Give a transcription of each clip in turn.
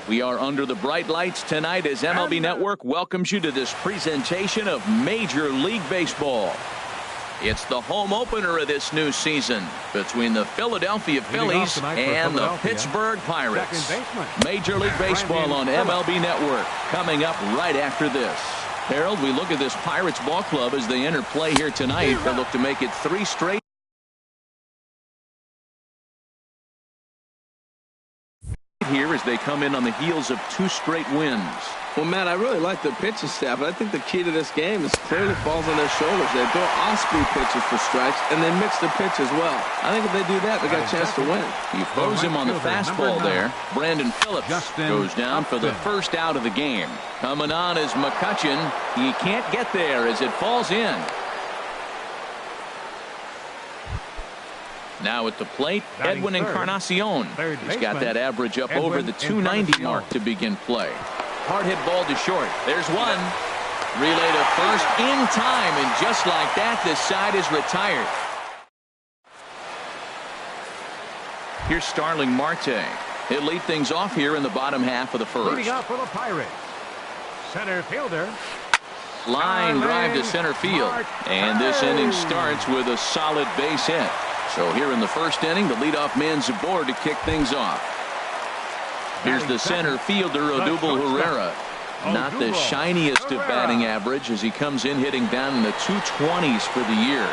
We are under the bright lights tonight as MLB Network welcomes you to this presentation of Major League Baseball. It's the home opener of this new season between the Philadelphia Phillies and the Pittsburgh Pirates. Major League Baseball on MLB Network coming up right after this. Harold, we look at this Pirates ball club as they enter play here tonight. They look to make it 3 straight. Here as they come in on the heels of 2 straight wins. Well, Matt, I really like their pitching staff, but I think the key to this game is clearly falls on their shoulders. They throw off-speed pitches for strikes, and they mix the pitch as well. I think if they do that, they got a chance to win. He throws him on the fastball there. Brandon Phillips goes down for the first out of the game. Coming on is McCutchen. He can't get there as it falls in. Now at the plate, Edwin Encarnacion. He's got that average up over the 290 mark to begin play. Hard hit ball to short. There's one. Relay to first in time, and just like that, this side is retired. Here's Starling Marte. He'll lead things off here in the bottom half of the first. Leading off for the Pirates, center fielder. Line drive to center field, and this inning starts with a solid base hit. So here in the first inning, the leadoff man's aboard to kick things off. Here's the center fielder, Odubel Herrera. Not the shiniest of batting average as he comes in hitting down in the 220s for the year.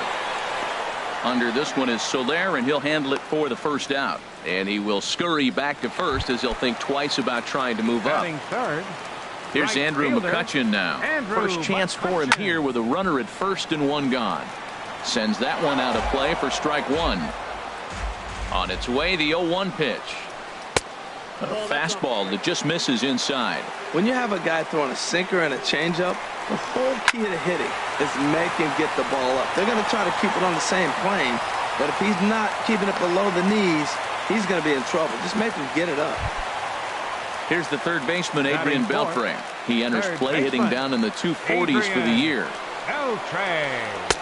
Under this one is Soler, and he'll handle it for the first out. And he will scurry back to first as he'll think twice about trying to move up. Here's Andrew McCutchen now. First chance for him here with a runner at first and 1 gone. Sends that one out of play for strike 1. On its way, the 0-1 pitch. A fastball that just misses inside. When you have a guy throwing a sinker and a changeup, the whole key to hitting is make him get the ball up. They're going to try to keep it on the same plane, but if he's not keeping it below the knees, he's going to be in trouble. Just make him get it up. Here's the third baseman, Adrian Beltre. He enters play hitting down in the 240s for the year.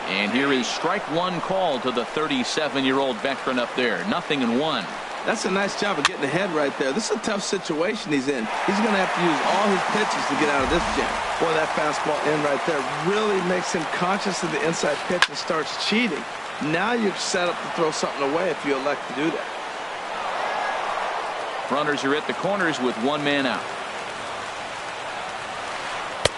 And here is strike 1 call to the 37-year-old veteran up there. 0-1. That's a nice job of getting ahead right there. This is a tough situation he's in. He's going to have to use all his pitches to get out of this jam. Boy, that fastball in right there really makes him conscious of the inside pitch and starts cheating. Now you're set up to throw something away if you elect to do that. Runners are at the corners with 1 man out.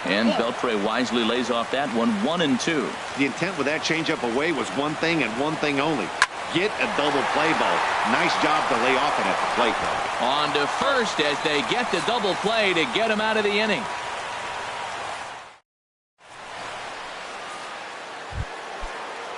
And Beltre wisely lays off that one. 1-2. The intent with that changeup away was one thing and one thing only. Get a double play ball. Nice job to lay off it at the plate, though. On to first as they get the double play to get him out of the inning.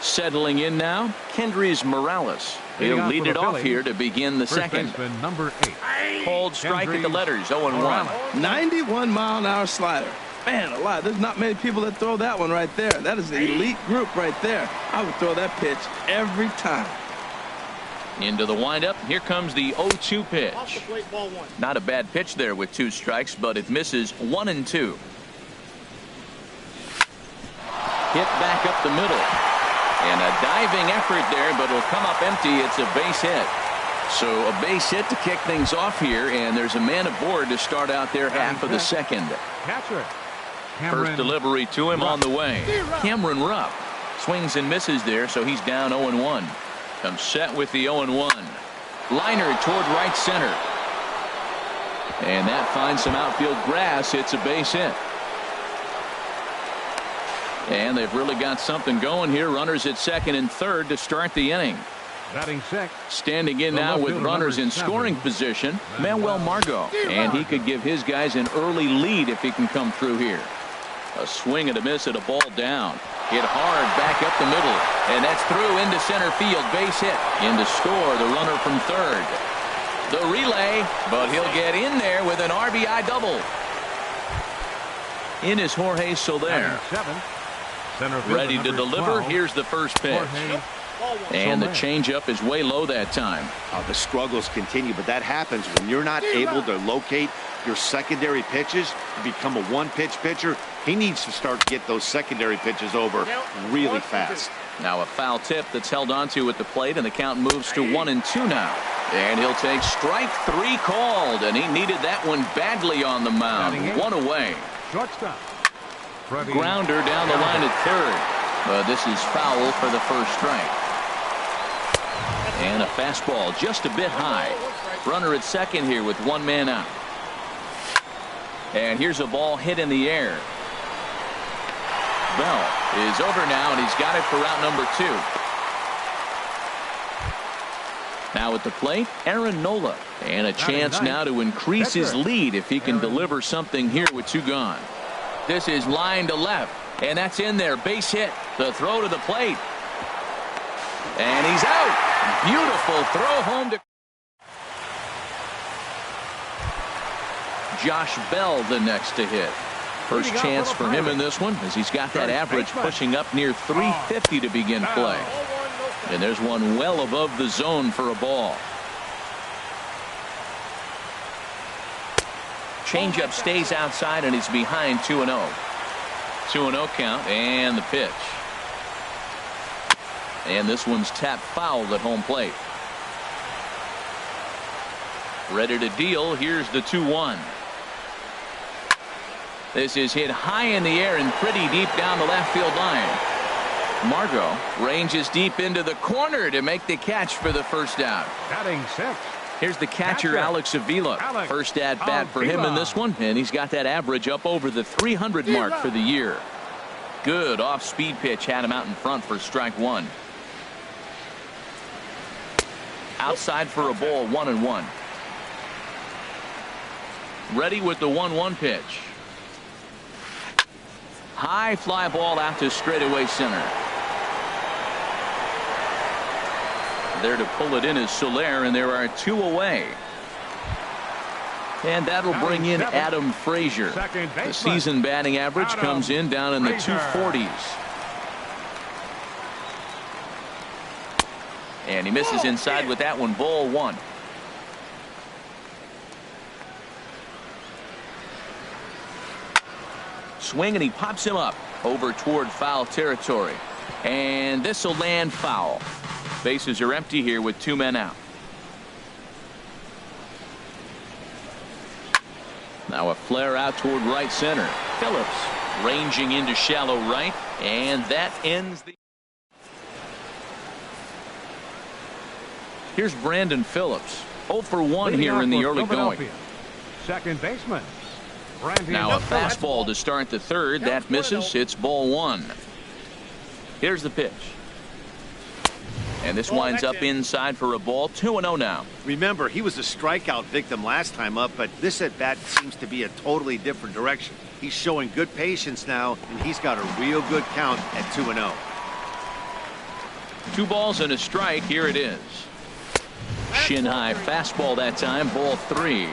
Settling in now, Kendrys Morales. He'll lead it off here to begin the second. Number 8. Cold strike at the letters. 0-1. 91-mile-an-hour slider. Man alive, there's not many people that throw that one right there. That is the elite group right there. I would throw that pitch every time. Into the windup. Here comes the 0-2 pitch. Not a bad pitch there with 2 strikes, but it misses. 1-2. Hit back up the middle. And a diving effort there, but it'll come up empty. It's a base hit. So a base hit to kick things off here, and there's a man aboard to start out their half of the second. First delivery to him on the way. Cameron Rupp swings and misses there, so he's down 0-1. Comes set with the 0-1. Liner toward right center. And that finds some outfield grass. It's a base hit. And they've really got something going here. Runners at second and third to start the inning. Standing in now with runners in scoring position, Manuel Margot. And he could give his guys an early lead if he can come through here. A swing and a miss at a ball down. Hit hard back up the middle. And that's through into center field. Base hit. In to score the runner from third. The relay, but he'll get in there with an RBI double. In is Jorge Soler. Ready to deliver. Here's the first pitch. And the changeup is way low that time. The struggles continue, but that happens when you're not able to locate your secondary pitches. You become a one-pitch pitcher. He needs to start to get those secondary pitches over really fast. Now a foul tip that's held onto at the plate, and the count moves to 1-2 now. And he'll take strike 3 called, and he needed that one badly on the mound. 1 away. Shortstop. Grounder down the line at third, but this is foul for the first strike. And a fastball just a bit high. Runner at second here with 1 man out. And here's a ball hit in the air. Bell is over now, and he's got it for route number 2. Now at the plate, Aaron Nola, and a chance now to increase his lead if he can deliver something here with 2 gone. This is line to left, and that's in there. Base hit. The throw to the plate, and he's out. Beautiful throw home to Josh Bell, the next to hit. First chance for him in this one, as he's got that average pushing up near 350 to begin play. And there's one well above the zone for a ball. Changeup stays outside, and he's behind 2-0. 2-0 count, and the pitch. And this one's tapped foul at home plate. Ready to deal. Here's the 2-1. This is hit high in the air and pretty deep down the left field line. Margot ranges deep into the corner to make the catch for the first out. Batting 6. Here's the catcher, Alex Avila. First at bat for him in this one, and he's got that average up over the 300 mark for the year. Good off-speed pitch had him out in front for strike 1. Outside for a ball, 1-1. Ready with the 1-1 pitch. High fly ball out to straightaway center. There to pull it in is Soler, and there are 2 away. And that'll bring in Adam Frazier. The season batting average comes in down in the 240s. And he misses inside with that one. Ball 1. Swing, and he pops him up over toward foul territory. And this will land foul. Bases are empty here with 2 men out. Now a flare out toward right center. Phillips ranging into shallow right, and that ends the. Here's Brandon Phillips. 0 for 1 here in the early going. Second baseman. Now a fastball to start the third. That misses. It's ball 1. Here's the pitch. And this winds up inside for a ball. 2-0 now. Remember, he was a strikeout victim last time up, but this at-bat seems to be a totally different direction. He's showing good patience now, and he's got a real good count at 2-0. 2 balls and a strike. Here it is. Shin high fastball that time. Ball 3.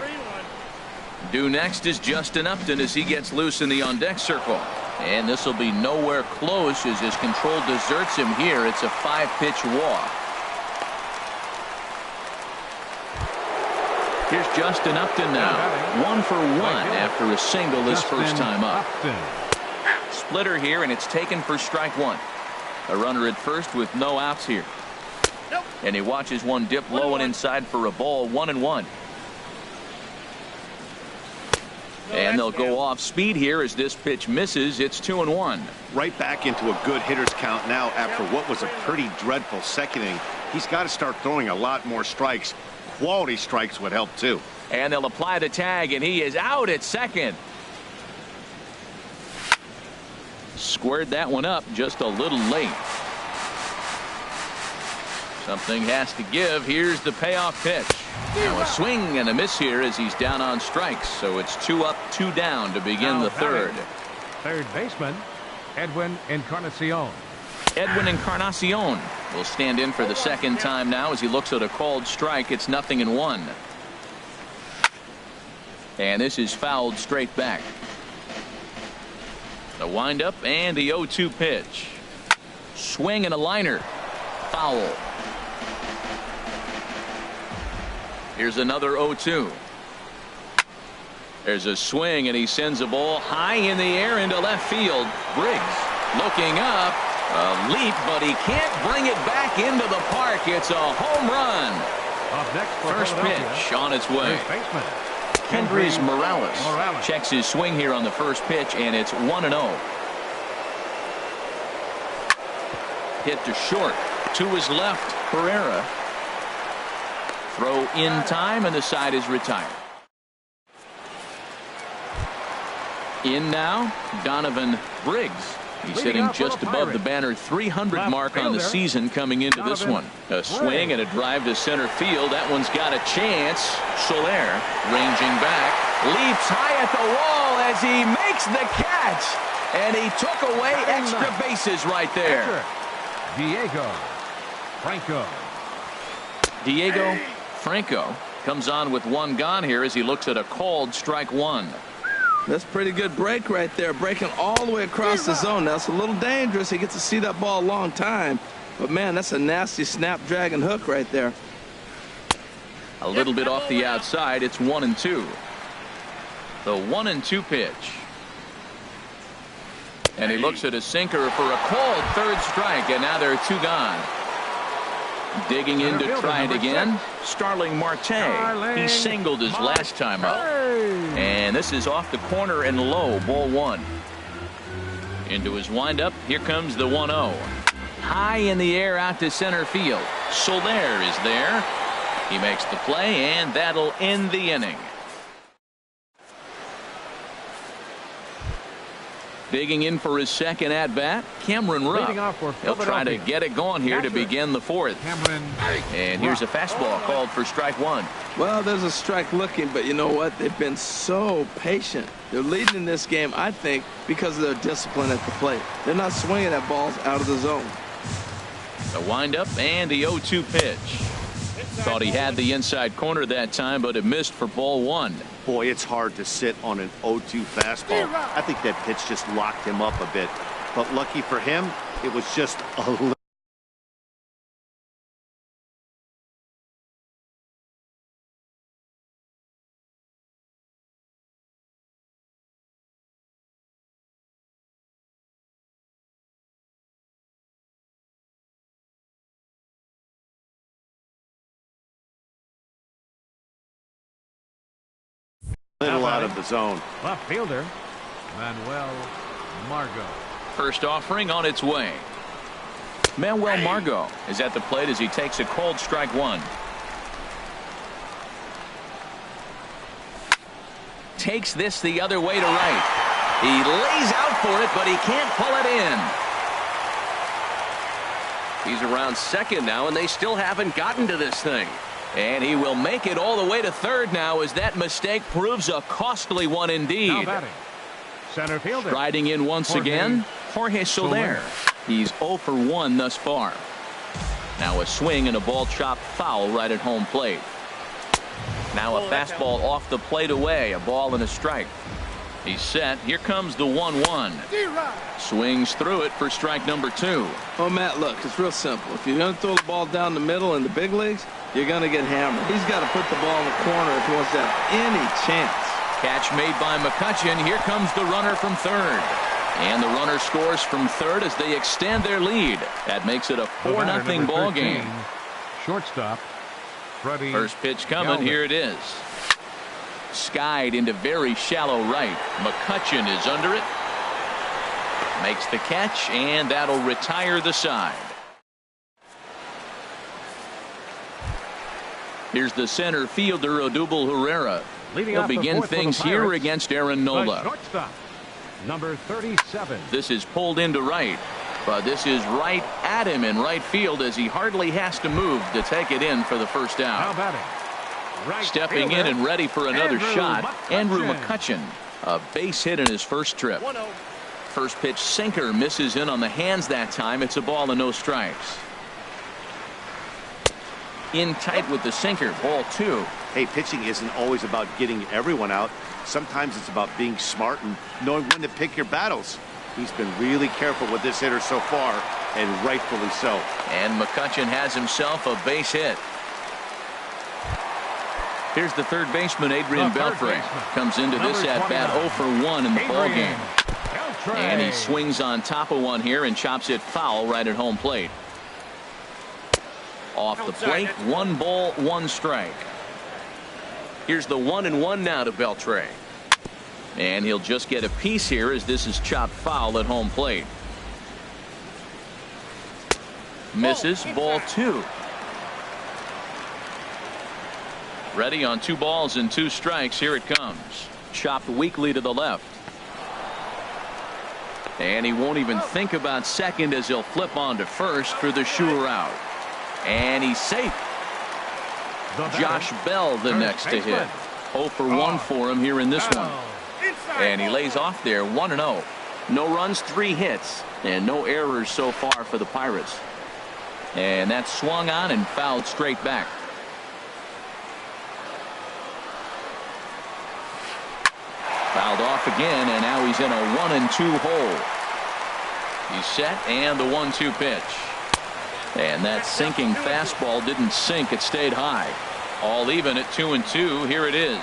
Due next is Justin Upton as he gets loose in the on-deck circle. And this will be nowhere close as his control deserts him here. It's a 5-pitch walk. Here's Justin Upton now. 1 for 1 after a single his first time up. Splitter here, and it's taken for strike 1. A runner at first with no outs here. And he watches one dip low and inside for a ball. 1-1. And they'll go off speed here as this pitch misses. It's 2-1. Right back into a good hitter's count now after what was a pretty dreadful second inning. He's got to start throwing a lot more strikes. Quality strikes would help too. And they'll apply the tag, and he is out at second. Squared that one up just a little late. Something has to give. Here's the payoff pitch. Now a swing and a miss here as he's down on strikes. So it's 2 up, 2 down to begin the third. Third baseman, Edwin Encarnacion. Edwin Encarnacion will stand in for the second time now as he looks at a called strike. It's 0-1. And this is fouled straight back. The windup and the 0-2 pitch. Swing and a liner. Foul. Here's another 0-2. There's a swing, and he sends a ball high in the air into left field. Briggs looking up, A leap, but he can't bring it back into the park. It's a home run. Up next for First pitch on its way. first baseman. Kendrys Morales checks his swing here on the first pitch, and it's 1-0. Hit to short. To his left, Herrera. Throw in time, and the side is retired. In now, Donovan Briggs. He's hitting just above the banner 300 mark on the season coming into this one. A swing and a drive to center field. That one's got a chance. Soler ranging back. Leaps high at the wall as he makes the catch. And he took away extra bases right there. Diego Franco comes on with one gone here as he looks at a called strike one. That's pretty good break right there, breaking all the way across the zone. Now, it's a little dangerous. He gets to see that ball a long time. But, man, that's a nasty snapdragon hook right there. A little bit off the outside. It's 1-2. The 1-2 pitch. And he looks at a sinker for a called third strike, and now there are two gone. Digging in to try it again, Starling Marte. He singled his last time up. And this is off the corner and low, ball one. Into his windup, here comes the 1-0. High in the air out to center field. Soler is there. He makes the play, and that'll end the inning. Digging in for his second at-bat, Cameron Rupp. He'll try to get it going here to begin the fourth. And here's a fastball called for strike one. Well, there's a strike looking, but you know what? They've been so patient. They're leading in this game, I think, because of their discipline at the plate. They're not swinging at balls out of the zone. The windup and the 0-2 pitch. Thought he had the inside corner that time, but it missed for ball one. Boy, it's hard to sit on an 0-2 fastball. I think that pitch just locked him up a bit. But lucky for him, it was just a little. Out of the zone. Left fielder, Manuel Margot. First offering on its way. Manuel Margot is at the plate as he takes a called strike one. Takes this the other way to right. He lays out for it, but he can't pull it in. He's around second now, and they still haven't gotten to this thing. And he will make it all the way to third now as that mistake proves a costly one indeed. Center fielder. Riding in once again, Jorge Soler. He's 0 for 1 thus far. Now a swing and a ball chopped foul right at home plate. Now a fastball off the plate away, a ball and a strike. He's set. Here comes the 1-1. Swings through it for strike number 2. Oh, Matt, look, it's real simple. If you're going to throw the ball down the middle in the big leagues, you're going to get hammered. He's got to put the ball in the corner if he wants to have any chance. Catch made by McCutchen. Here comes the runner from third. And the runner scores from third as they extend their lead. That makes it a 4-0 ball game. Shortstop, Freddie. First pitch coming. Here it is. Skied into very shallow right. McCutchen is under it. Makes the catch, and that'll retire the side. Here's the center fielder, Odubel Herrera. He'll begin things here against Aaron Nola. Shortstop, number 37. This is pulled into right, but this is right at him in right field as he hardly has to move to take it in for the first out. How about it? Right Stepping fielder, in and ready for another shot, McCutchen. Andrew McCutchen. A base hit in his first trip. First pitch sinker misses in on the hands that time. It's a ball and no strikes. In tight with the sinker, ball 2. Hey, pitching isn't always about getting everyone out. Sometimes it's about being smart and knowing when to pick your battles. He's been really careful with this hitter so far, and rightfully so. And McCutchen has himself a base hit. Here's the third baseman, Adrian Beltre. Comes into this at bat 0 for 1 in the ball game. And he swings on top of one here and chops it foul right at home plate. Off the plate, 1 ball, 1 strike. Here's the 1-1 now to Beltre. And he'll just get a piece here as this is chopped foul at home plate. Misses, ball 2. Ready on 2 balls and 2 strikes. Here it comes. Chopped weakly to the left. And he won't even think about second as he'll flip on to first for the sure out. And he's safe. Josh Bell the next to hit. 0 for 1 for him here in this one. And he lays off there 1-0. No runs, 3 hits, and no errors so far for the Pirates. And that's swung on and fouled straight back. Fouled off again, and now he's in a 1-2 hole. He's set, and the 1-2 pitch. And that sinking fastball didn't sink, it stayed high. All even at 2-2. Here it is.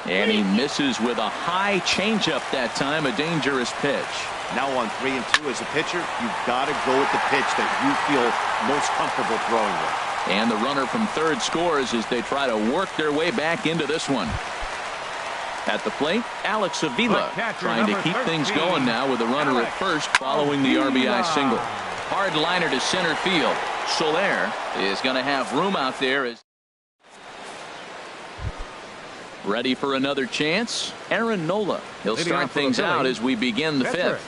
And he misses with a high changeup that time, a dangerous pitch. Now on 3-2 as a pitcher, you've got to go with the pitch that you feel most comfortable throwing with. And the runner from third scores as they try to work their way back into this one. At the plate, Alex Avila trying to keep things going now with a runner at first following the RBI single. Hard liner to center field. Soler is going to have room out there. As ready for another chance, Aaron Nola. He'll start things out as we begin the 5th.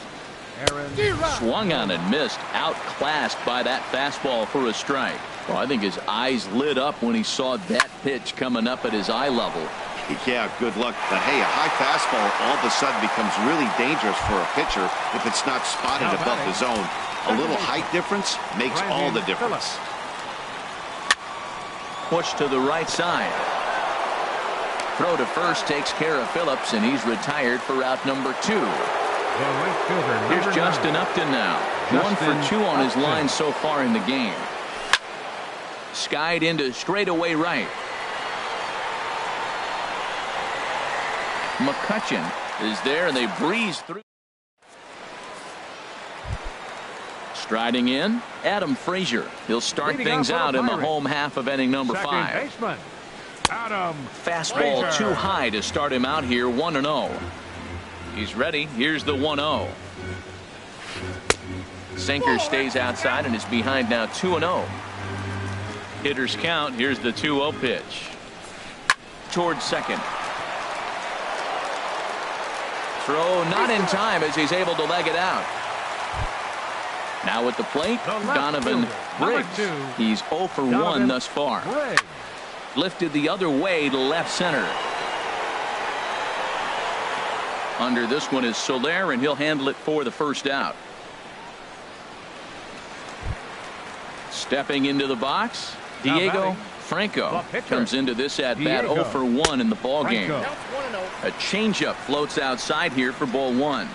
Swung on and missed, outclassed by that fastball for a strike. Well, I think his eyes lit up when he saw that pitch coming up at his eye level. Yeah, good luck. But hey, a high fastball all of a sudden becomes really dangerous for a pitcher if it's not spotted above the zone. A little height difference makes all the difference. Push to the right side. Throw to first takes care of Phillips, and he's retired for out number 2. Here's Justin Upton now. 1 for 2 on his line so far in the game. Skied into straightaway right. McCutchen is there, and they breeze through. Striding in, Adam Frazier. He'll start things out in the home half of inning number 5. Fastball too high to start him out here, 1-0. He's ready. Here's the 1-0. Sinker stays outside and is behind now 2-0. Hitters count. Here's the 2-0 pitch. Towards second. Throw not in time as he's able to leg it out. Now at the plate, Donovan Briggs. He's 0 for 1 thus far. Lifted the other way to left center. Under this one is Soler, and he'll handle it for the first out. Stepping into the box, Diego Franco comes into this at bat 0 for 1 in the ball game. A changeup floats outside here for ball 1.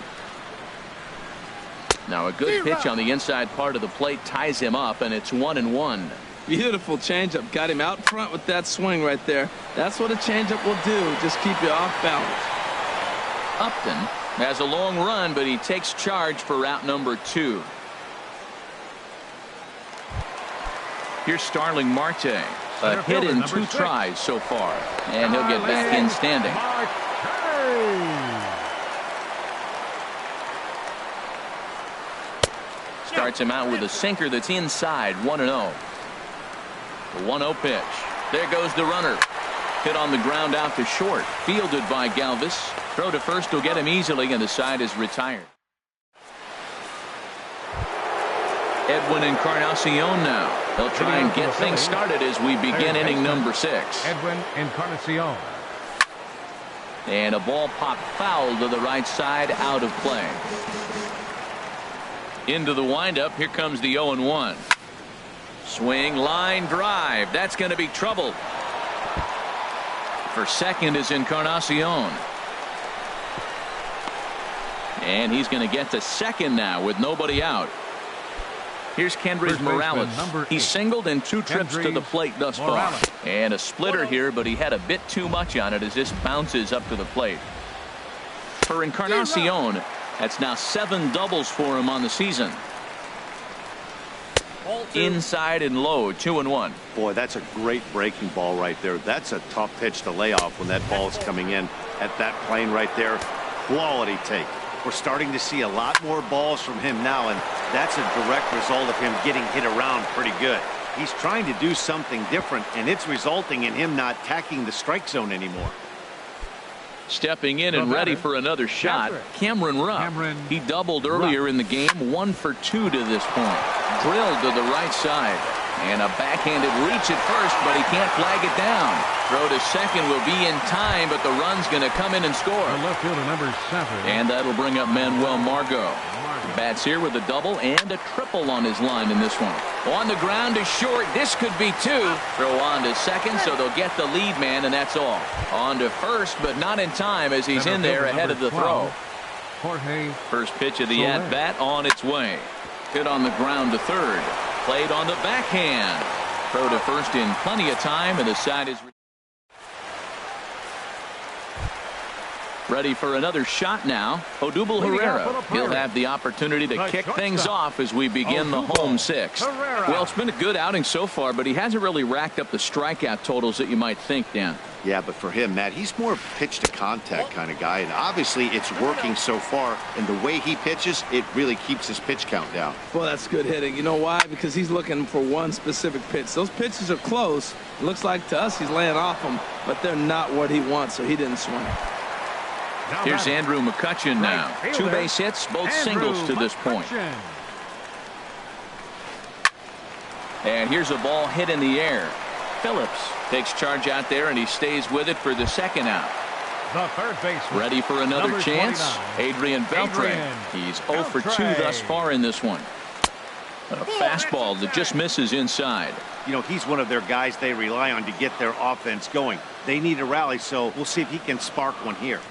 Now a good pitch on the inside part of the plate ties him up, and it's 1-1. Beautiful changeup. Got him out front with that swing right there. That's what a changeup will do. Just keep you off balance. Upton has a long run, but he takes charge for route number 2. Here's Starling Marte. A hit in 2 tries so far, and he'll get back in standing. Starts him out with a sinker that's inside, 1-0. The 1-0 pitch. There goes the runner. Hit on the ground out to short. Fielded by Galvis. Throw to first will get him easily, and the side is retired. Edwin Encarnacion now. They'll try and get things started as we begin inning number 6. Edwin Encarnacion. And a ball pop foul to the right side, out of play. Into the windup. Here comes the 0-1. Swing, line drive. That's going to be trouble. For second is Encarnacion. And he's going to get to second now with nobody out. Here's Kendrys Morales. He singled in 2 trips to the plate thus far. And a splitter here, but he had a bit too much on it as this bounces up to the plate. For Encarnacion, That's now 7 doubles for him on the season. Inside and low, 2-1. Boy, that's a great breaking ball right there. That's a tough pitch to lay off when that ball is coming in at that plane right there. Quality take. We're starting to see a lot more balls from him now, and that's a direct result of him getting hit around pretty good. He's trying to do something different, and it's resulting in him not attacking the strike zone anymore. Stepping in and ready for another shot, Cameron Rupp. He doubled earlier in the game, 1 for 2 to this point. Drilled to the right side. And a backhanded reach at first, but he can't flag it down. Throw to second will be in time, but the run's going to come in and score. Left fielder number 7. And that'll bring up Manuel Margot. Bats here with a double and a triple on his line in this one. On the ground is short. This could be 2. Throw on to second, so they'll get the lead man, and that's all. On to first, but not in time as he's in there ahead of the throw. First pitch of the at-bat on its way. Hit on the ground to third. Played on the backhand. Throw to first in plenty of time, and the side is ready for another shot now. Odubel Herrera. He'll have the opportunity to kick things off as we begin the home 6th. Well, it's been a good outing so far, but he hasn't really racked up the strikeout totals that you might think, Dan. Yeah, but for him, Matt, he's more pitch to contact kind of guy, and obviously it's working so far, and the way he pitches, it really keeps his pitch count down. Well, that's good hitting. You know why? Because he's looking for one specific pitch. Those pitches are close. It looks like to us he's laying off them, but they're not what he wants, so he didn't swing. Here's Andrew McCutchen now. 2 base hits, both singles to this point. And here's a ball hit in the air. Phillips takes charge out there, and he stays with it for the second out. The third baseman. Ready for another chance. Adrian Beltre. He's 0 for 2 thus far in this one. A fastball that just misses inside. You know, he's one of their guys they rely on to get their offense going. They need a rally, so we'll see if he can spark one here.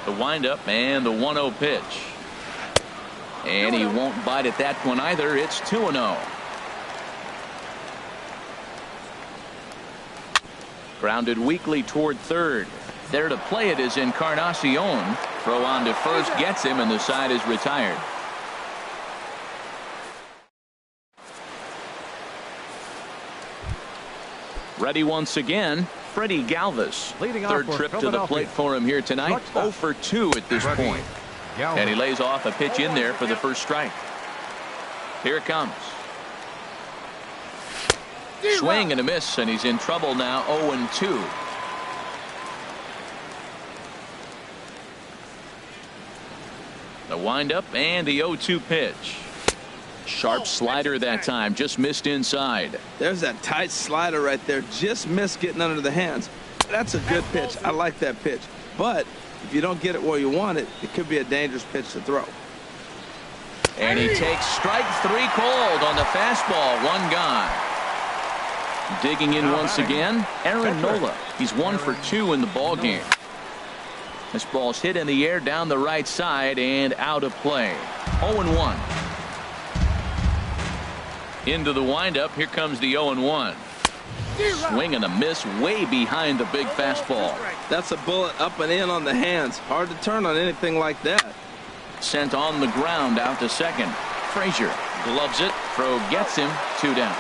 The windup and the 1-0 pitch. And he won't bite at that one either. It's 2-0. Grounded weakly toward third. There to play it is Encarnacion. Throw on to first gets him, and the side is retired. Ready once again, Freddie Galvis. Third trip to the plate for him here tonight. 0 for 2 at this point. And he lays off a pitch in there for the first strike. Here it comes. Swing and a miss, and he's in trouble now. 0-2. The windup and the 0-2 pitch. Sharp slider that time, just missed inside. There's that tight slider right there, just missed getting under the hands. That's a good pitch. I like that pitch. But if you don't get it where you want it, it could be a dangerous pitch to throw. And he takes strike 3 cold on the fastball. 1 gone. Digging in once again, Aaron Nola. He's 1 for 2 in the ball game. This ball's hit in the air down the right side and out of play. 0-1. Into the windup. Here comes the 0-1. Swing and a miss way behind the big fastball. That's a bullet up and in on the hands. Hard to turn on anything like that. Sent on the ground out to second. Frazier gloves it. Throw gets him. 2 down.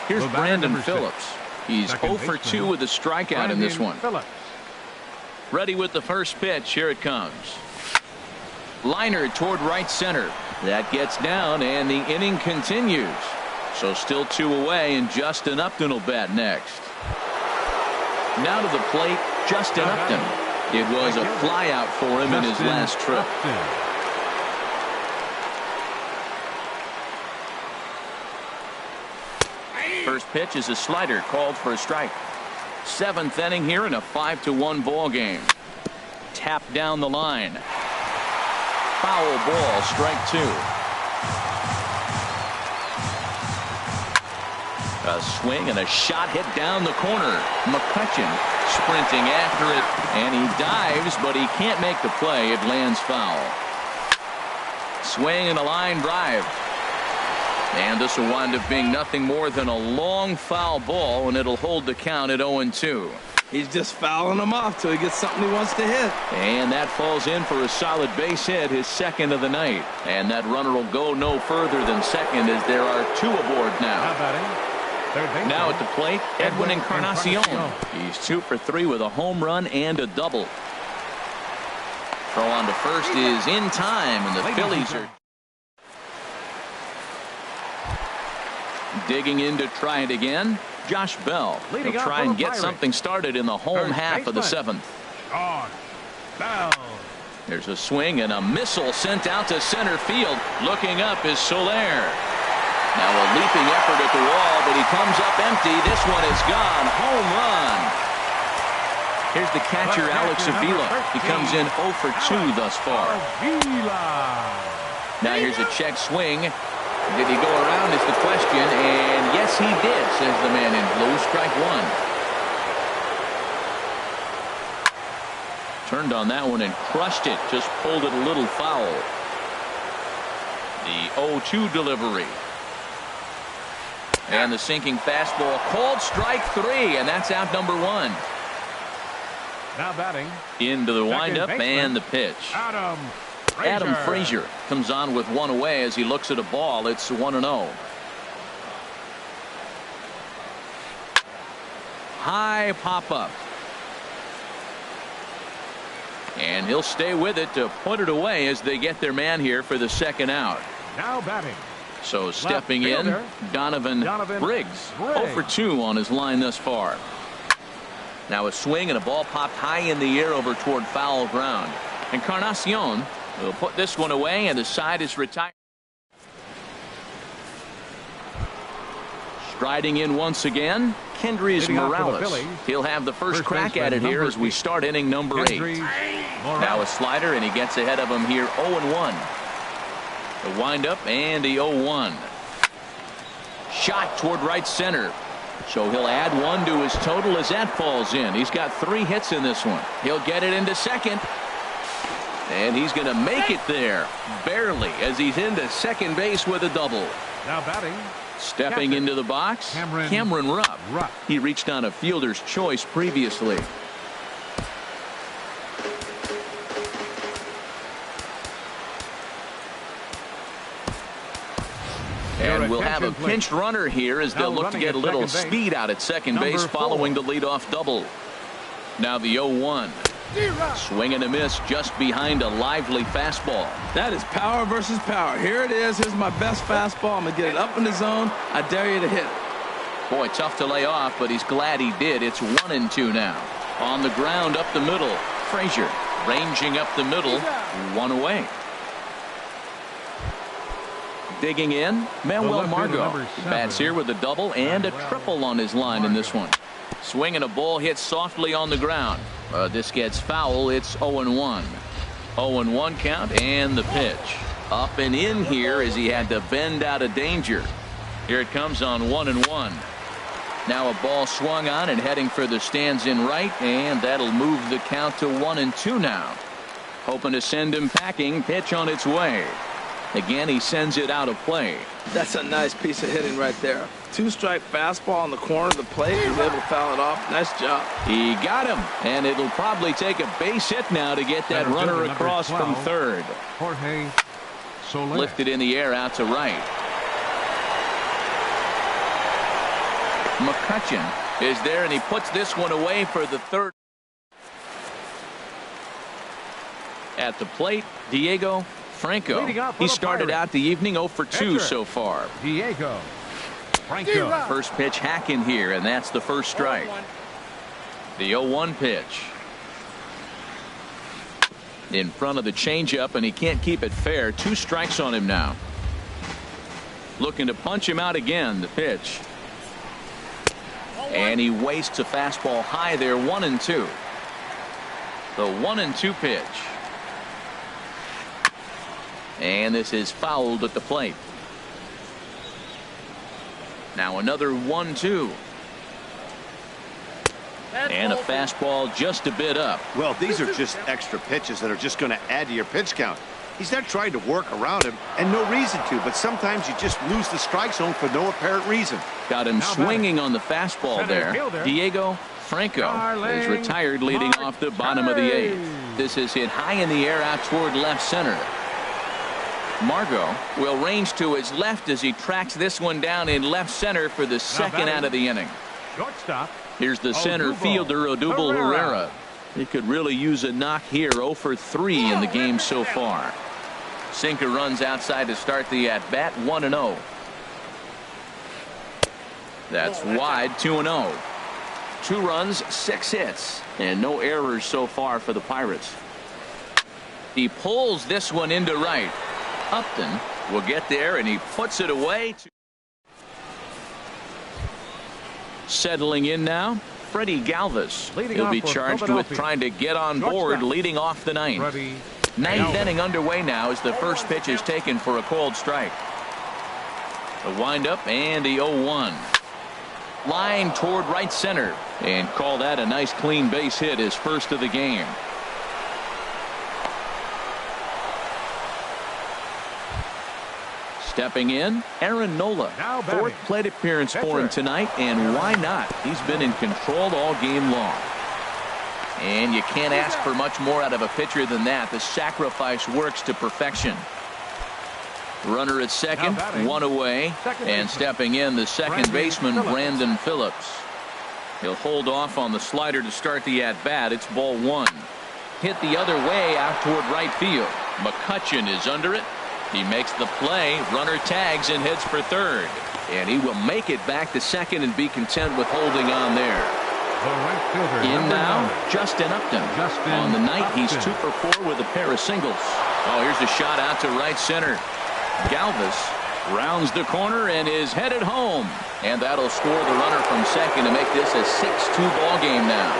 Here's Brandon Phillips. He's 0 for 2 with a strikeout in this one. Ready with the first pitch. Here it comes. Liner toward right center. That gets down, and the inning continues. So still 2 away, and Justin Upton will bat next. Now to the plate, Justin Upton. It was a flyout for him in his last trip. First pitch is a slider called for a strike. 7th inning here in a 5-1 ball game. Tap down the line. Foul ball, strike 2. A swing and a shot hit down the corner. McCutchen sprinting after it, and he dives, but he can't make the play. It lands foul. Swing and a line drive. And this will wind up being nothing more than a long foul ball, and it'll hold the count at 0-2. He's just fouling them off till he gets something he wants to hit. And that falls in for a solid base hit, his second of the night. And that runner will go no further than second as there are two aboard now. Now at the plate, Edwin Encarnacion. He's 2 for 3 with a home run and a double. Throw on to first is in time, and the Phillies are digging in to try it again. Josh Bell will try and get something started in the home half of the 7th. There's a swing and a missile sent out to center field. Looking up is Soler. Now a leaping effort at the wall, but he comes up empty. This one is gone. Home run. Here's the catcher, Alex Avila. He comes in 0 for 2 thus far. Now here's a check swing. Did he go around is the question, and yes he did, says the man in blue. Strike one. Turned on that one and crushed it. Just pulled it a little foul. The 0-2 delivery. And the sinking fastball called strike 3, and that's out number 1. Now batting. Into the windup and the pitch. Adam Frazier comes on with one away as he looks at a ball. It's 1-0. High pop up. And he'll stay with it to put it away as they get their man here for the second out. Now batting. So stepping in, Donovan Briggs. 0 for 2 on his line thus far. Now a swing and a ball popped high in the air over toward foul ground. Encarnacion will put this one away, and the side is retired. Striding in once again, Kendrys Morales. He'll have the first crack at it here as we start inning number 8. Now a slider, and he gets ahead of him here 0-1. The windup and the 0-1. Shot toward right center. So he'll add 1 to his total as that falls in. He's got 3 hits in this one. He'll get it into second. And he's going to make it there. Barely, as he's into second base with a double. Now batting. Stepping into the box, Cameron Rupp. He reached on a fielder's choice previously. And we'll have a pinch runner here as they'll look to get a little speed out at second base following the leadoff double. Now the 0-1. Swing and a miss just behind a lively fastball. That is power versus power. Here it is. Here's my best fastball. I'm going to get it up in the zone. I dare you to hit it. Boy, tough to lay off, but he's glad he did. It's 1-2 now. On the ground up the middle. Frazier ranging up the middle. 1 away. Digging in, Manuel Margot. Bats here with a double and a triple on his line in this one. Swing and a ball hit softly on the ground. This gets foul. It's 0-1. 0-1 count and the pitch. Up and in here as he had to bend out of danger. Here it comes on 1-1. Now a ball swung on and heading for the stands in right, and that'll move the count to 1-2 now. Hoping to send him packing. Pitch on its way. Again, he sends it out of play. That's a nice piece of hitting right there. 2-strike fastball on the corner of the plate. He's able to foul it off. Nice job. He got him, and it'll probably take a base hit now to get that runner across from third. Jorge Soler. Lifted in the air out to right. McCutcheon is there, and he puts this one away for the third. At the plate, Diego Franco. He started out the evening 0 for 2 so far. Diego Franco. First pitch hacking here, and that's the first strike. The 0-1 pitch. In front of the changeup, and he can't keep it fair. 2 strikes on him now. Looking to punch him out again. The pitch. And he wastes a fastball high there. 1-2. The 1-2 pitch. And this is fouled at the plate. Now another 1-2. And a fastball just a bit up. Well, these are just extra pitches that are just going to add to your pitch count. He's not trying to work around him, and no reason to, but sometimes you just lose the strike zone for no apparent reason. Got him swinging on the fastball there. Diego Franco is retired leading off the bottom of the 8th. This is hit high in the air out toward left center. Margot will range to his left as he tracks this one down in left center for the second out of the inning. Shortstop. Here's the center fielder, Odubel Herrera. He could really use a knock here. 0 for 3 in the game so far. Sinker runs outside to start the at-bat. 1-0. That's wide. 2-0. 2 runs, 6 hits, and no errors so far for the Pirates. He pulls this one into right. Upton will get there, and he puts it away. Settling in now, Freddie Galvis. He'll be charged with trying to get on board leading off the 9th. 9th inning underway now as the first pitch is taken for a cold strike. The windup and the 0-1. Line toward right center, and call that a nice clean base hit, his first of the game. Stepping in, Aaron Nola. 4th plate appearance for him tonight, and why not? He's been in control all game long. And you can't ask for much more out of a pitcher than that. The sacrifice works to perfection. Runner at second, 1 away, and stepping in, the second baseman, Brandon Phillips. He'll hold off on the slider to start the at-bat. It's ball 1. Hit the other way out toward right field. McCutchen is under it. He makes the play, runner tags and heads for third. And he will make it back to second and be content with holding on there. In now, Justin Upton. On the night, he's 2 for 4 with a pair of singles. Oh, here's a shot out to right center. Galvis rounds the corner and is headed home. And that'll score the runner from second to make this a 6-2 ball game now.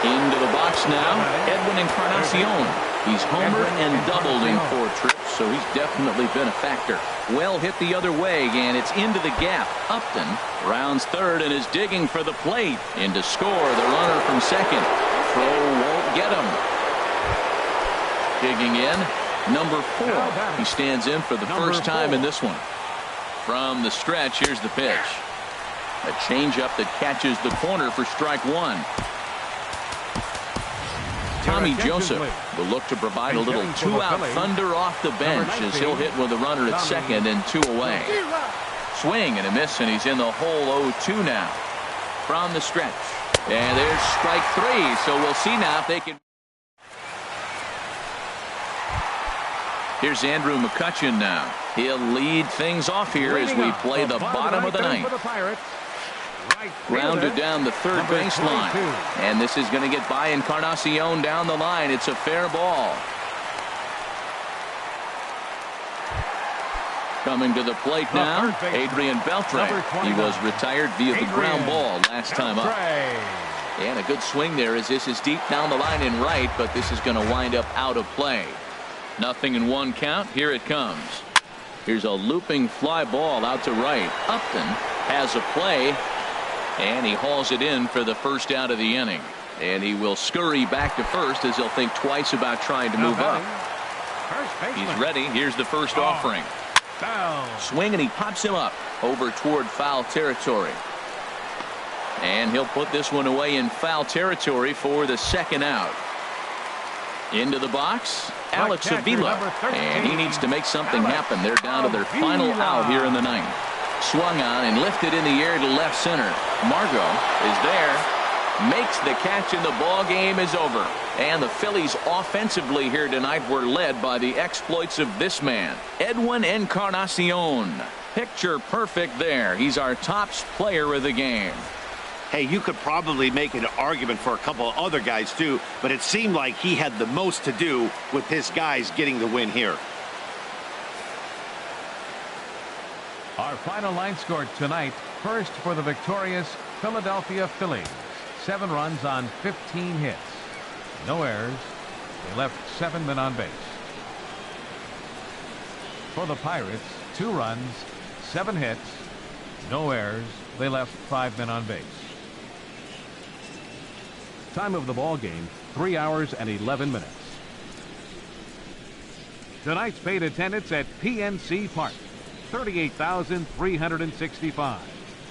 Into the box now, Edwin Encarnacion. He's homered and doubled in 4 trips, so he's definitely been a factor. Well hit the other way, and it's into the gap. Upton rounds third and is digging for the plate. In to score, the runner from second. Throw won't get him. Digging in, number 4. He stands in for the first time in this one. From the stretch, here's the pitch. A changeup that catches the corner for strike 1. Tommy Joseph will look to provide a little 2-out thunder off the bench as he'll hit with a runner at second and 2 away. Swing and a miss, and he's in the hole 0-2 now. From the stretch. And there's strike 3, so we'll see now if they can. Here's Andrew McCutchen now. He'll lead things off here as we play the bottom of the 9th. Grounded down the third baseline. And this is going to get by Encarnacion down the line. It's a fair ball. Coming to the plate now, Adrian Beltre. He was retired via the ground ball last time up. And a good swing there as this is deep down the line in right, but this is going to wind up out of play. 0-1 count. Here it comes. Here's a looping fly ball out to right. Upton has a play. And he hauls it in for the first out of the inning. And he will scurry back to first as he'll think twice about trying to move up. He's ready. Here's the first offering. Swing, and he pops him up over toward foul territory. And he'll put this one away in foul territory for the second out. Into the box, Alex Avila. And he needs to make something happen. They're down to their final out here in the 9th. Swung on and lifted in the air to left center. Margot is there, makes the catch, and the ball game is over. And the Phillies offensively here tonight were led by the exploits of this man, Edwin Encarnacion. Picture perfect there. He's our top player of the game. Hey, you could probably make an argument for a couple of other guys too, but it seemed like he had the most to do with his guys getting the win here. Our final line score tonight, first for the victorious Philadelphia Phillies. 7 runs on 15 hits. No errors. They left 7 men on base. For the Pirates, 2 runs, 7 hits, no errors. They left 5 men on base. Time of the ball game, 3 hours and 11 minutes. Tonight's paid attendance at PNC Park, 38,365.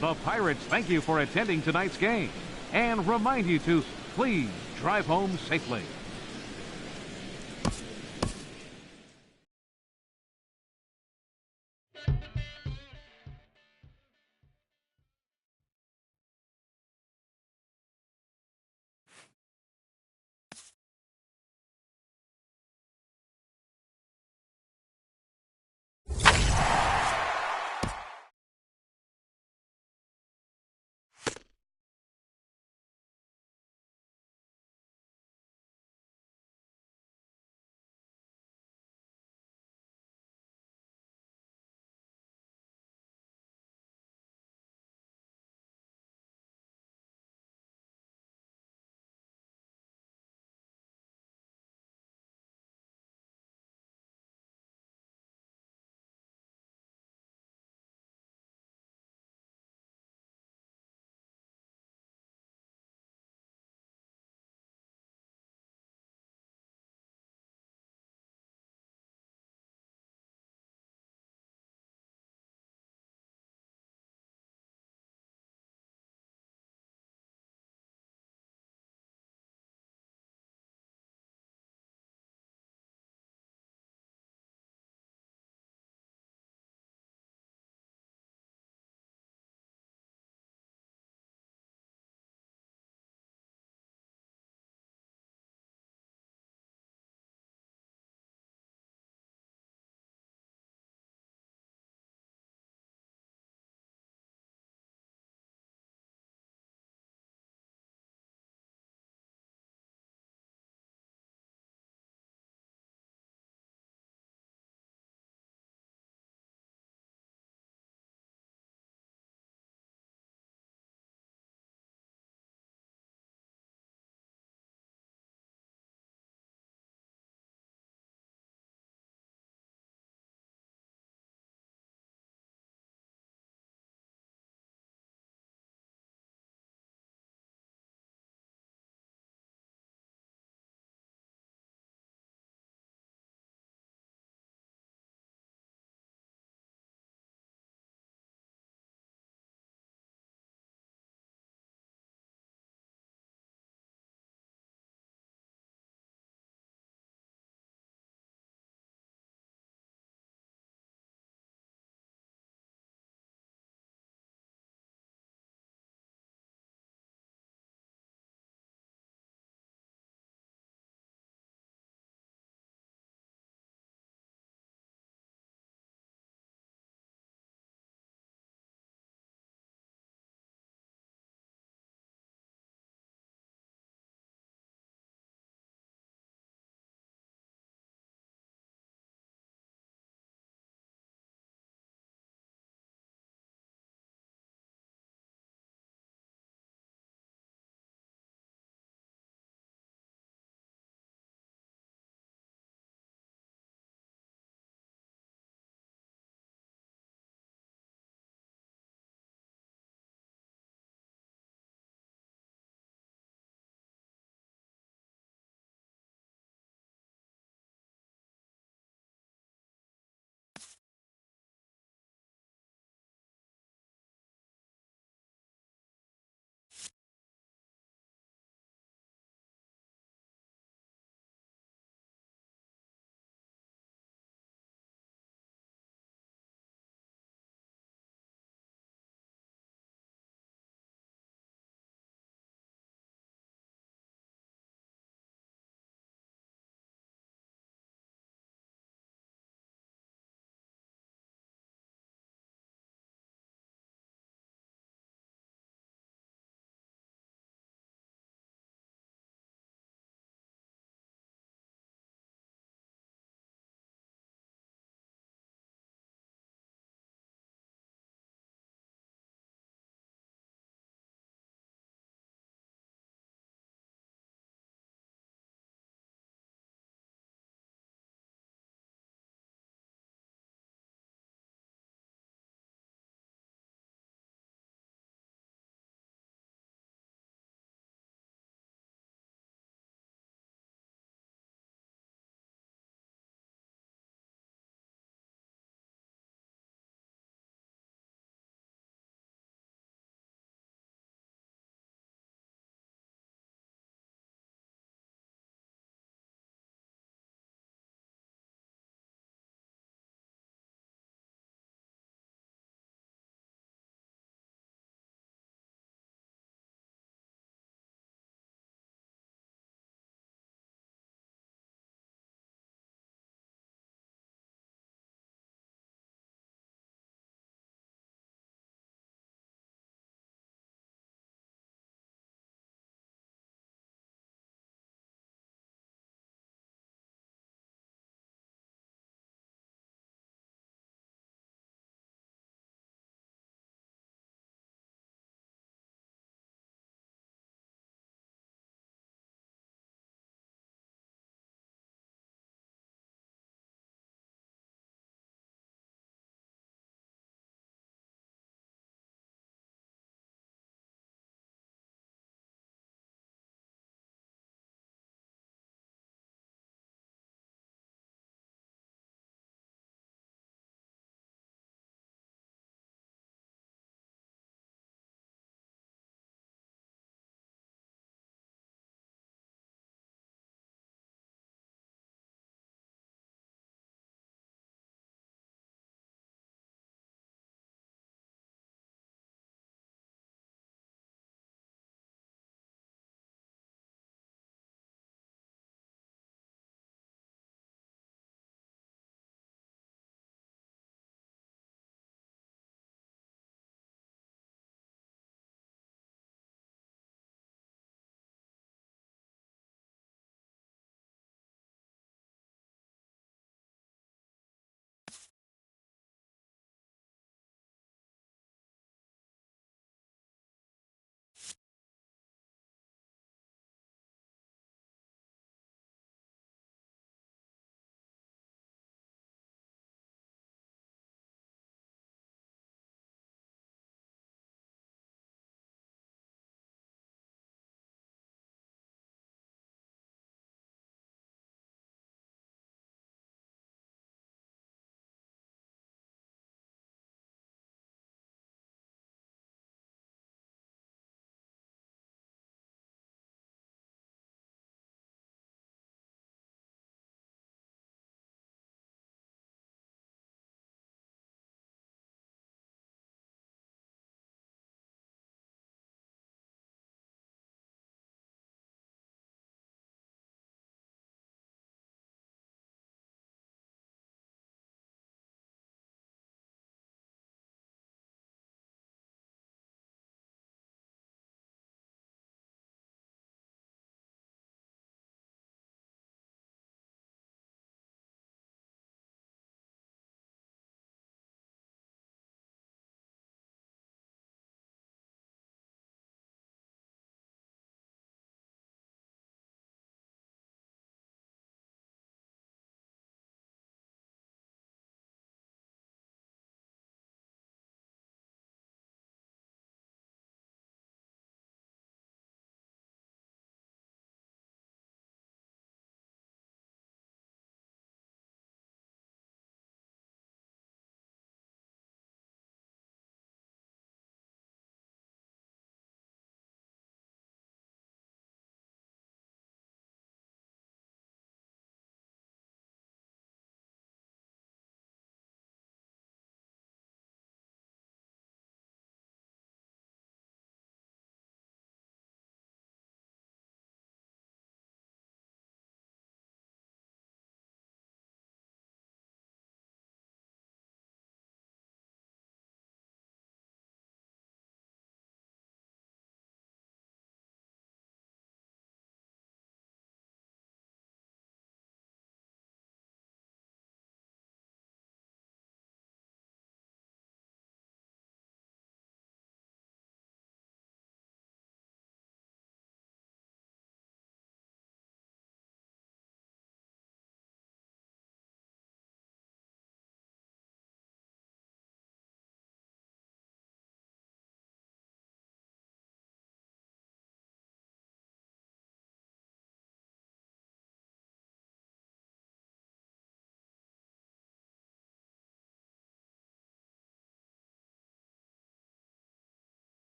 The Pirates thank you for attending tonight's game and remind you to please drive home safely.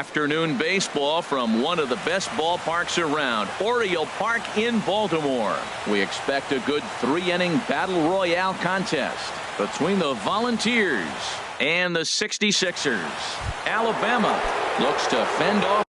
Afternoon baseball from one of the best ballparks around, Oriole Park in Baltimore. We expect a good 3-inning battle royale contest between the Volunteers and the 66ers. Alabama looks to fend off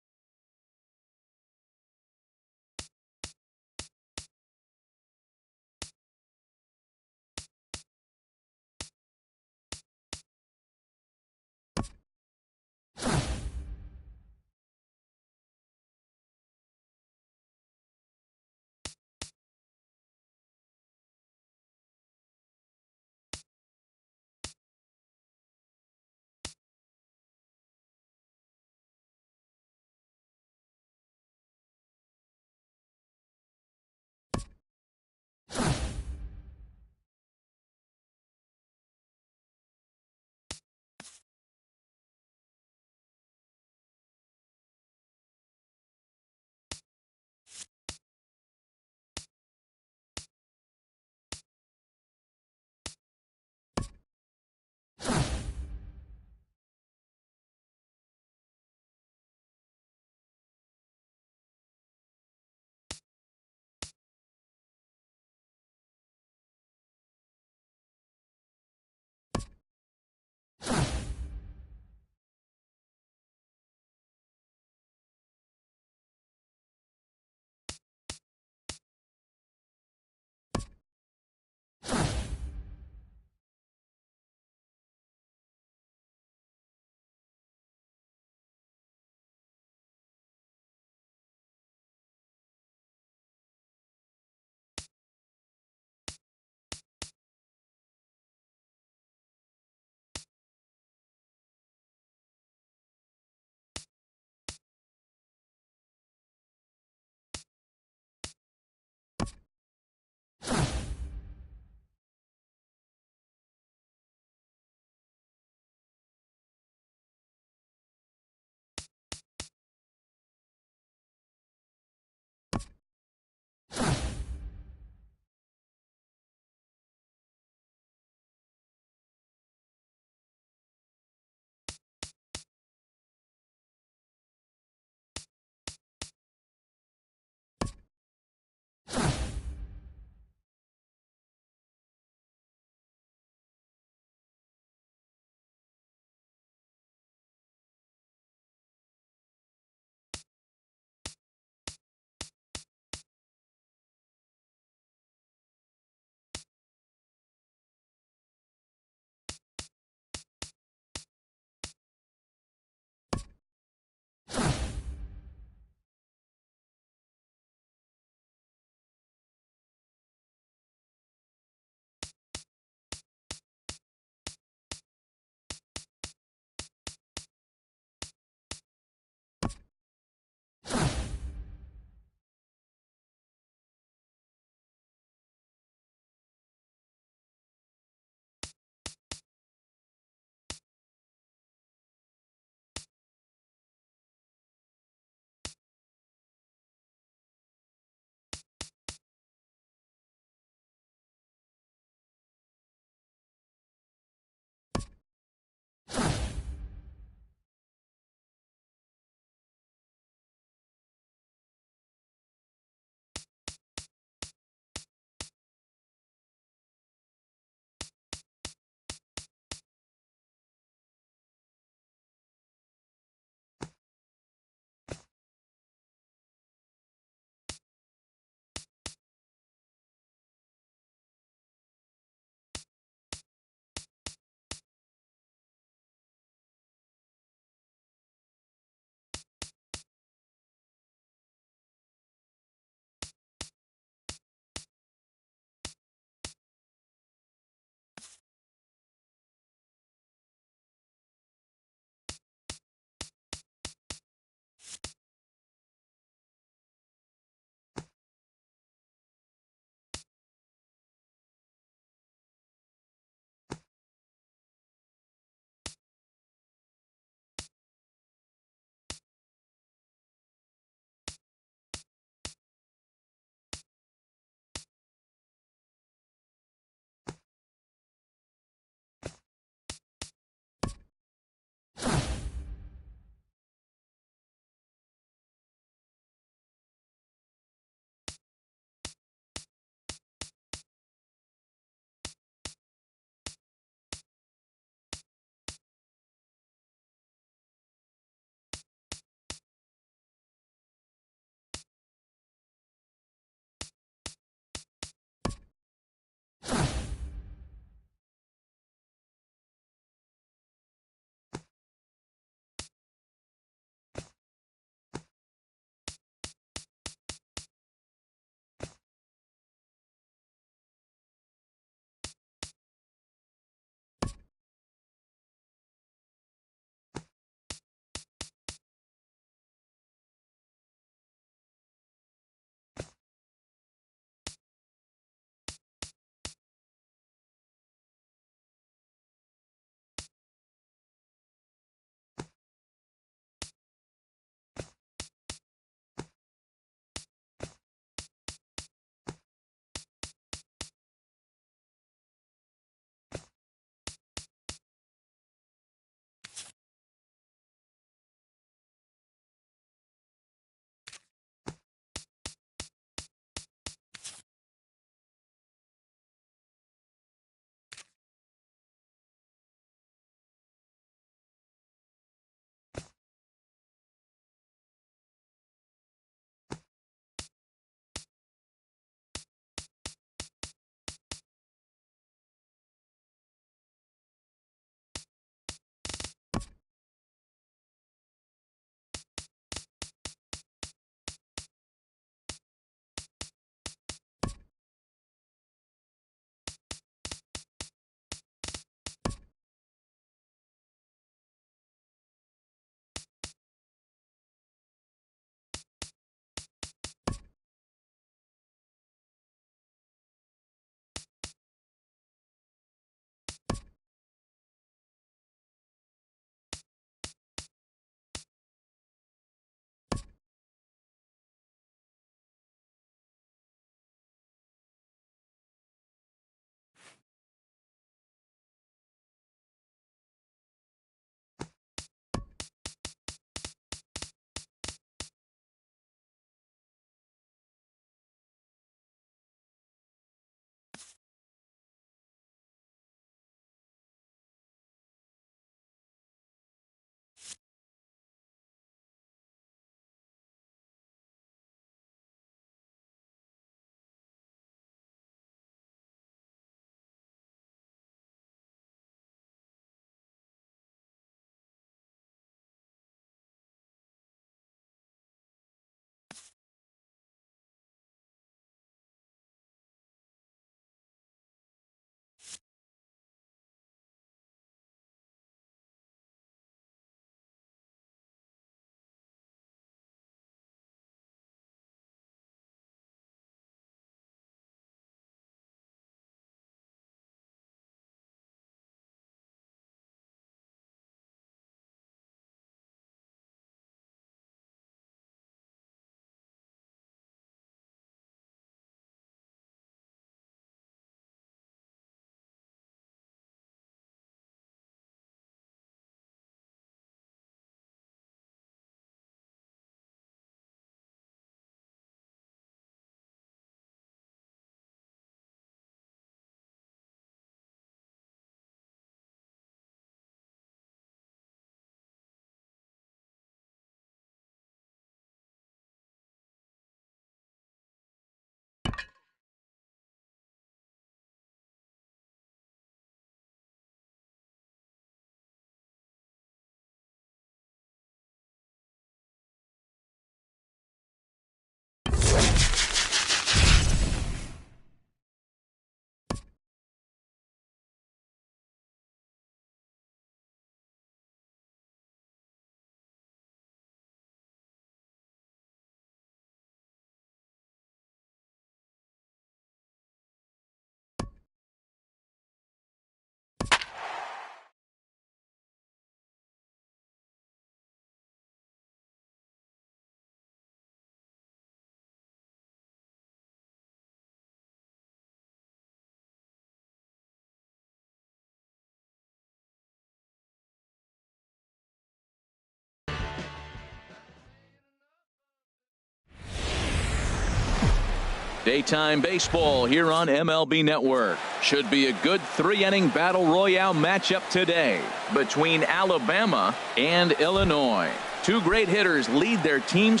Daytime baseball here on MLB Network. Should be a good 3-inning battle royale matchup today between Alabama and Illinois. Two great hitters lead their teams.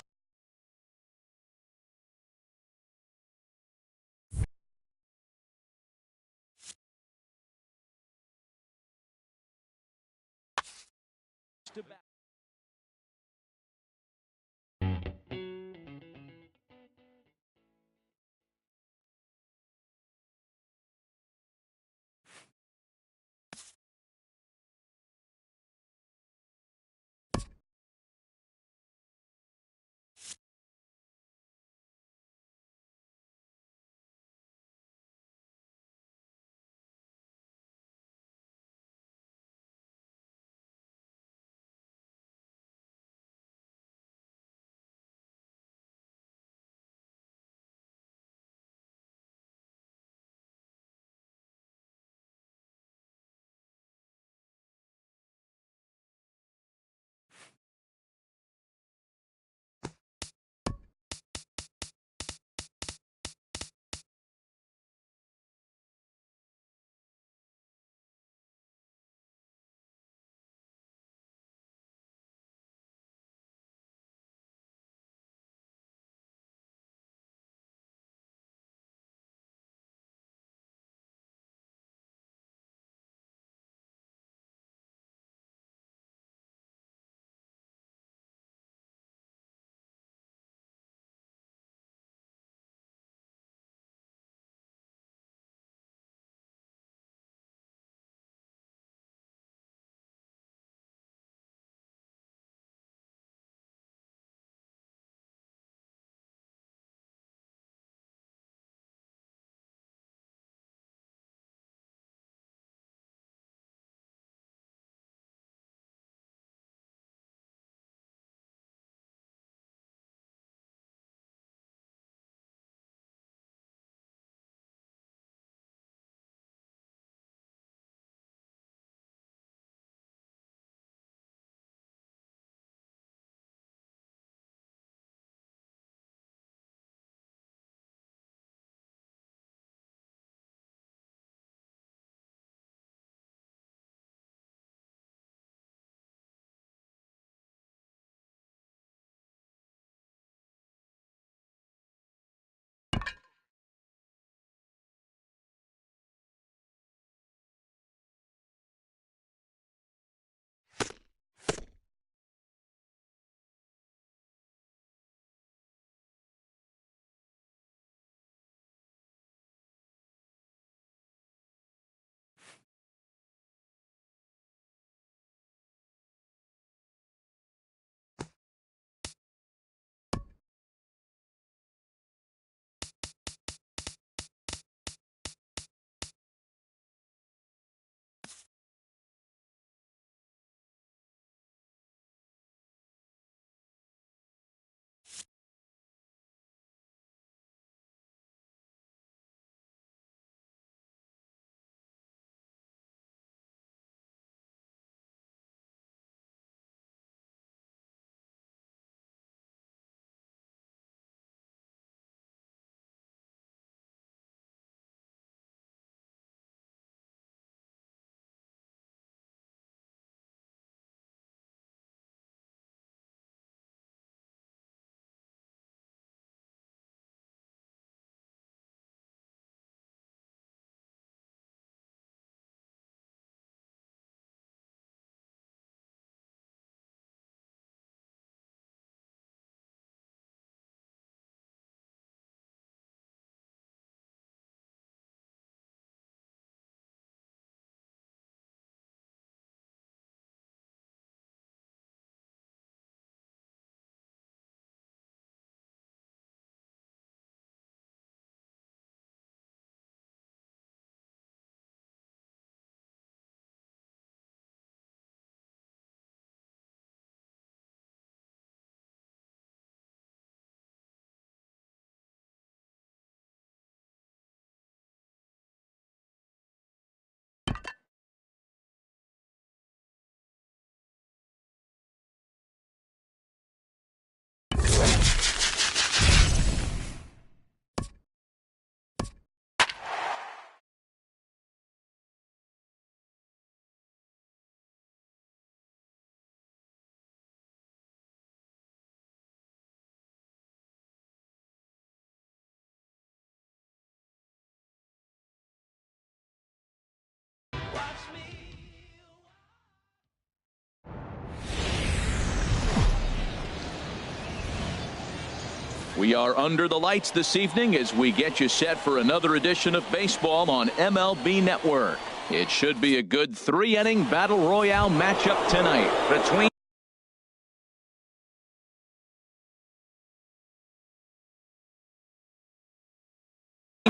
We are under the lights this evening as we get you set for another edition of baseball on MLB Network. It should be a good 3-inning battle royale matchup tonight between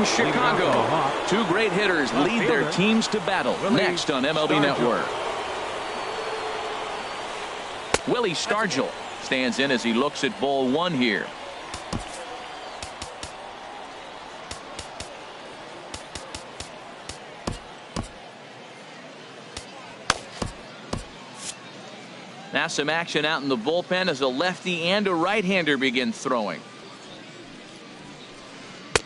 Chicago. Two great hitters lead their teams to battle next on MLB Network. Willie Stargell stands in as he looks at ball one here. Now some action out in the bullpen as a lefty and a right-hander begin throwing.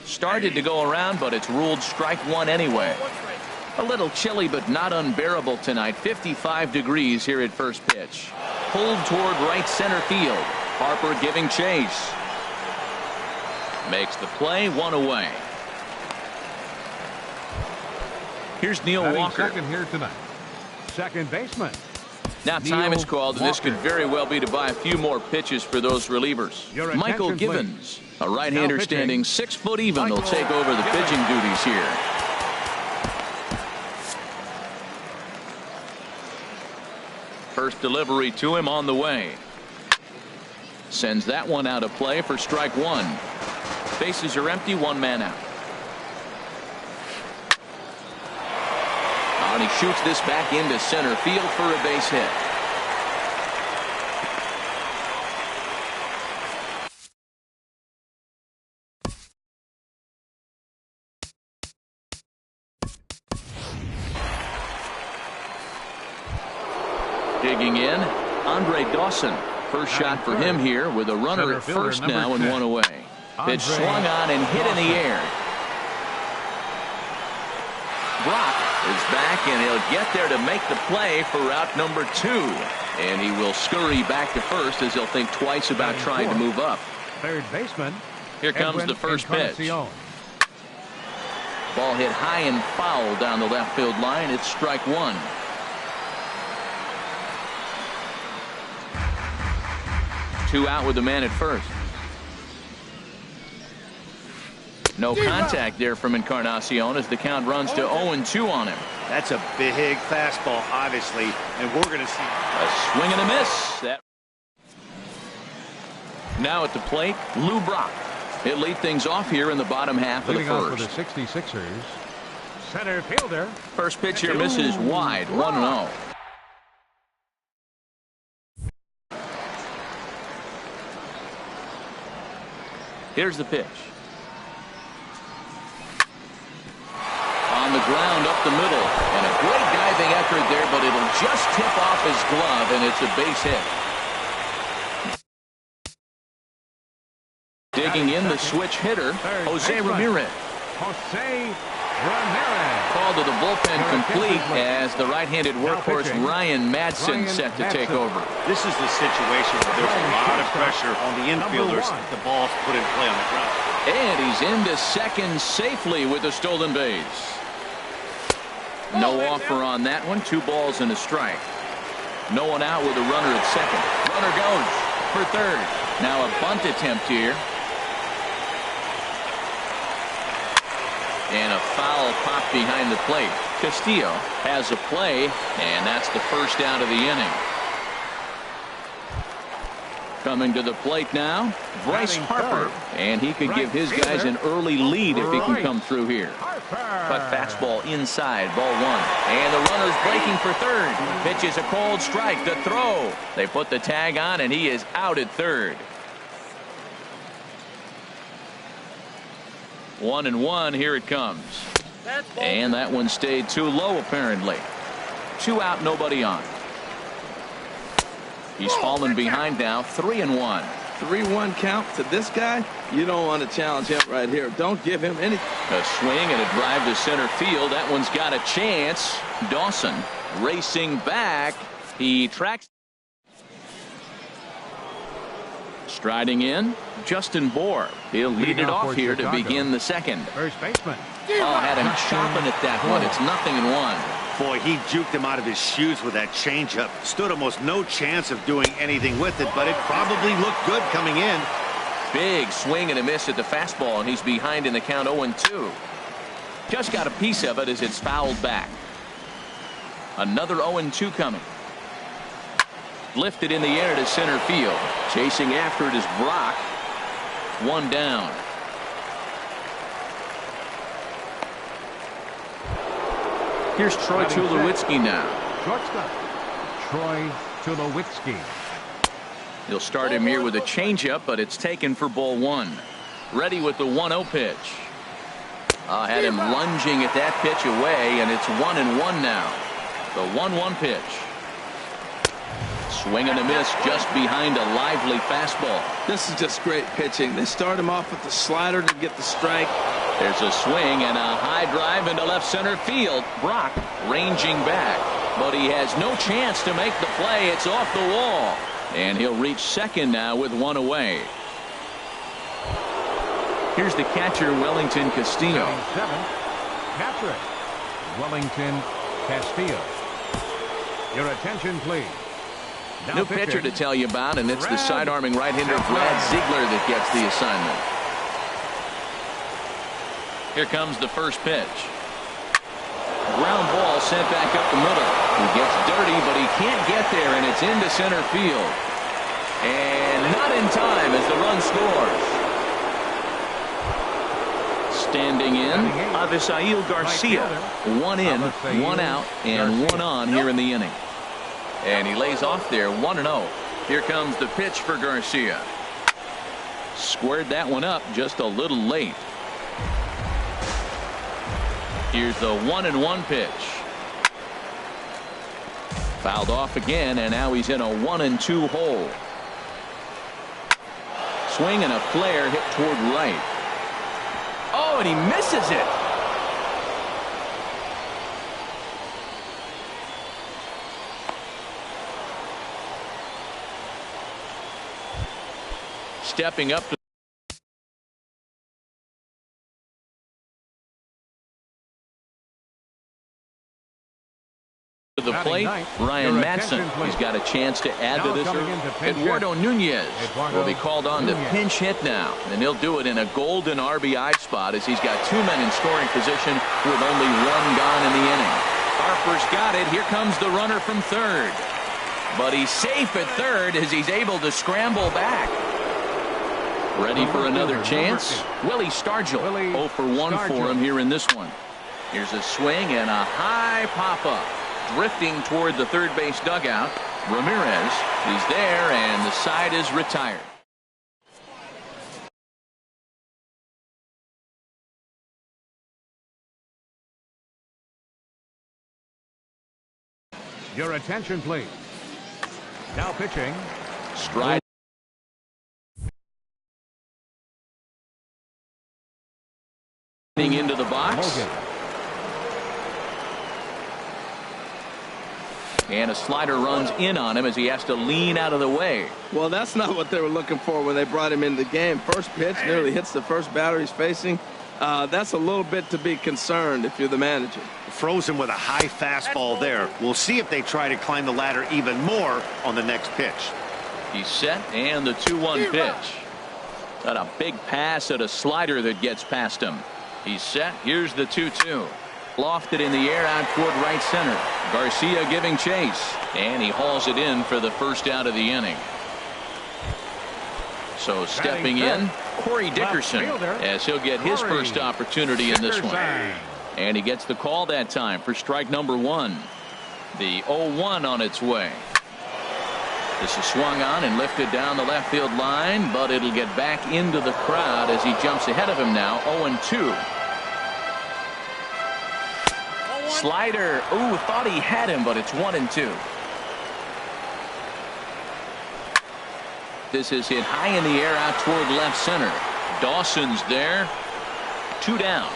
Started to go around, but it's ruled strike one anyway. A little chilly, but not unbearable tonight. 55 degrees here at first pitch. Pulled toward right center field. Harper giving chase. Makes the play, one away. Here's Neil Walker. Second here tonight. Second baseman. Now time is called, and this could very well be to buy a few more pitches for those relievers. Michael Givens, a right-hander standing 6 foot even, will take over the pitching duties here. First delivery to him on the way. Sends that one out of play for strike one. Bases are empty, one man out. And he shoots this back into center field for a base hit. Digging in, Andre Dawson. First shot for him here with a runner at first now and one away. Pitch swung on and hit in the air. Brock is back, and he'll get there to make the play for route number 2. And he will scurry back to first as he'll think twice about trying to move up. Third baseman. Here comes the first pitch. Ball hit high and foul down the left field line. It's strike one. Two out with the man at first. No contact there from Encarnacion as the count runs to 0-2 on him. That's a big fastball, obviously, and we're going to see a swing and a miss. Now at the plate, Lou Brock. He'll lead things off here in the bottom half of the first. For the 66ers, center fielder. First pitch here misses wide, 1-0. Here's the pitch. On the ground up the middle, and a great diving effort there, but it'll just tip off his glove, and it's a base hit. Digging in the switch hitter, Jose Ramirez. Called to the bullpen complete as the right-handed workhorse Ryan Madsen set to take over. This is the situation where there's a lot of pressure on the infielders if the ball's put in play on the ground. And he's into second safely with a stolen base. No offer on that one. 2 balls and a strike. No one out with a runner at second. Runner goes for third. Now a bunt attempt here. And a foul pop behind the plate. Castillo has a play, and that's the first out of the inning. Coming to the plate now, Bryce Harper, and he could give his guys an early lead if he can come through here. But fastball inside, ball one. And the runner's breaking for third. Pitch is a cold strike, the throw. They put the tag on, and he is out at third. 1-1, here it comes. And that one stayed too low, apparently. 2 out, nobody on. He's fallen behind now, 3-1. 3-1 count to this guy. You don't want to challenge him right here. Don't give him any. A swing and a drive to center field. That one's got a chance. Dawson racing back. He tracks. Striding in, Justin Bohr. He'll lead it off here to begin the second. First baseman. Oh, had him chopping at that one. It's 0-1. Boy, he juked him out of his shoes with that changeup. Stood almost no chance of doing anything with it, but it probably looked good coming in. Big swing and a miss at the fastball, and he's behind in the count 0-2. Just got a piece of it as it's fouled back. Another 0-2 coming. Lifted in the air to center field. Chasing after it is Brock. One down. Here's Troy Tulowitzki now. Shortstop, Troy Tulowitzki. He'll start him here with a changeup, but it's taken for ball one. Ready with the 1-0 pitch. Had him lunging at that pitch away, and it's 1-1 now. The 1-1 pitch. Swing and a miss just behind a lively fastball. This is just great pitching. They start him off with the slider to get the strike. There's a swing and a high drive into left center field. Brock ranging back, but he has no chance to make the play. It's off the wall, and he'll reach second now with one away. Here's the catcher, Wellington Castillo. 7, catcher, Wellington Castillo. Your attention, please. New pitcher to tell you about, and it's the side-arming right-hander Brad Ziegler that gets the assignment. Here comes the first pitch. Ground ball sent back up the middle. He gets dirty, but he can't get there, and it's into center field. And not in time as the run scores. Standing in, Avisail Garcia. One in, one out, and one on here in the inning. And he lays off there 1-0. Here comes the pitch for Garcia. Squared that one up just a little late. Here's the 1-1 pitch. Fouled off again, and now he's in a 1-2 hole. Swing and a flare hit toward right. Oh, and he misses it. Stepping up to the plate, Ryan Madsen. He's got a chance to add to this. Eduardo Nunez will be called on to pinch hit now, and he'll do it in a golden RBI spot as he's got 2 men in scoring position with only 1 gone in the inning. Harper's got it. Here comes the runner from third, but he's safe at third as he's able to scramble back. Ready for another chance? Willie Stargell. 0 for 1 for him here in this one. Here's a swing and a high pop-up. Drifting toward the third base dugout. Ramirez, he's there, and the side is retired. Your attention, please. Now pitching. Stride. Into the box. And a slider runs in on him as he has to lean out of the way. Well, that's not what they were looking for when they brought him into the game. First pitch nearly hits the first batter he's facing. That's a little bit to be concerned if you're the manager. Froze him with a high fastball there. We'll see if they try to climb the ladder even more on the next pitch. He's set, and the 2-1 pitch. Got a big pass at a slider that gets past him. He's set. Here's the 2-2. Lofted in the air out toward right center. Garcia giving chase, and he hauls it in for the first out of the inning. So stepping in, Corey Dickerson, as he'll get his first opportunity in this one. And he gets the call that time for strike number 1. The 0-1 on its way. This is swung on and lifted down the left field line, but it'll get back into the crowd as he jumps ahead of him now. 0-2. Slider. Ooh, thought he had him, but it's 1-2. This is hit high in the air out toward left center. Dawson's there. 2 down.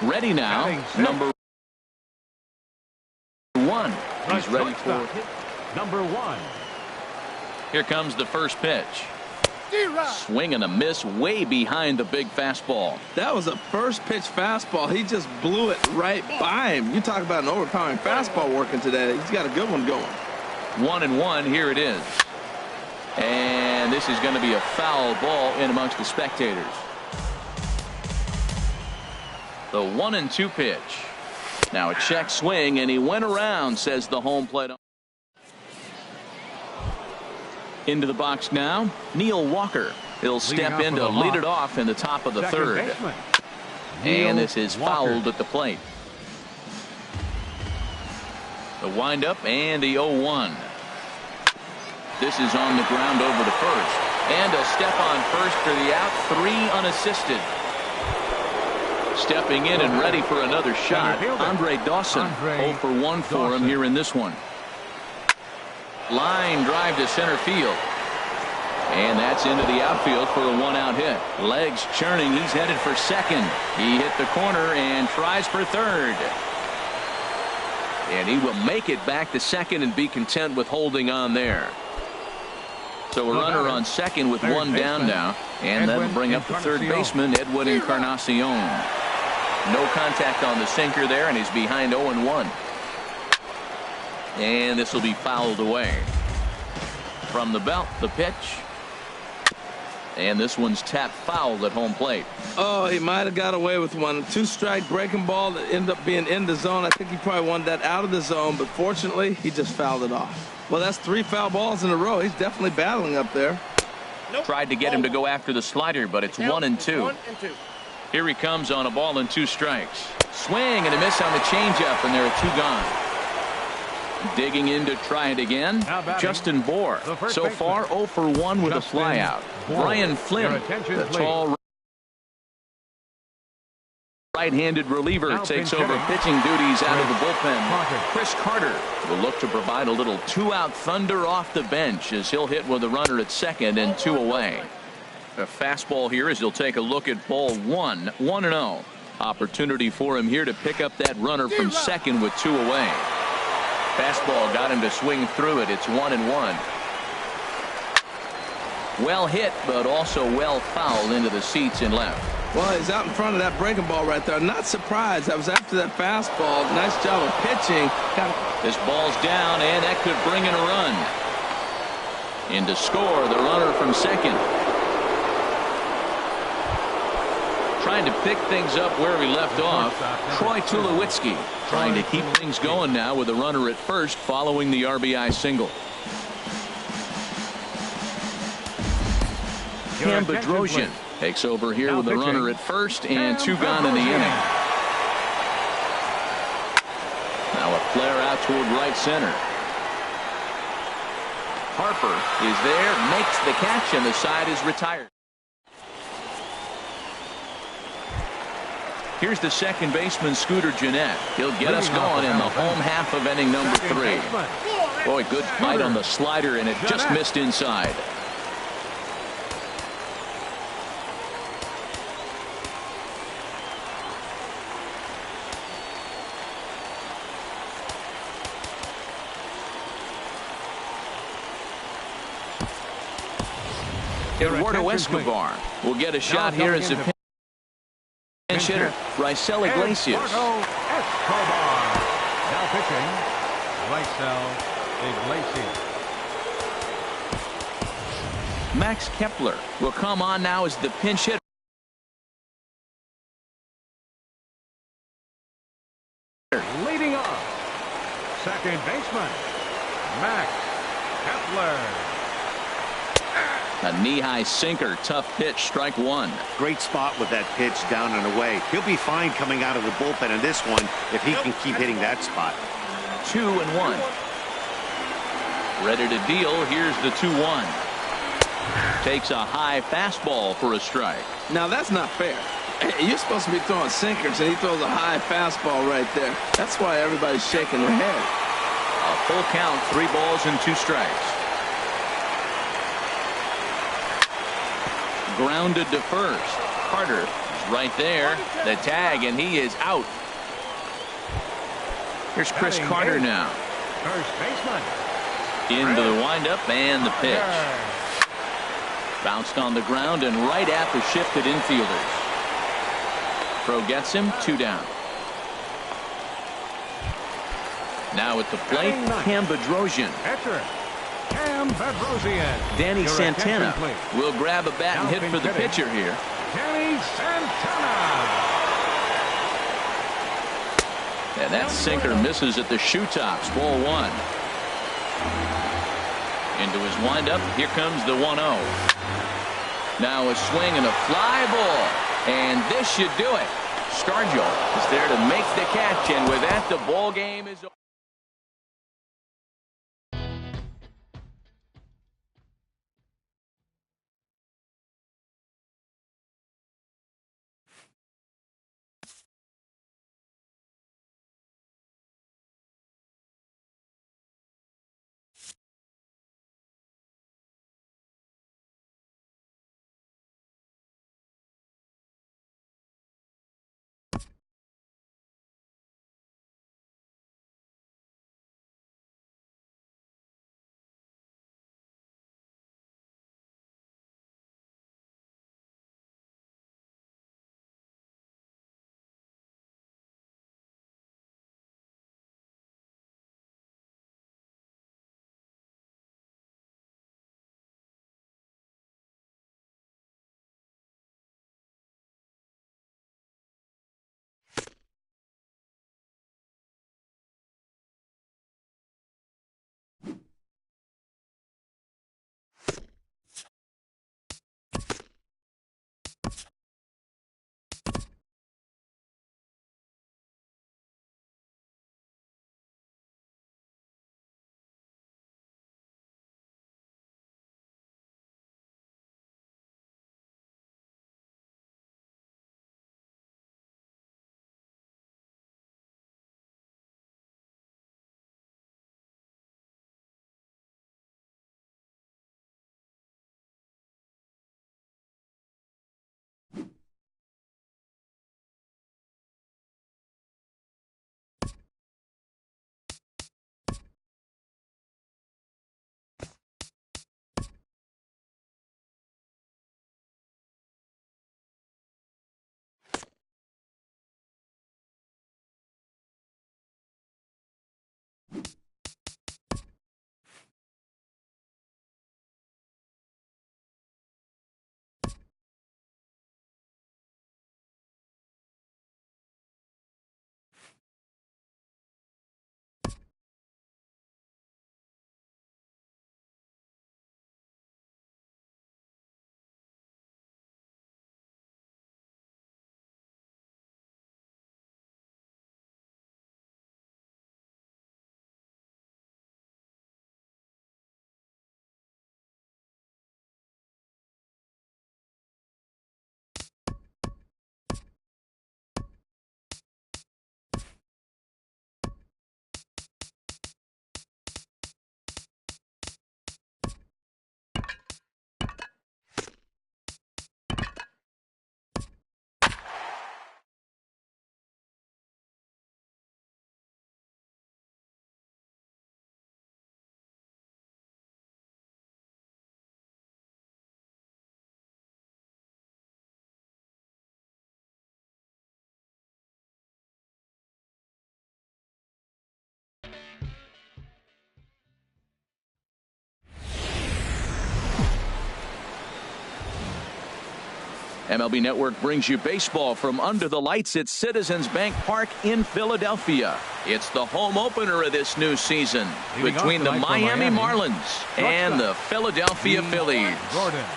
Ready now. Number 1. He's ready for number 1. Here comes the first pitch. Swing and a miss way behind the big fastball. That was a first pitch fastball. He just blew it right by him. You talk about an overpowering fastball working today. He's got a good one going. 1-1. Here it is. And this is going to be a foul ball in amongst the spectators. The 1-2 pitch. Now a check swing, and he went around, says the home plate. Into the box now, Neil Walker. He'll step in to lead it off in the top of the third. And this is fouled at the plate. The windup and the 0-1. This is on the ground over to first. And a step on first for the out. 3 unassisted. Stepping in and ready for another shot, Andre Dawson. 0 for 1 for him here in this one. Line drive to center field. And that's into the outfield for a 1-out hit. Legs churning. He's headed for second. He hit the corner and tries for third. And he will make it back to second and be content with holding on there. So a runner on second with 1 down now. And that'll bring up the third baseman, Edwin Encarnacion. No contact on the sinker there, and he's behind 0-1. And this will be fouled away. From the belt, the pitch. And this one's tapped foul at home plate. Oh, he might have got away with one. 2-strike breaking ball that ended up being in the zone. I think he probably wanted that out of the zone, but fortunately, he just fouled it off. Well, that's 3 foul balls in a row. He's definitely battling up there. Tried to get him to go after the slider, but it's 1-2. Here he comes on a ball and 2 strikes. Swing and a miss on the changeup, and there are 2 gone. Digging in to try it again, Justin Bohr. So far 0 for 1 with a flyout. Brian Flynn, the tall right-handed reliever, takes over pitching duties out of the bullpen. Chris Carter will look to provide a little 2-out thunder off the bench as he'll hit with a runner at second and 2 away. A fastball here as he'll take a look at ball 1, 1-0. Opportunity for him here to pick up that runner from second with 2 away. Fastball got him to swing through it. It's 1-1. Well hit, but also well fouled into the seats in left. Well, he's out in front of that breaking ball right there. Not surprised. I was after that fastball. Nice job of pitching. This ball's down, and that could bring in a run. In to score, the runner from second. Trying to pick things up where we left off. Troy Tulowitzki trying to keep things going now with a runner at first following the RBI single. Cam Bedrosian takes over here with a runner at first and 2 gone in the inning. Now a flare out toward right center. Harper is there, makes the catch, and the side is retired. Here's the second baseman, Scooter Gennett. He'll get us going in the home half of inning number 3. Boy, good fight on the slider, and it just missed inside. Eduardo Escobar will get a shot here as a pinch hitter, Raisel Iglesias. Escobar. Now pitching, Raisel Iglesias. Max Kepler will come on now as the pinch hitter. Leading off, second baseman, Max Kepler. A knee-high sinker, tough pitch, strike 1. Great spot with that pitch down and away. He'll be fine coming out of the bullpen in this one if he can keep hitting that spot. 2-1. Ready to deal. Here's the 2-1. Takes a high fastball for a strike. Now that's not fair. You're supposed to be throwing sinkers, and he throws a high fastball right there. That's why everybody's shaking their head. A full count, 3 balls and 2 strikes. Grounded to first. Carter is right there. The tag, and he is out. Here's Chris Carter now. First baseman. Into the windup and the pitch. Bounced on the ground and right at the shifted infielders. Throw gets him, 2 down. Now at the plate, Cam Bedrosian. Catcher, Cam Sam Bedrosian. Danny Your Santana attention, please. will grab a bat and hit for the Hitting. pitcher here. Danny Santana. And that sinker misses at the shoe tops. Ball 1. Into his windup. Here comes the 1-0. Now a swing and a fly ball. And this should do it. Stargell is there to make the catch. And with that, the ball game is over. MLB Network brings you baseball from under the lights at Citizens Bank Park in Philadelphia. It's the home opener of this new season between the Miami Marlins and the Philadelphia Phillies.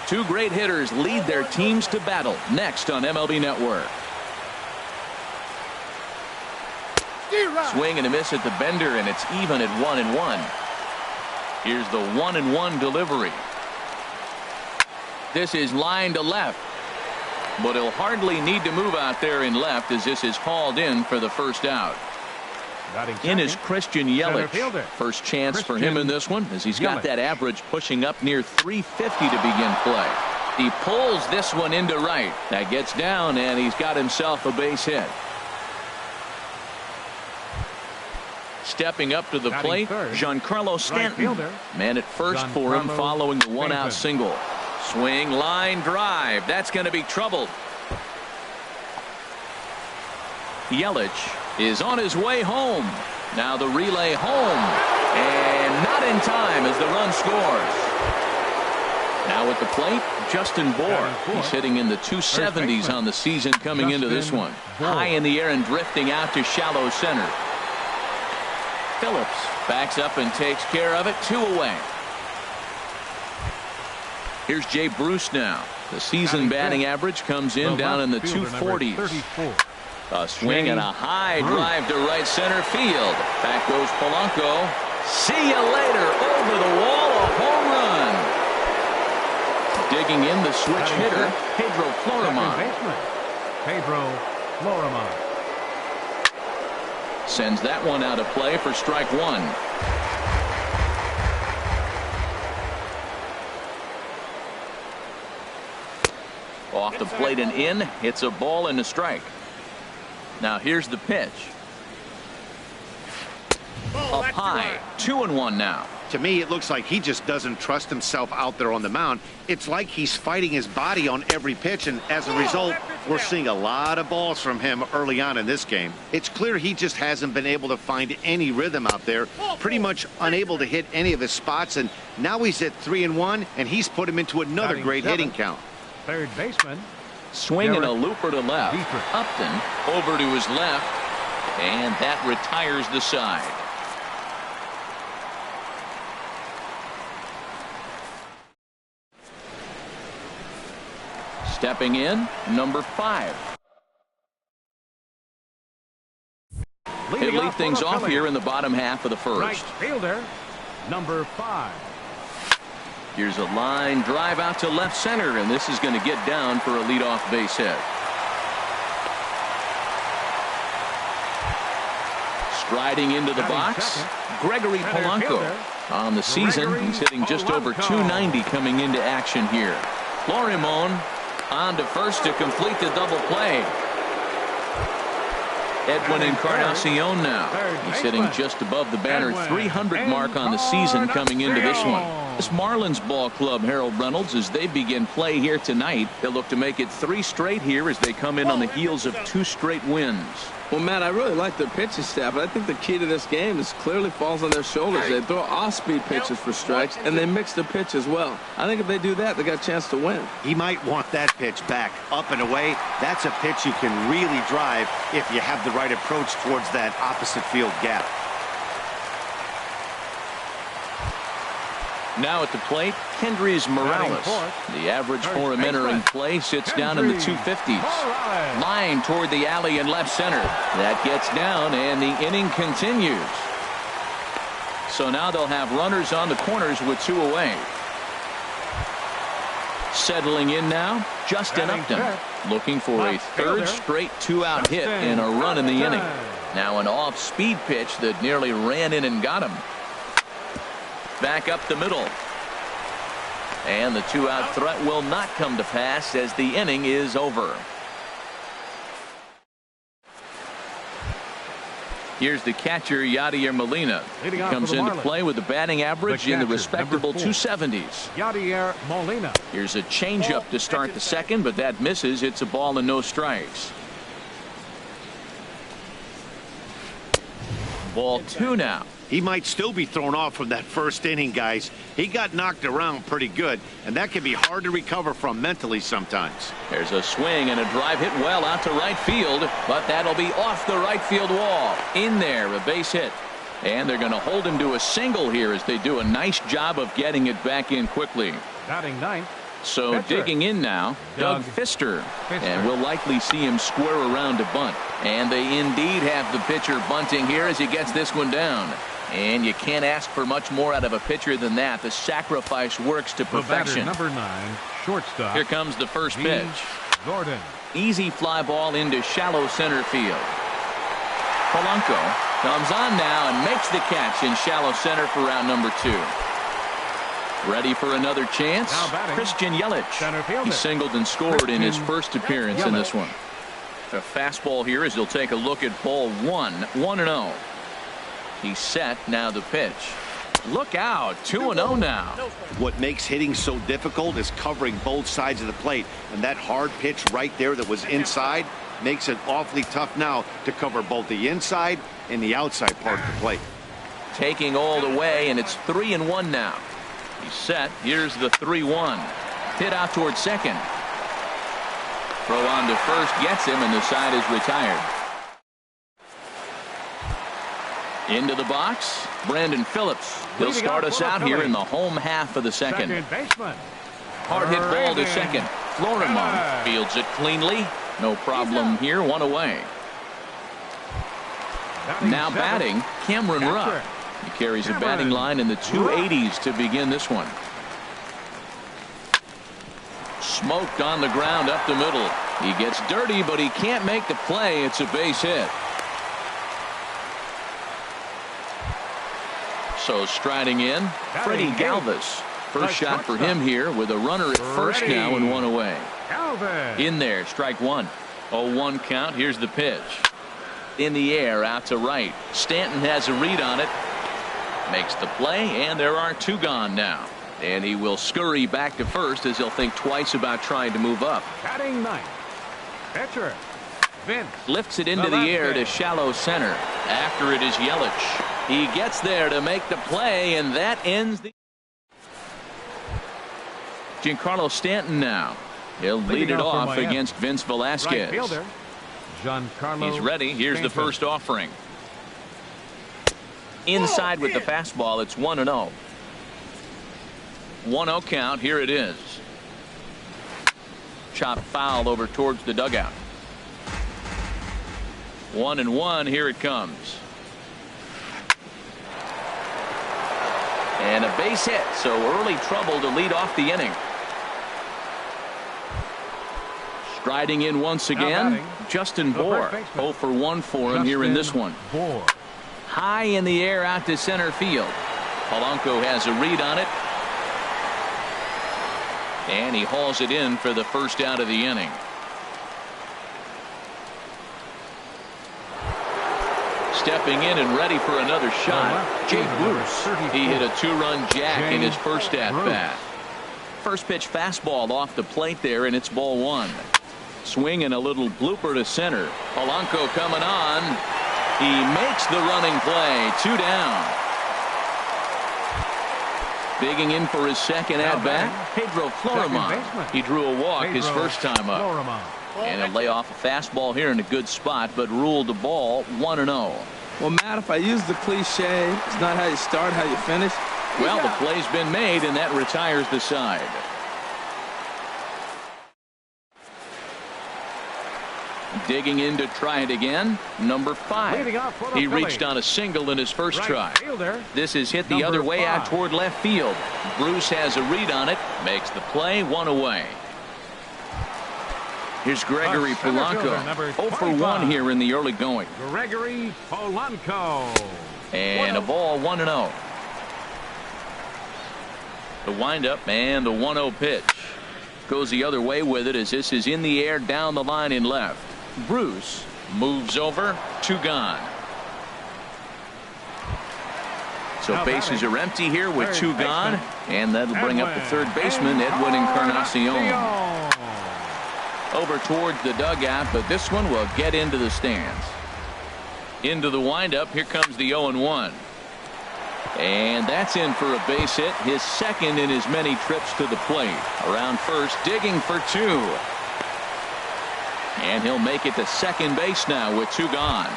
Two great hitters lead their teams to battle next on MLB Network. Swing and a miss at the bender, and it's even at 1-1. Here's the 1-1 delivery. This is line to left. But he'll hardly need to move out there in left as this is hauled in for the first out. In is Christian Yelich. First chance for him in this one as he's got that average pushing up near 350 to begin play. He pulls this one into right. That gets down and he's got himself a base hit. Stepping up to the plate, Giancarlo Stanton. Man at first for him following the one-out single. Swing, line drive. That's going to be trouble. Yelich is on his way home. Now the relay home. And not in time as the run scores. Now at the plate, Justin Bohr. He's hitting in the 270s on the season coming into this one. High in the air and drifting out to shallow center. Phillips backs up and takes care of it. 2 away. Here's Jay Bruce now. The season batting average comes in down in the 240s. A swing and a high drive to right center field. Back goes Polanco. See you later. Over the wall, a home run. Digging in the switch hitter, Pedro Florimon. Pedro Florimon sends that one out of play for strike 1. Off the plate and in. It's a ball and a strike. Now here's the pitch. Up high. 2-1 now. To me, it looks like he just doesn't trust himself out there on the mound. It's like he's fighting his body on every pitch, and as a result, we're seeing a lot of balls from him early on in this game. It's clear he just hasn't been able to find any rhythm out there, pretty much unable to hit any of his spots, and now he's at 3-1, and he's put him into another great hitting count. Third baseman. Swinging a looper to left. Upton over to his left, and that retires the side. Stepping in, number 5. He'll lead things off here in the bottom half of the first. Right fielder, number 5. Here's a line drive out to left center, and this is going to get down for a leadoff base hit. Striding into the box, Gregory Polanco. On the season, he's hitting just over 290 coming into action here. Florimon on to first to complete the double play. Edwin Encarnacion now. He's hitting just above the banner 300 mark on the season coming into this one. This Marlins ball club, Harold Reynolds, as they begin play here tonight, they'll look to make it 3 straight here as they come in on the heels of 2 straight wins. Well, Matt, I really like their pitching staff, but I think the key to this game is clearly falls on their shoulders. They throw off-speed pitches for strikes, and they mix the pitch as well. I think if they do that, they got a chance to win. He might want that pitch back, up and away. That's a pitch you can really drive if you have the right approach towards that opposite field gap. Now at the plate, Kendrys Morales. The average for him entering play sits down in the 250s. Line toward the alley in left center. That gets down, and the inning continues. So now they'll have runners on the corners with 2 away. Settling in now, Justin Upton. Looking for a 3rd straight 2-out hit and a run in the inning. Now an off-speed pitch that nearly ran in and got him. Back up the middle. And the 2-out threat will not come to pass as the inning is over. Here's the catcher, Yadier Molina. He comes into play with a batting average in the respectable 270s. Yadier Molina. Here's a changeup to start the second, but that misses. It's a ball and no strikes. Ball 2 now. He might still be thrown off from that first inning, guys. He got knocked around pretty good, and that can be hard to recover from mentally sometimes. There's a swing and a drive hit well out to right field, but that'll be off the right field wall. In there, a base hit. And they're going to hold him to a single here as they do a nice job of getting it back in quickly. Batting ninth. So pitcher. Digging in now, Doug Fister. And we'll likely see him square around to bunt. And they indeed have the pitcher bunting here as he gets this one down. And you can't ask for much more out of a pitcher than that. The sacrifice works to perfection. Number 9, shortstop. Here comes the first pitch. Gordon. Easy fly ball into shallow center field. Polanco comes on now and makes the catch in shallow center for round number 2. Ready for another chance? Christian Yelich. He singled and scored in his first appearance in this one. A fastball here as he'll take a look at ball 1. 1-0. He's set. Now the pitch. Look out. 2-0 now. What makes hitting so difficult is covering both sides of the plate. And that hard pitch right there that was inside makes it awfully tough now to cover both the inside and the outside part of the plate. taking all the way, and it's 3-1 now. He's set. Here's the 3-1. Hit out towards second. Throw on to first gets him, and the side is retired. Into the box, Brandon Phillips. He'll start us out here in the home half of the second. Hard hit ball to second. Florimon fields it cleanly. No problem here. One away. Now batting, Cameron Rupp. He carries a batting line in the 280s to begin this one. Smoked on the ground up the middle. He gets dirty, but he can't make the play. It's a base hit. So striding in, Freddie Galvis. First shot for him here with a runner at first now and one away. In there, strike one. 0-1 count. Here's the pitch. In the air, out to right. Stanton has a read on it. Makes the play, and there are two gone now. And he will scurry back to first as he'll think twice about trying to move up. Batting ninth. Pitcher Vince lifts it into the air to shallow center. After it is Yelich. He gets there to make the play, and that ends the. Giancarlo Stanton now. He'll lead it off against Vince Velasquez. Right Giancarlo He's ready. Here's Stanton. the first offering. Inside with the fastball. It's 1-0. 1-0 count. Here it is. Chopped foul over towards the dugout. 1-1. Here it comes. And a base hit. So early trouble to lead off the inning. Striding in once again, Justin Bour. 0 for 1 for him here in this one. Bour. High in the air out to center field. Polanco has a read on it. And he hauls it in for the first out of the inning. Stepping in and ready for another shot, Jake Bruce. He hit a two-run jack in his first at-bat. First pitch fastball off the plate there, and it's ball one. Swing and a little blooper to center. Polanco coming on. He makes the running play. 2 down. Digging in for his second at-bat, Pedro Florimon. He drew a walk his first time up. And he'll lay off a fastball here in a good spot, but ruled the ball 1-0. Well, Matt, if I use the cliche, it's not how you start, how you finish. Well, the play's been made, and that retires the side. Digging in to try it again. Number 5. He reached on a single in his first try. This is hit the other way out toward left field. Bruce has a read on it. Makes the play. 1 away. Here's Gregory Polanco. 0 for 1 here in the early going. Gregory Polanco. And a ball 1-0. The windup and the 1-0 pitch. Goes the other way with it as this is in the air down the line in left. Bruce moves over. 2 gone. So bases are empty here with 2 gone. And that'll bring up the third baseman, Edwin Encarnacion. Over towards the dugout, but this one will get into the stands. Into the windup. Here comes the 0-1. And that's in for a base hit, his second in his many trips to the plate. Around first, digging for 2. And he'll make it to second base now with 2 gone.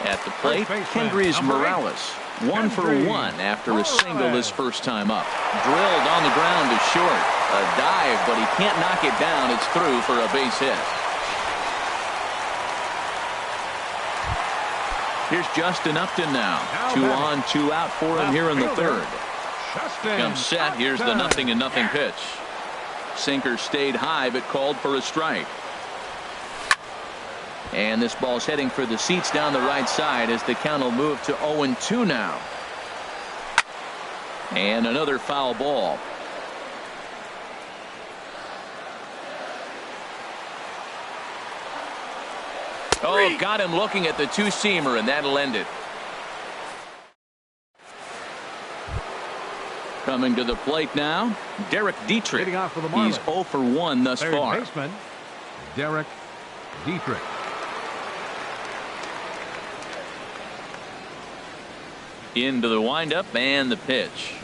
At the plate, Kendrys Morales. 1 for 1 after a single his first time up. Drilled on the ground to short. A dive, but he can't knock it down. It's through for a base hit. Here's Justin Upton now. 2 on, 2 out for him here in the third. Comes set. Here's the 0-0 pitch. Sinker stayed high, but called for a strike. And this ball's heading for the seats down the right side as the count will move to 0-2 now. And another foul ball. Oh, got him looking at the two-seamer, and that'll end it. Coming to the plate now, Derek Dietrich. He's 0 for 1 thus far. Baseman, Derek Dietrich. Into the windup and the pitch.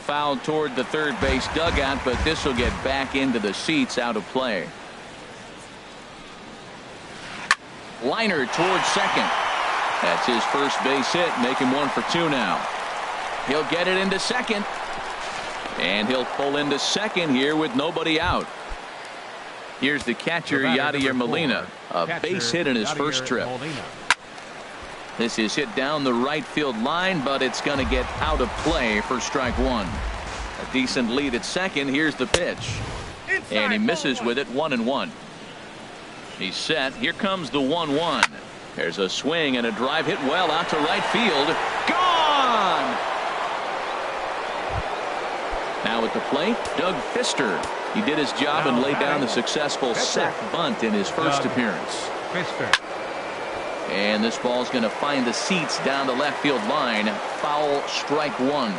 Foul toward the third base dugout, but this will get back into the seats, out of play. Liner towards second. That's his first base hit, make him 1 for 2 now. He'll get it into second. And he'll pull into second here with nobody out. Here's the catcher, Yadier Molina. A base hit in his first trip. This is hit down the right field line, but it's going to get out of play for strike one. A decent lead at second. Here's the pitch. And he misses with it, 1-1. He's set. Here comes the 1-1. There's a swing and a drive hit well out to right field. Gone! Now at the plate, Doug Fister. He did his job and laid down the successful sac bunt in his first appearance. And this ball's going to find the seats down the left field line. Foul, strike one.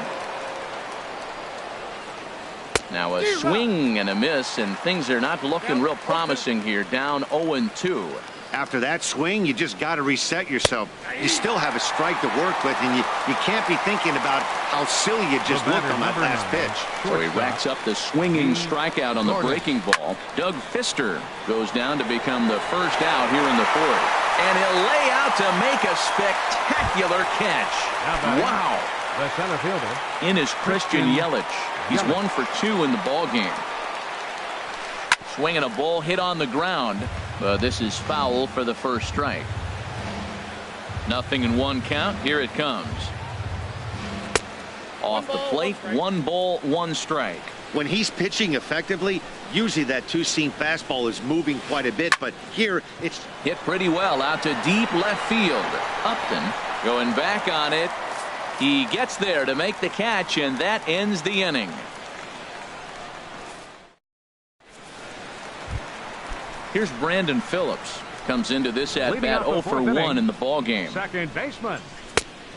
Now a swing and a miss, and things are not looking real promising here. Down 0-2. After that swing, you just got to reset yourself. You still have a strike to work with, and you can't be thinking about how silly you just looked on that last pitch. So he racks up the swinging strikeout on the breaking ball. Doug Fister goes down to become the first out here in the fourth. And he'll lay out to make a spectacular catch. Wow. The center fielder. In is Christian Yelich. He's 1 for 2 in the ball game. Swinging a ball hit on the ground. This is foul for the first strike. 0-1 count. Here it comes. Off the plate, 1 ball, 1 strike. When he's pitching effectively, usually that two-seam fastball is moving quite a bit, but here it's hit pretty well out to deep left field. Upton going back on it. He gets there to make the catch, and that ends the inning. Here's Brandon Phillips. Comes into this at bat 0 for 1 in the ball game. Second baseman.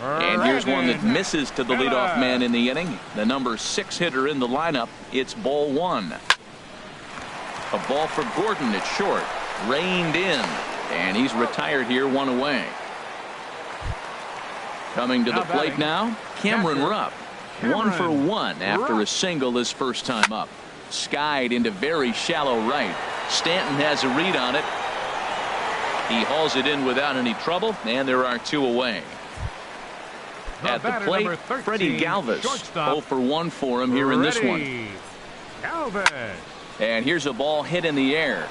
And here's one that misses to the leadoff man in the inning. The number 6 hitter in the lineup. It's ball 1. A ball for Gordon at short. Reined in. And he's retired here, 1 away. Coming to the plate now, Cameron Rupp. 1 for 1 after a single his first time up. Skied into very shallow right. Stanton has a read on it. He hauls it in without any trouble, and there are 2 away. At the plate, 13, Freddie Galvis. 0 for 1 for him here in this one. Galvis. And here's a ball hit in the air.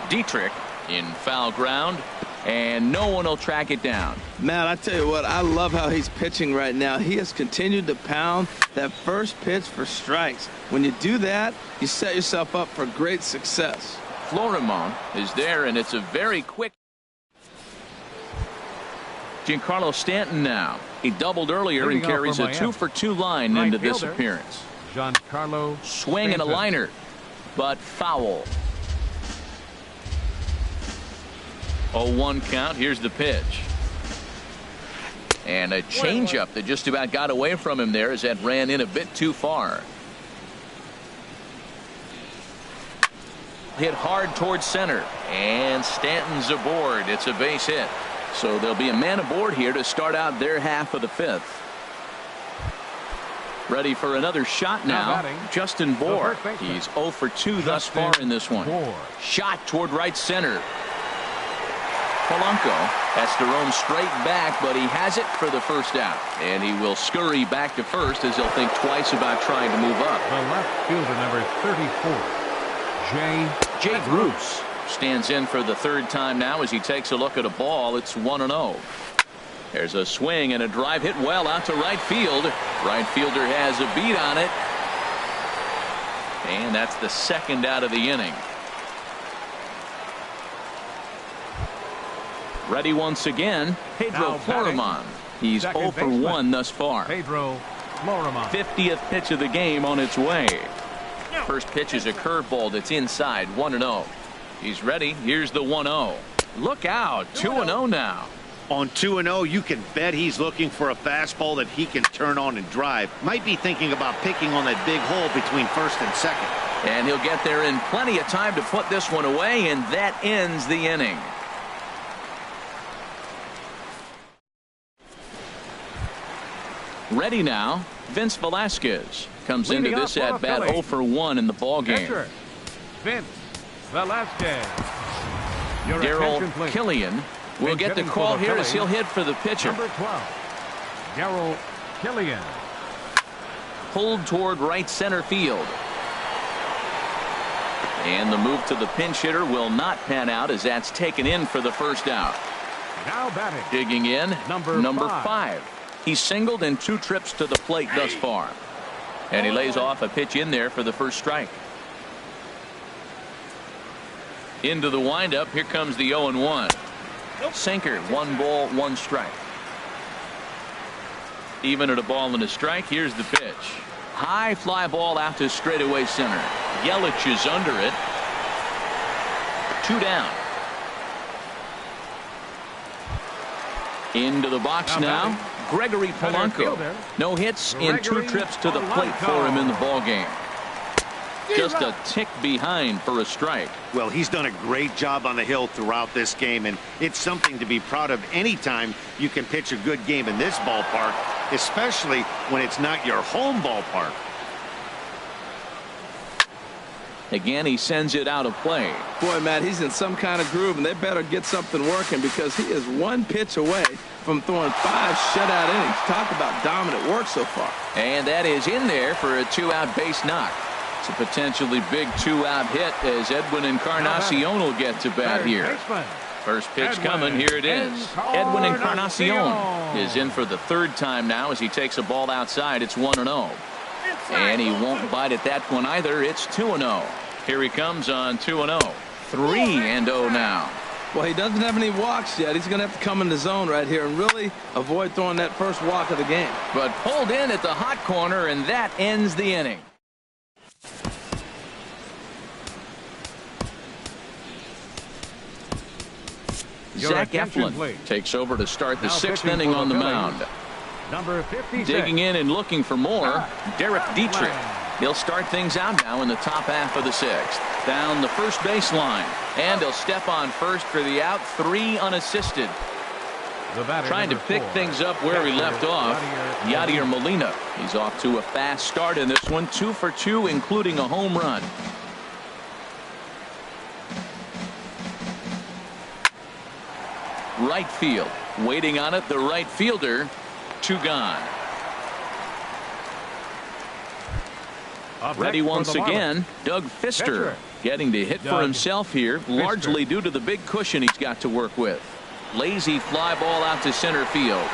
Dietrich in foul ground, and no one will track it down. Man, I tell you what, I love how he's pitching right now. He has continued to pound that first pitch for strikes. When you do that, you set yourself up for great success. Florimon is there, and it's a very quick. Giancarlo Stanton now. He doubled earlier and carries a 2 for 2 line into this appearance. Giancarlo swing and a liner, but foul. 0-1 count. Here's the pitch. And a changeup that just about got away from him there as that ran in a bit too far. Hit hard towards center, and Stanton's aboard. It's a base hit. So there'll be a man aboard here to start out their half of the 5th. Ready for another shot now. Justin Bour. He's 0 for 2 thus far in this one. Shot toward right center. Polanco has to roam straight back, but he has it for the first out. And he will scurry back to first as he'll think twice about trying to move up. The left fielder, number 34. Jay Bruce stands in for the 3rd time now as he takes a look at a ball. It's 1-0. There's a swing and a drive hit well out to right field. Right fielder has a beat on it. And that's the 2nd out of the inning. Ready once again, Pedro Florimon. He's 0 for 1 thus far. Pedro Florimon. 50th pitch of the game on its way. First pitch is a curveball that's inside. 1-0. He's ready. Here's the 1-0. Look out. 2-0 now. On 2-0, you can bet he's looking for a fastball that he can turn on and drive. Might be thinking about picking on that big hole between first and second. And he'll get there in plenty of time to put this one away, and that ends the inning. Ready now, Vince Velasquez comes into this at bat 0 for 1 in the ball game. Vince Velasquez. Darryl Killian will get the call here as he'll hit for the pitcher. Number 12, Darryl Killian. Pulled toward right center field. And the move to the pinch hitter will not pan out as that's taken in for the first out. Now batting. Digging in, number 5. 5. He's singled in 2 trips to the plate thus far. And he lays off a pitch in there for the first strike. Into the windup. Here comes the 0-1. Sinker, 1 ball, 1 strike. Even at a ball and a strike, here's the pitch. High fly ball out to straightaway center. Yelich is under it. 2 down. Into the box now. Gregory Polanco. No hits in 2 trips to the plate for him in the ball game. Just a tick behind for a strike. Well, he's done a great job on the hill throughout this game, and it's something to be proud of anytime you can pitch a good game in this ballpark, especially when it's not your home ballpark. Again, he sends it out of play. Boy, Matt, he's in some kind of groove, and they better get something working because he is 1 pitch away from throwing 5 shutout innings. Talk about dominant work so far. And that is in there for a 2-out base knock. It's a potentially big 2-out hit as Edwin Encarnacion will get to bat here. First pitch coming. Here it is. Edwin Encarnacion is in for the 3rd time now as he takes a ball outside. It's 1-0. And he won't bite at that one either. It's 2-0. Here he comes on 2-0. 3-0 now. Well, he doesn't have any walks yet. He's going to have to come in the zone right here and really avoid throwing that first walk of the game. But pulled in at the hot corner, and that ends the inning. Zach Eflin takes over to start the 6th inning on the mound. Number 56. Digging in and looking for more, Derek Dietrich. He'll start things out now in the top half of the 6th. Down the first baseline, and he'll step on first for the out. 3 unassisted. Trying to pick things up where he left off. Yadier Molina. He's off to a fast start in this one. 2 for 2, including a home run. Right field. Waiting on it, the right fielder. 2 gone. Ready once again, Doug Fister getting to hit for himself here, largely due to the big cushion he's got to work with. Lazy fly ball out to center field.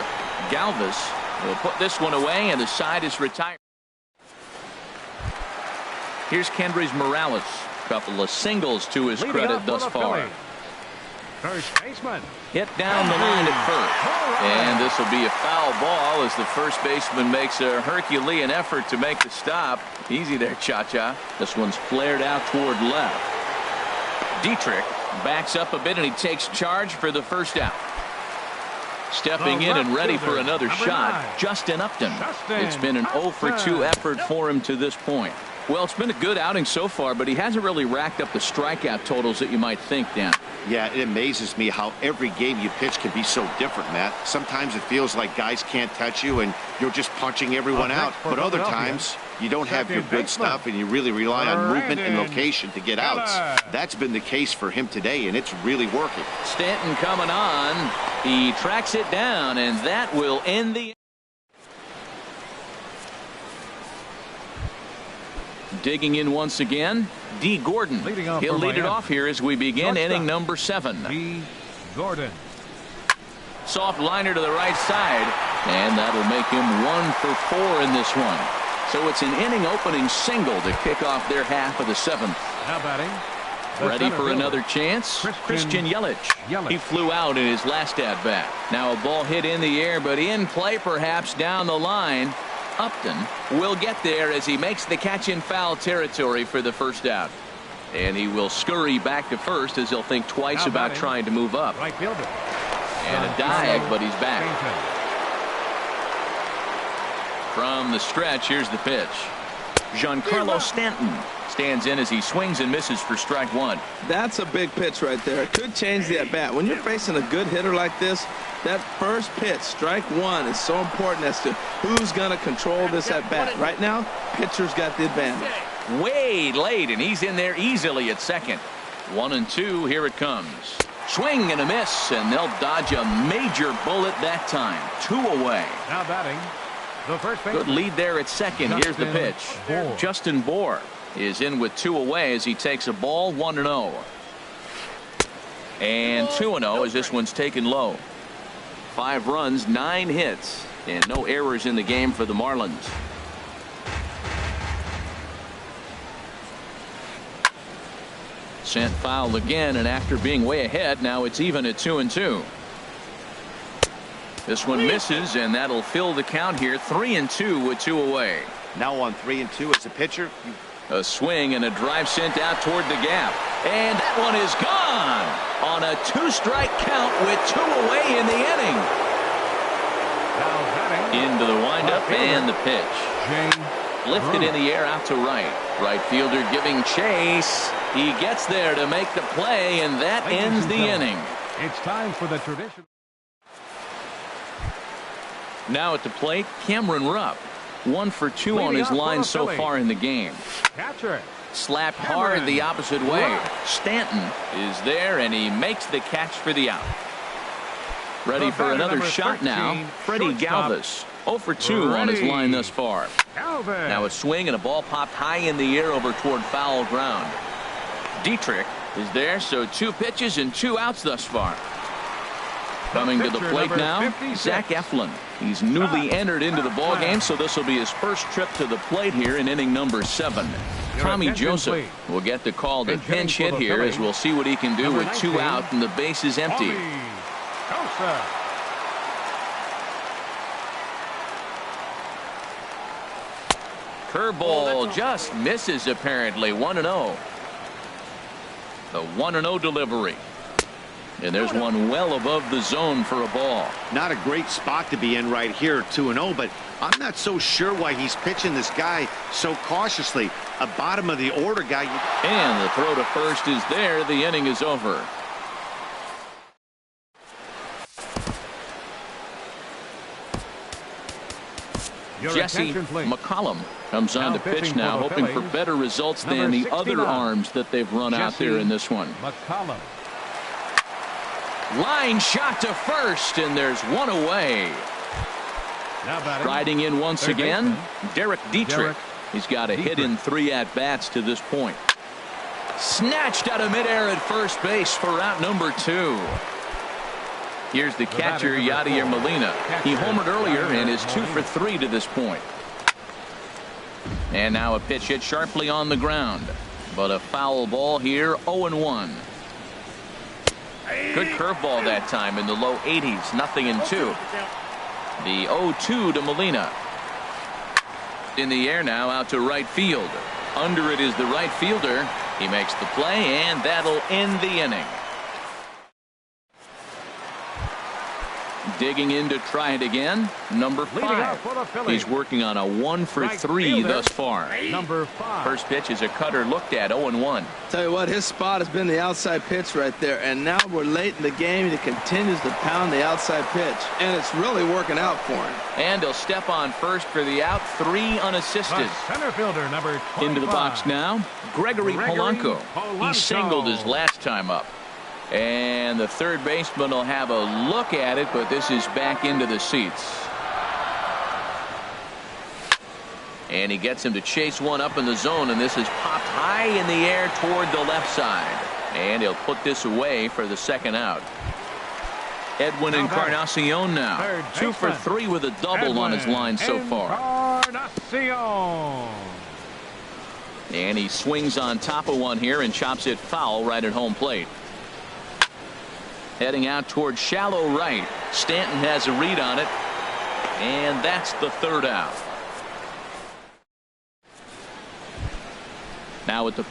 Galvis will put this one away, and the side is retired. Here's Kendrys Morales. Couple of singles to his credit thus far. First baseman. Hit down the line at first. And this will be a foul ball as the first baseman makes a Herculean effort to make the stop. Easy there, Cha-Cha. This one's flared out toward left. Dietrich backs up a bit, and he takes charge for the first out. Stepping in and ready for another shot, Justin Upton. It's been an 0 for 2 effort for him to this point. Well, it's been a good outing so far, but he hasn't really racked up the strikeout totals that you might think, Dan. Yeah, it amazes me how every game you pitch can be so different, Matt. Sometimes it feels like guys can't touch you and you're just punching everyone out. But other times you don't have your good stuff and you really rely on movement and location to get outs. That's been the case for him today, and it's really working. Stanton coming on. He tracks it down, and that will end the... Digging in once again, D. Gordon. He'll lead it off here as we begin inning number 7. D. Gordon. Soft liner to the right side, and that'll make him 1 for 4 in this one. So it's an inning opening single to kick off their half of the 7th. Now batting. Ready for another chance? Christian Yelich. He flew out in his last at bat. Now a ball hit in the air, but in play perhaps down the line. Upton will get there as he makes the catch in foul territory for the first out. And he will scurry back to first as he'll think twice about trying to move up. Right fielder. And a dive, but he's back. From the stretch, here's the pitch. Giancarlo Stanton stands in as he swings and misses for strike one. That's a big pitch right there. It could change the at-bat. When you're facing a good hitter like this, that first pitch, strike one, is so important as to who's going to control this at-bat. Right now, pitcher's got the advantage. Way late, and he's in there easily at second. 1-2, here it comes. Swing and a miss, and they'll dodge a major bullet that time. 2 away. Now batting, the first baseman. Good lead there at second. Here's the pitch. Bohr. Justin Bohr is in with 2 away as he takes a ball. 1-0. And 2-0 as this one's taken low. 5 runs, 9 hits, and no errors in the game for the Marlins. Sent foul again, and after being way ahead, now it's even at 2-2. This one misses, and that'll fill the count here. 3-2 with 2 away. Now on 3-2 as a pitcher. A swing and a drive sent out toward the gap, and that one is gone on a 2-strike count with 2 away in the inning. Now batting, Into the windup and the pitch. Lifted in the air out to right. Right fielder giving chase. He gets there to make the play, and that ends the inning. It's time for the traditional. Now at the plate, Cameron Rupp. 1 for 2 on his line so far in the game. Catcher. Slapped hard the opposite way. Stanton is there, and he makes the catch for the out. Ready for another shot now. Freddie Galvis. 0 for 2 on his line thus far. Now a swing and a ball popped high in the air over toward foul ground. Dietrich is there, so 2 pitches and 2 outs thus far. Coming to the plate now, Zach Eflin. He's newly entered into the ballgame, so this will be his first trip to the plate here in inning number 7. Tommy Joseph will get the call to pinch hit here, as we'll see what he can do with 2 out and the base is empty. Curveball just misses apparently. 1-0. The 1-0 delivery. And there's one well above the zone for a ball. Not a great spot to be in right here, 2-0, but I'm not so sure why he's pitching this guy so cautiously. A bottom of the order guy. And the throw to first is there. The inning is over. Jesse McCollum comes on to pitch now, hoping for better results than the other arms that they've run out there in this one. McCollum. Line shot to first, and there's 1 away. Riding in once again, Derek Dietrich. He's got a hit in 3 at-bats to this point. Snatched out of midair at first base for out number 2. Here's the catcher, Yadier Molina. He homered earlier and is 2 for 3 to this point. And now a pitch hit sharply on the ground. But a foul ball here, 0-1. Good curveball that time in the low 80s, 0-2. The 0-2 to Molina. In the air now, out to right field. Under it is the right fielder. He makes the play, and that'll end the inning. Digging in to try it again, number 5. He's working on a 1 for 3 thus far. Number 5. First pitch is a cutter looked at, 0-1. Tell you what, his spot has been the outside pitch right there, and now we're late in the game. He continues to pound the outside pitch, and it's really working out for him. And he'll step on first for the out, 3 unassisted. Center fielder number 25. Into the box now, Gregory Polanco. He singled his last time up. And the third baseman will have a look at it, but this is back into the seats. And he gets him to chase one up in the zone, and this is popped high in the air toward the left side. And he'll put this away for the second out. Edwin Encarnacion now. 2 for 3 with a double on his line so far. Encarnacion. And he swings on top of one here and chops it foul right at home plate. Heading out toward shallow right. Stanton has a read on it. And that's the third out. Now at the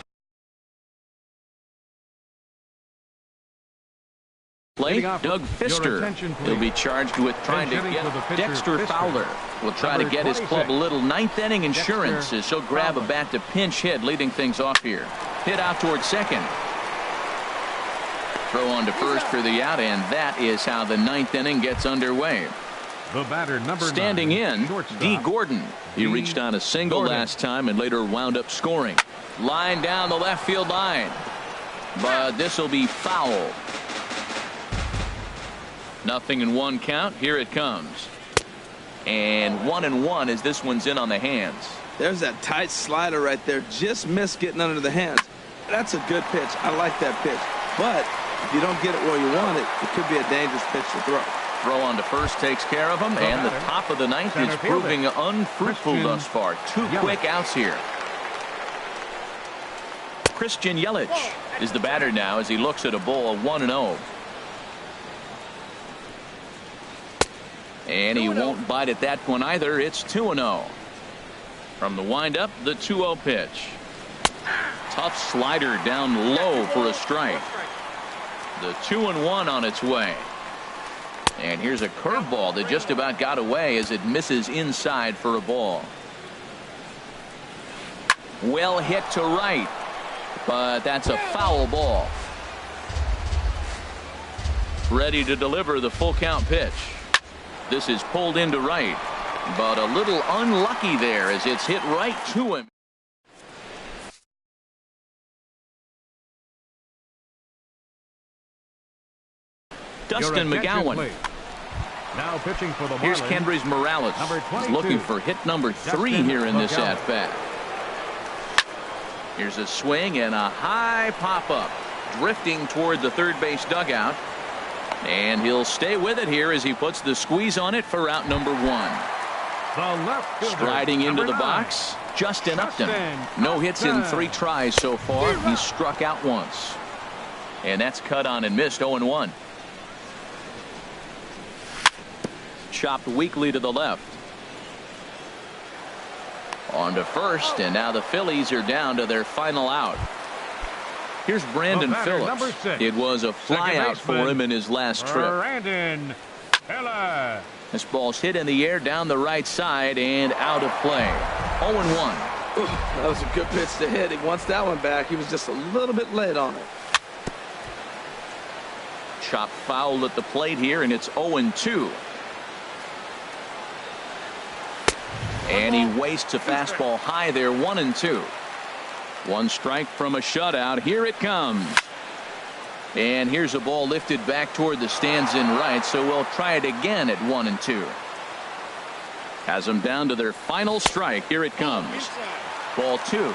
Plate, Leading off, Doug your Fister. attention, please. He'll be charged with trying to Hitting for the get pitcher, Dexter Fister. Fowler. Will try to Number get his club a 26. little ninth inning insurance Dexter as he'll grab a Fowler. bat to pinch hit, leading things off here. Hit out towards second. Throw on to first for the out, and that is how the ninth inning gets underway. The batter, number Standing 9, in, shortstop, D. Gordon. He D. reached on a single Gordon. last time and later wound up scoring. Line down the left field line. But this will be foul. 0-1 count. Here it comes. And 1-1 as this one's in on the hands. There's that tight slider right there. Just missed getting under the hands. That's a good pitch. I like that pitch. But if you don't get it where you want it, it could be a dangerous pitch to throw. Throw on to first takes care of him, and the top of the ninth is Center fielder, proving unfruitful Christian thus far. Two Yelich. quick outs here. Christian Yelich is the batter now as he looks at a ball 1-0. And he won't bite at that one either. It's 2-0. From the windup, the 2-0 pitch. Tough slider down low for a strike. The 2-1 on its way. And here's a curveball that just about got away as it misses inside for a ball. Well hit to right, but that's a foul ball. Ready to deliver the full count pitch. This is pulled into right, but a little unlucky there as it's hit right to him. Dustin Your attention, McGowan. please. Now pitching for the Here's Marlins, Kendrys Morales. number He's 22, looking for hit number 3 Dustin here in this McGowan. at-bat. Here's a swing and a high pop-up. Drifting toward the third base dugout. And he'll stay with it here as he puts the squeeze on it for out number 1. the left fielder, Striding into number the 9, box, Justin Upton. Justin No hits in Upton. 3 tries so far. He's struck out once. And that's cut on and missed 0-1. Chopped weakly to the left. On to first, and now the Phillies are down to their final out. Here's Brandon The batter, number Phillips. 6, It was a flyout for baseman, him in his last trip. Brandon Phillips. This ball's hit in the air down the right side and out of play. 0-1. That was a good pitch to hit. He wants that one back. He was just a little bit late on it. Chopped foul at the plate here, and it's 0-2. And he wastes a fastball high there, 1-2. 1 strike from a shutout. Here it comes. And here's a ball lifted back toward the stands in right, so we'll try it again at 1-2. Has them down to their final strike. Here it comes. Ball 2.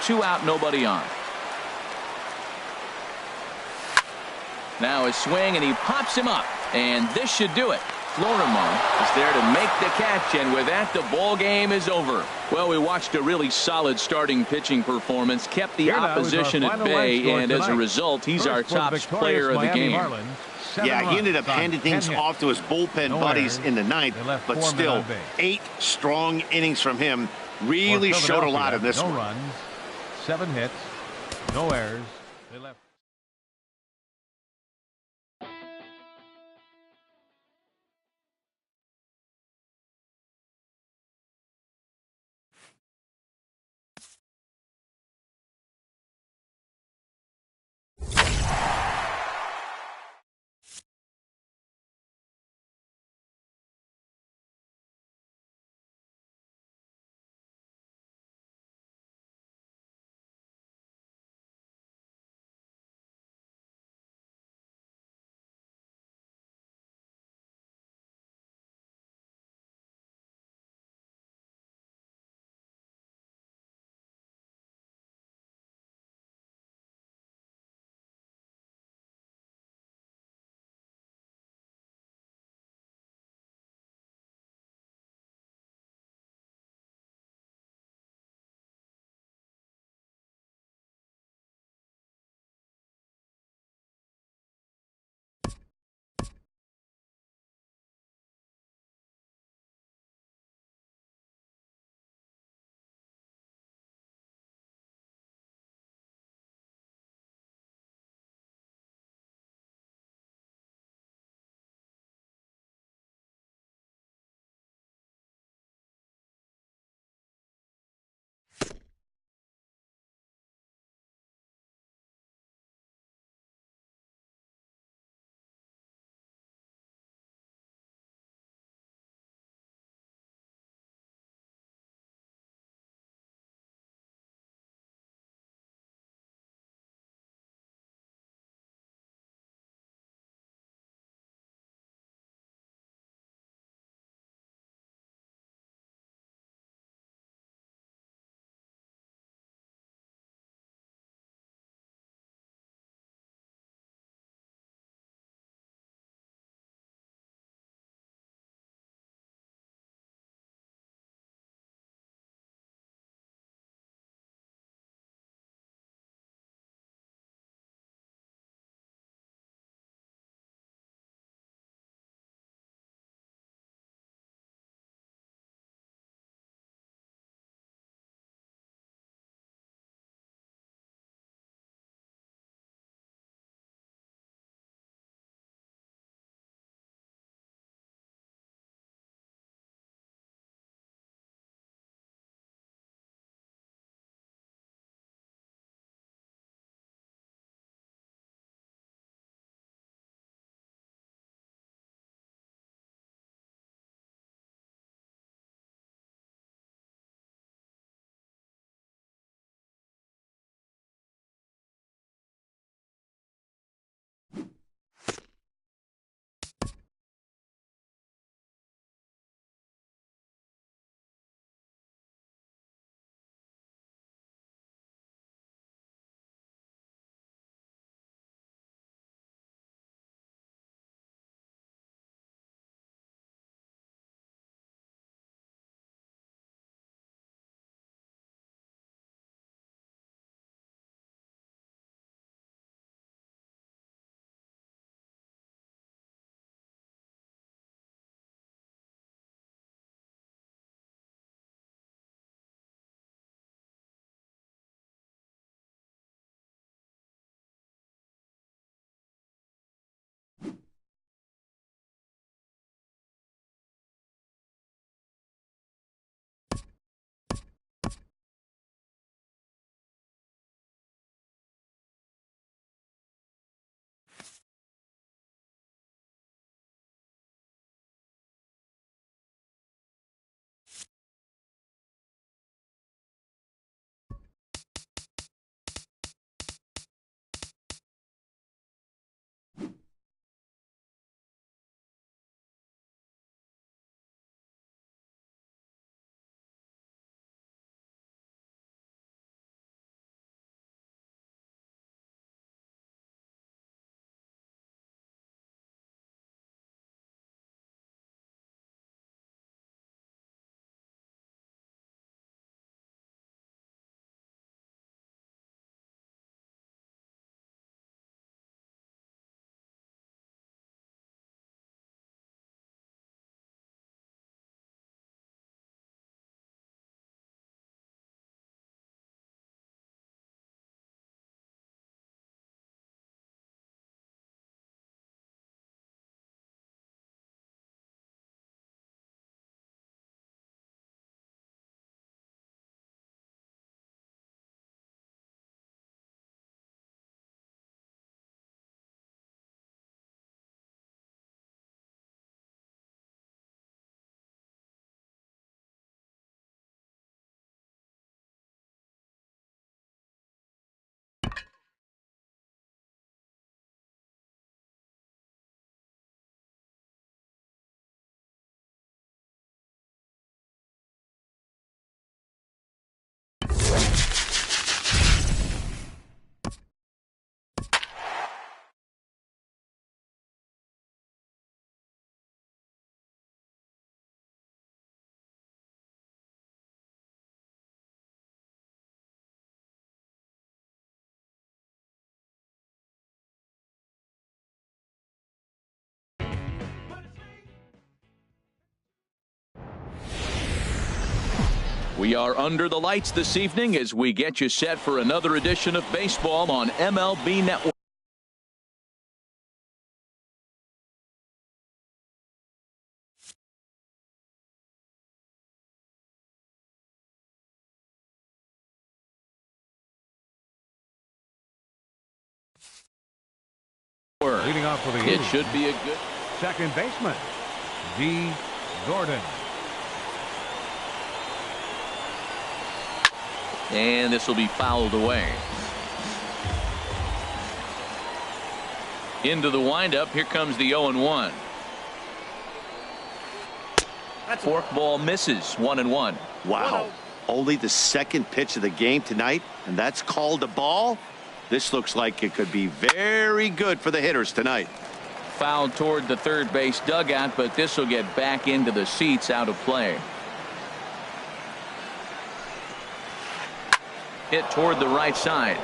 2 out, nobody on. Now a swing, and he pops him up. And this should do it. Florimon is there to make the catch, and with that, the ball game is over. Well, we watched a really solid starting pitching performance, kept the Here now is our opposition at final bay, line score and as a tonight. result, he's First our for the top victorious player of the Miami game. Marlins, 7 Yeah, he ended up runs on handing 10 things hits. off to his bullpen No buddies errors. in the ninth, They left but 4 men still on base. 8 strong innings from him. For Really showed a lot Philadelphia, in this no one. runs, 7 hits, no errors. They left We are under the lights this evening as we get you set for another edition of baseball on MLB Network. Leading off for the It should be a good second baseman, D. Gordon. And this will be fouled away. Into the windup. Here comes the 0-1. Forkball misses. 1-1. Wow. Only the second pitch of the game tonight, and that's called a ball. This looks like it could be very good for the hitters tonight. Fouled toward the third base dugout, but this will get back into the seats, out of play. Hit toward the right side.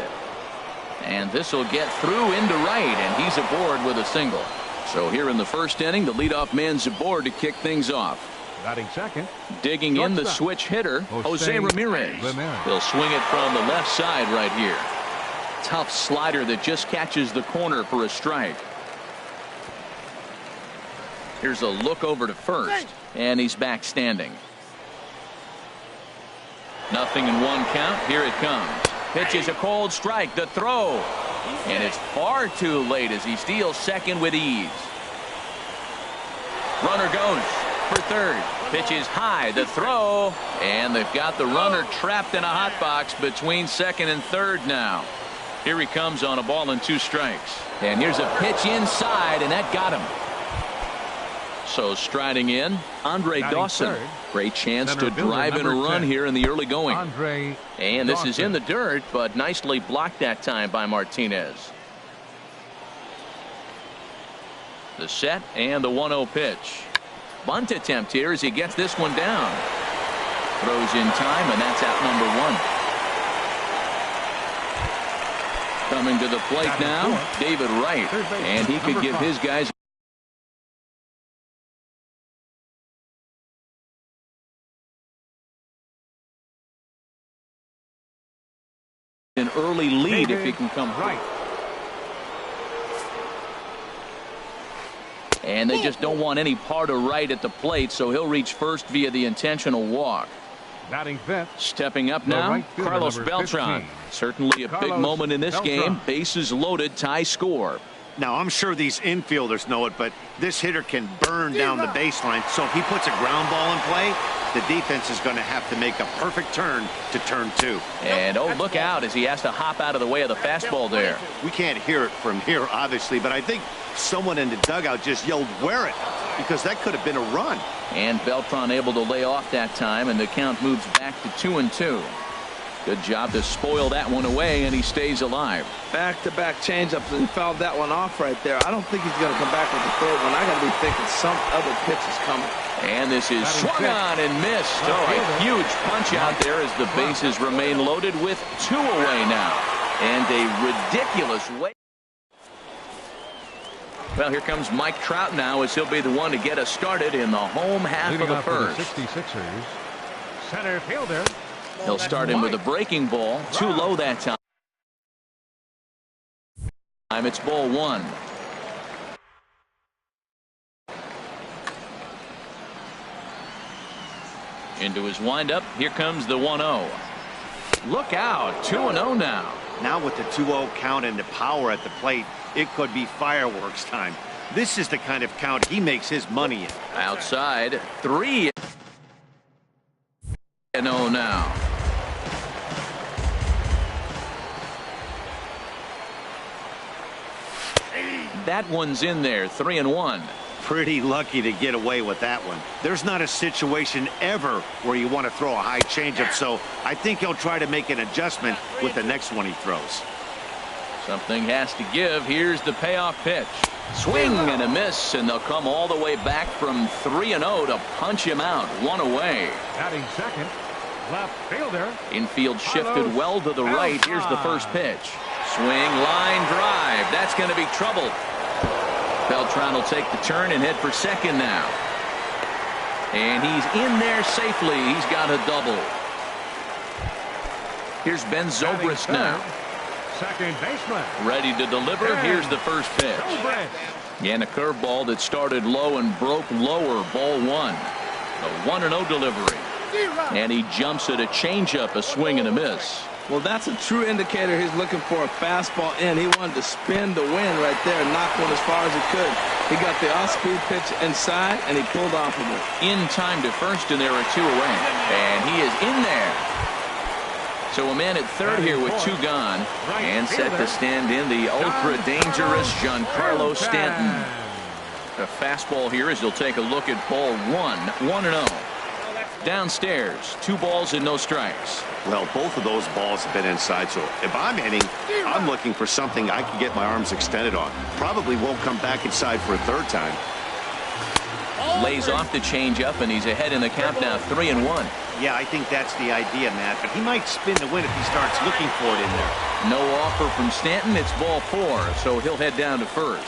And this will get through into right, and he's aboard with a single. So here in the first inning, the leadoff man's aboard to kick things off. Batting second. Digging in the switch hitter, Jose Ramirez. He'll swing it from the left side right here. Tough slider that just catches the corner for a strike. Here's a look over to first, and he's back standing. Nothing in one count. Here it comes. Pitch is a cold strike. The throw, and it's far too late as he steals second with ease. Runner goes for third. Pitch is high. The throw, and they've got the runner trapped in a hot box between second and third now. Here he comes on a ball and 2 strikes. And here's a pitch inside, and that got him. So striding in, Andre Dawson. Great chance to drive in a run here in the early going. And this is in the dirt, but nicely blocked that time by Martinez. The set and the 1-0 pitch. Bunt attempt here as he gets this one down. Throws in time, and that's out number 1. Coming to the plate now, David Wright, and he could give his guys an early lead if he can come right. And they just don't want any part of Wright at the plate, so he'll reach first via the intentional walk. Batting fifth. Stepping up now, Carlos Beltran. Certainly a big moment in this game. Bases loaded, tie score. Now, I'm sure these infielders know it, but this hitter can burn down the baseline. So if he puts a ground ball in play, the defense is going to have to make a perfect turn to turn 2. And oh, look out as he has to hop out of the way of the fastball there. We can't hear it from here, obviously, but I think someone in the dugout just yelled, "Wear it," because that could have been a run. And Beltran able to lay off that time, and the count moves back to 2-2. Good job to spoil that one away, and he stays alive. Back-to-back changeups, and he fouled that one off right there. I don't think he's going to come back with the third one. I got to be thinking some other pitch is coming. And this is swung on and missed. Oh, a huge punch out there as the bases remain loaded with 2 away now. And a ridiculous way. Well, here comes Mike Trout now as he'll be the one to get us started in the home half of the first. 66ers. Center fielder. He'll start him with a breaking ball. Too low that time. It's ball 1. Into his windup. Here comes the 1-0. Look out. 2-0 now. Now with the 2-0 count and the power at the plate, it could be fireworks time. This is the kind of count he makes his money in. Outside. 3-0 now. That one's in there. 3-1. Pretty lucky to get away with that one. There's not a situation ever where you want to throw a high changeup, so I think he'll try to make an adjustment with the next one he throws. Something has to give. Here's the payoff pitch. Swing and a miss, and they'll come all the way back from 3-0 to punch him out. 1 away. Batting second, left fielder. Infield shifted well to the right. Here's the first pitch. Swing, line drive. That's going to be trouble. Beltran will take the turn and head for second now. And he's in there safely. He's got a double. Here's Ben Zobrist now. Second baseman. Ready to deliver. Here's the first pitch. And a curveball that started low and broke lower. Ball one. The 1-0 delivery. And he jumps at a changeup, a swing and a miss. Well, that's a true indicator he's looking for a fastball in. He wanted to spin the wind right there and knock one as far as he could. He got the off-speed pitch inside, and he pulled off of it. In time to first, and there are 2 away. And he is in there. So a man at third here with 2 gone. And set to stand in the ultra-dangerous Giancarlo Stanton. A fastball here as he'll take a look at ball 1. 1-0. Downstairs, 2 balls and no strikes. Well, both of those balls have been inside, so if I'm hitting, I'm looking for something I can get my arms extended on. Probably won't come back inside for a third time. Lays off the changeup, and he's ahead in the count now, 3-1. Yeah, I think that's the idea, Matt, but he might spin the wind if he starts looking for it in there. No offer from Stanton. It's ball 4, so he'll head down to first.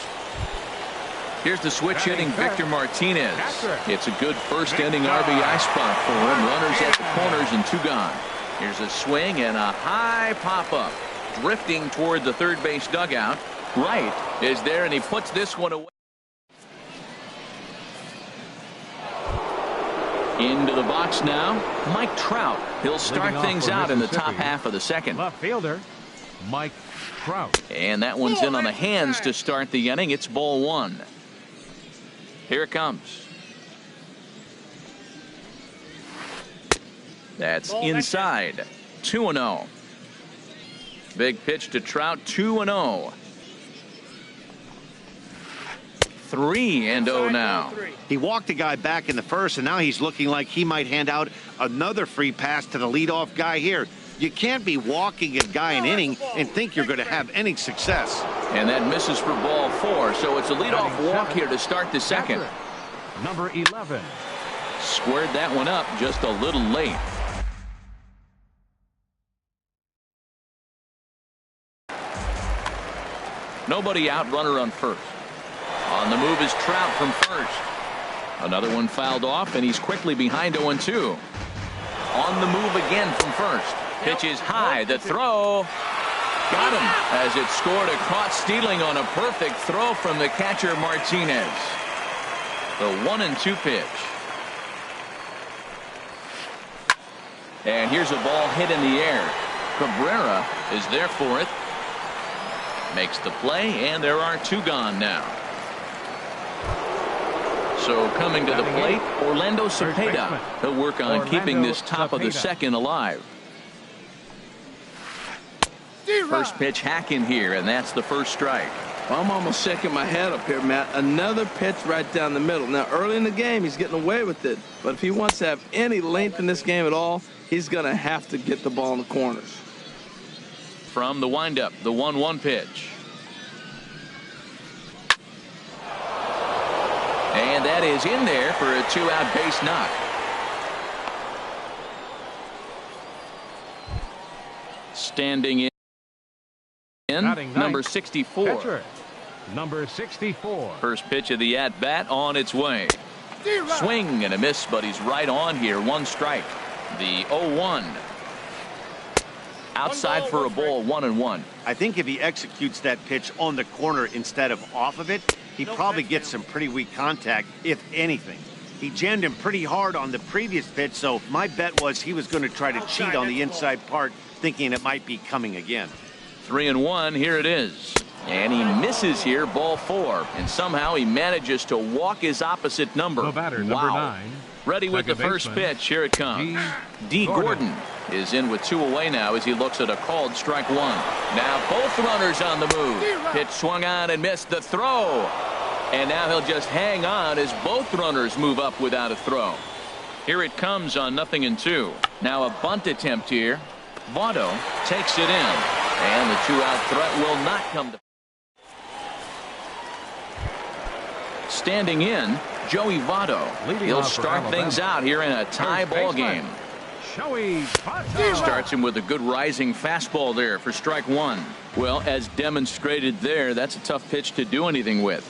Here's the switch hitting Victor Martinez. It's a good first inning RBI spot for him. Runners at the corners and 2 gone. Here's a swing and a high pop-up. Drifting toward the third base dugout. Wright is there, and he puts this one away. Into the box now, Mike Trout. He'll start things out in the top half of the second. Left fielder, Mike Trout. And that one's in on the hands to start the inning. It's ball 1. Here it comes. That's inside. 2-0. Big pitch to Trout. 2-0. 3-0 now. He walked a guy back in the first, and now he's looking like he might hand out another free pass to the leadoff guy here. You can't be walking a guy an inning and think you're going to have any success. And that misses for ball 4, so it's a leadoff walk here to start the second. Number 11. Squared that one up just a little late. Nobody out, runner on first. On the move is Trout from first. Another one fouled off, and he's quickly behind 0-2. On the move again from first. Pitch is high. The throw. Got him as it scored a caught stealing on a perfect throw from the catcher Martinez. The 1-2 pitch. And here's a ball hit in the air. Cabrera is there for it. Makes the play, and there are 2 gone now. So coming to the plate, Orlando Cepeda. He'll work on keeping this top of the second alive. First pitch hack in here, and that's the first strike. Well, I'm almost shaking my head up here, Matt. Another pitch right down the middle. Now, early in the game, he's getting away with it. But if he wants to have any length in this game at all, he's going to have to get the ball in the corners. From the windup, the 1-1 pitch. And that is in there for a 2-out base knock. Standing in, number 64. Pitcher, number 64. First pitch of the at-bat on its way. Swing and a miss, but he's right on here. 1 strike. The 0-1. Outside for a ball, 1-1. I think if he executes that pitch on the corner instead of off of it, he probably gets some pretty weak contact, if anything. He jammed him pretty hard on the previous pitch, so my bet was he was going to try to cheat on the inside part, thinking it might be coming again. 3-1, here it is. And he misses here, ball 4. And somehow he manages to walk his opposite number. The batter, number 9. Ready with the first pitch. Here it comes. D. Gordon is in with 2 away now as he looks at a called strike 1. Now both runners on the move. Pitch swung on and missed the throw. And now he'll just hang on as both runners move up without a throw. Here it comes on 0-2. Now a bunt attempt here. Votto takes it in. And the 2-out threat will not come to. Standing in, Joey Votto. He'll start things out here in a tie ball game. Starts him with a good rising fastball there for strike 1. Well, as demonstrated there, that's a tough pitch to do anything with.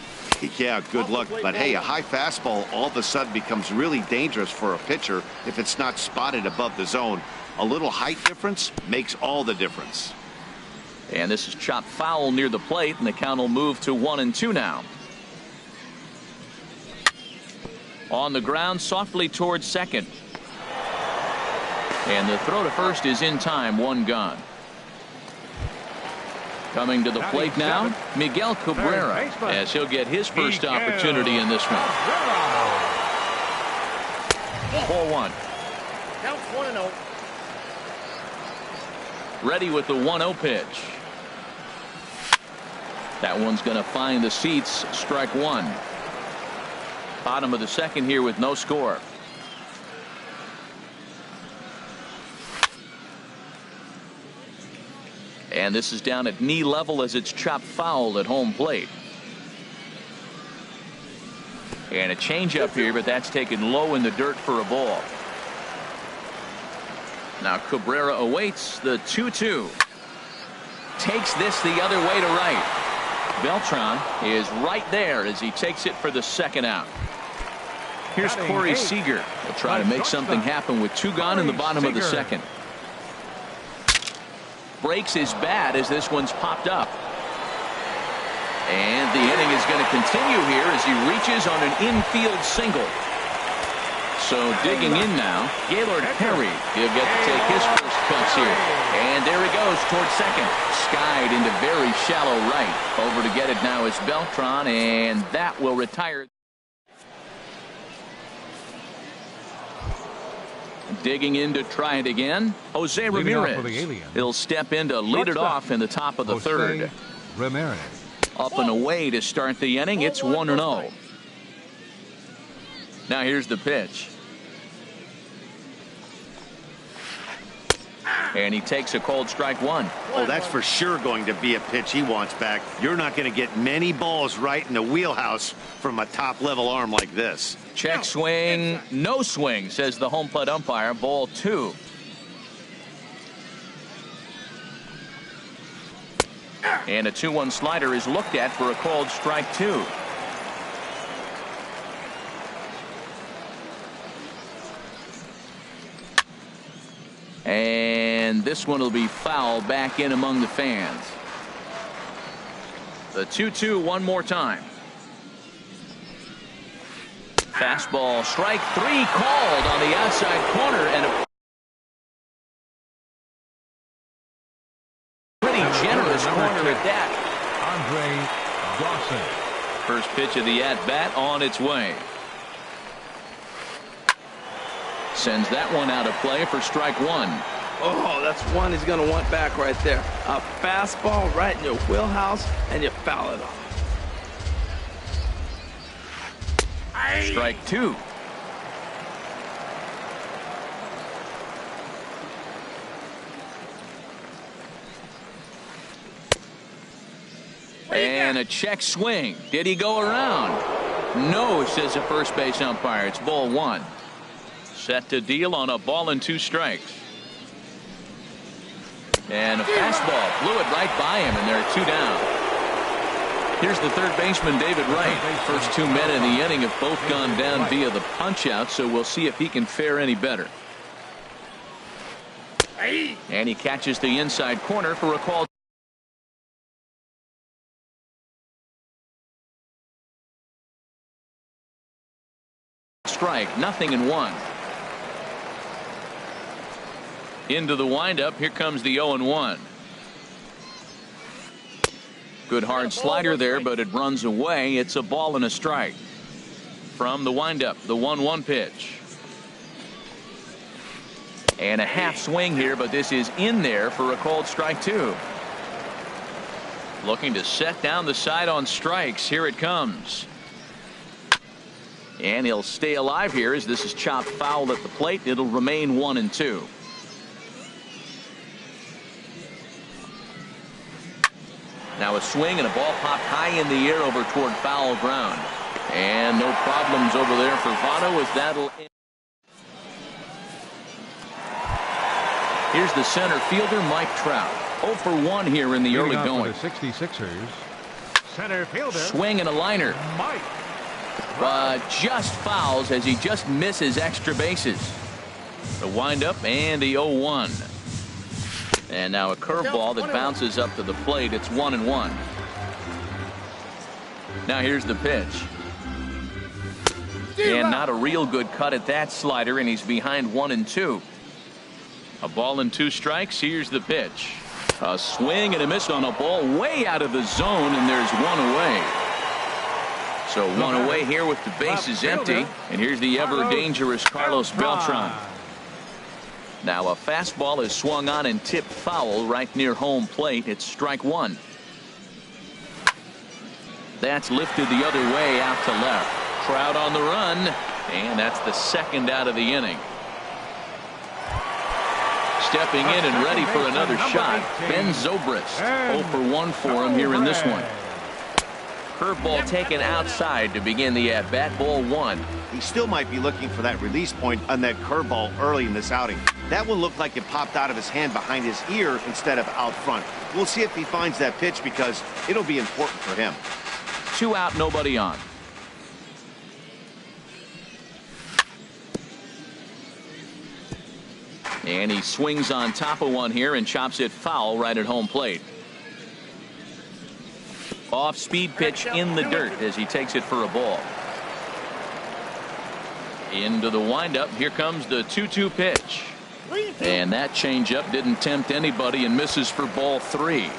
Yeah, good luck. But hey, a high fastball all of a sudden becomes really dangerous for a pitcher if it's not spotted above the zone. A little height difference makes all the difference. And this is chopped foul near the plate, and the count will move to 1-2 now. On the ground, softly towards second. And the throw to first is in time, one gone. Coming to the plate now, Miguel Cabrera, as he'll get his first opportunity in this one. 4-1. Counts 1-0. Ready with the 1-0 pitch. That one's going to find the seats. Strike one. Bottom of the second here with no score. And this is down at knee level as it's chopped foul at home plate. And a changeup here, but that's taken low in the dirt for a ball. Now Cabrera awaits the 2-2. Takes this the other way to right. Beltran is right there as he takes it for the second out. Here's Corey Seager. He'll try to make something happen with two gone in the bottom of the second. Breaks his bat as this one's popped up. And the inning is going to continue here as he reaches on an infield single. So digging in now, Gaylord Perry. He'll get to take his first cuts here. And there he goes towards second. Skied into very shallow right. Over to get it now is Beltran, and that will retire. Digging in to try it again, Jose Ramirez. He'll step in to lead it off in the top of the third. Ramirez. Up and away to start the inning. It's 1-0. Now here's the pitch. And he takes a cold strike one. Oh, that's for sure going to be a pitch he wants back. You're not going to get many balls right in the wheelhouse from a top-level arm like this. Check swing, no swing, says the home plate umpire. Ball two. And a 2-1 slider is looked at for a called strike two. And this one will be foul back in among the fans. The 2-2 one more time. Fastball, strike three called on the outside corner, and a pretty generous corner at that. Andre Dawson. First pitch of the at-bat on its way. Sends that one out of play for strike one. Oh, that's one he's going to want back right there. A fastball right in your wheelhouse, and you foul it off. Strike two. And a check swing. Did he go around? No, says the first base umpire. It's ball one. Set to deal on a ball and two strikes. And a fastball blew it right by him, and there are two down. Here's the third baseman, David Wright. First two men in the inning have both gone down via the punch-out, so we'll see if he can fare any better. And he catches the inside corner for a call. Strike, 0-1. Into the windup. Here comes the 0-1. Good hard slider there, but it runs away. It's a ball and a strike. From the windup, the 1-1 pitch. And a half swing here, but this is in there for a called strike two. Looking to set down the side on strikes. Here it comes. And he'll stay alive here as this is chopped foul at the plate. It'll remain 1-2. Now a swing and a ball popped high in the air over toward foul ground. And no problems over there for Votto as that'll end. Here's the center fielder, Mike Trout. 0 for 1 here in the early going. The 66ers. Center fielder. Swing and a liner. Mike. But just fouls as he just misses extra bases. The windup and the 0-1. And now a curveball that bounces up to the plate. It's 1-1. Now here's the pitch. And not a real good cut at that slider, and he's behind 1-2. A ball and 2 strikes. Here's the pitch. A swing and a miss on a ball way out of the zone, and there's 1 away. So 1 away here with the bases empty. And here's the ever dangerous Carlos Beltran. Now a fastball is swung on and tipped foul right near home plate. It's strike 1. That's lifted the other way out to left. Trout on the run, and that's the second out of the inning. Stepping in and ready for another shot, Ben Zobrist. 0 for 1 for him here in this one. Curveball taken outside to begin the at-bat. Ball 1. He still might be looking for that release point on that curveball early in this outing. That one looked like it popped out of his hand behind his ear instead of out front. We'll see if he finds that pitch because it'll be important for him. 2 out, nobody on. And he swings on top of one here and chops it foul right at home plate. Off-speed pitch in the dirt as he takes it for a ball. Into the windup. Here comes the 2-2 pitch. And that changeup didn't tempt anybody and misses for ball 3.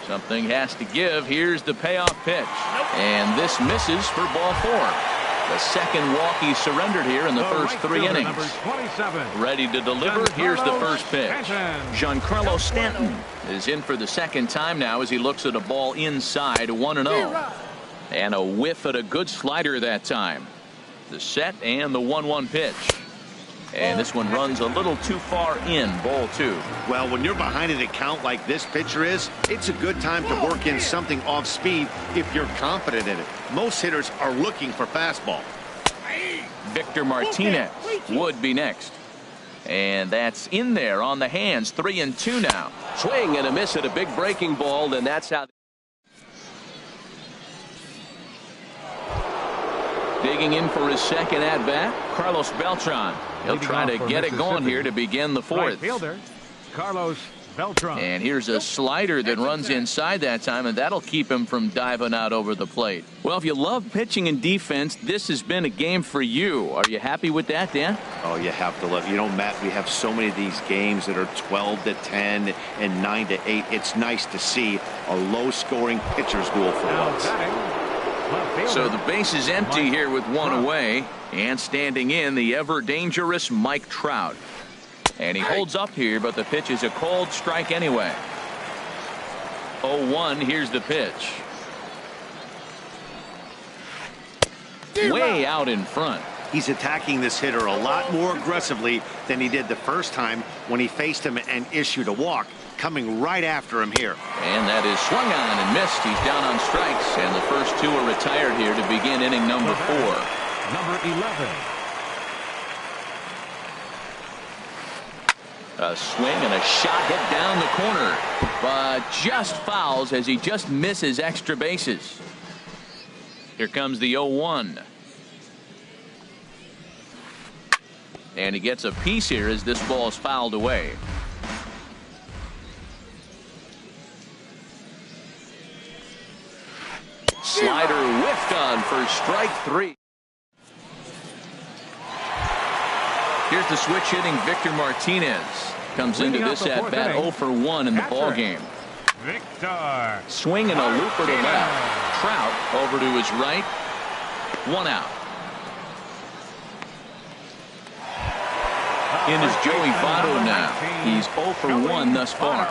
Something has to give. Here's the payoff pitch. And this misses for ball 4. The second walk he surrendered here in the first 3 innings. Ready to deliver. Here's the first pitch. Giancarlo Stanton is in for the second time now as he looks at a ball inside. 1-0. And a whiff at a good slider that time. The set and the 1-1 pitch. And this one runs a little too far in. Ball 2. Well, when you're behind an account like this pitcher is, it's a good time to work in something off speed if you're confident in it. Most hitters are looking for fastball. Victor Martinez would be next. And that's in there on the hands. 3-2 now. Swing and a miss at a big breaking ball, and that's how. Digging in for his second at bat, Carlos Beltran. He'll try to get it going here to begin the 4th. Right fielder, Carlos Beltran. And here's a slider that runs inside that time, and that'll keep him from diving out over the plate. Well, if you love pitching and defense, this has been a game for you. Are you happy with that, Dan? Oh, you have to love. You know, Matt, we have so many of these games that are 12-10 and 9-8. It's nice to see a low-scoring pitcher's duel for once. So the base is empty here with 1 away, and standing in the ever dangerous Mike Trout. And he holds up here, but the pitch is a cold strike anyway. 0-1. Here's the pitch. Way out in front. He's attacking this hitter a lot more aggressively than he did the first time when he faced him and issued a walk. Coming right after him here. And that is swung on and missed. He's down on strikes, and the first 2 are retired here to begin inning number 4. Number 11. A swing and a shot hit down the corner, but just fouls as he just misses extra bases. Here comes the 0-1. And he gets a piece here as this ball is fouled away. Slider whiffed on for strike 3. Here's the switch hitting Victor Martinez. Comes into this at bat 0 for 1 in the ball game. Victor. Swinging a looper to left. Trout over to his right. 1 out. In is Joey Votto now. He's 0 for 1 thus far.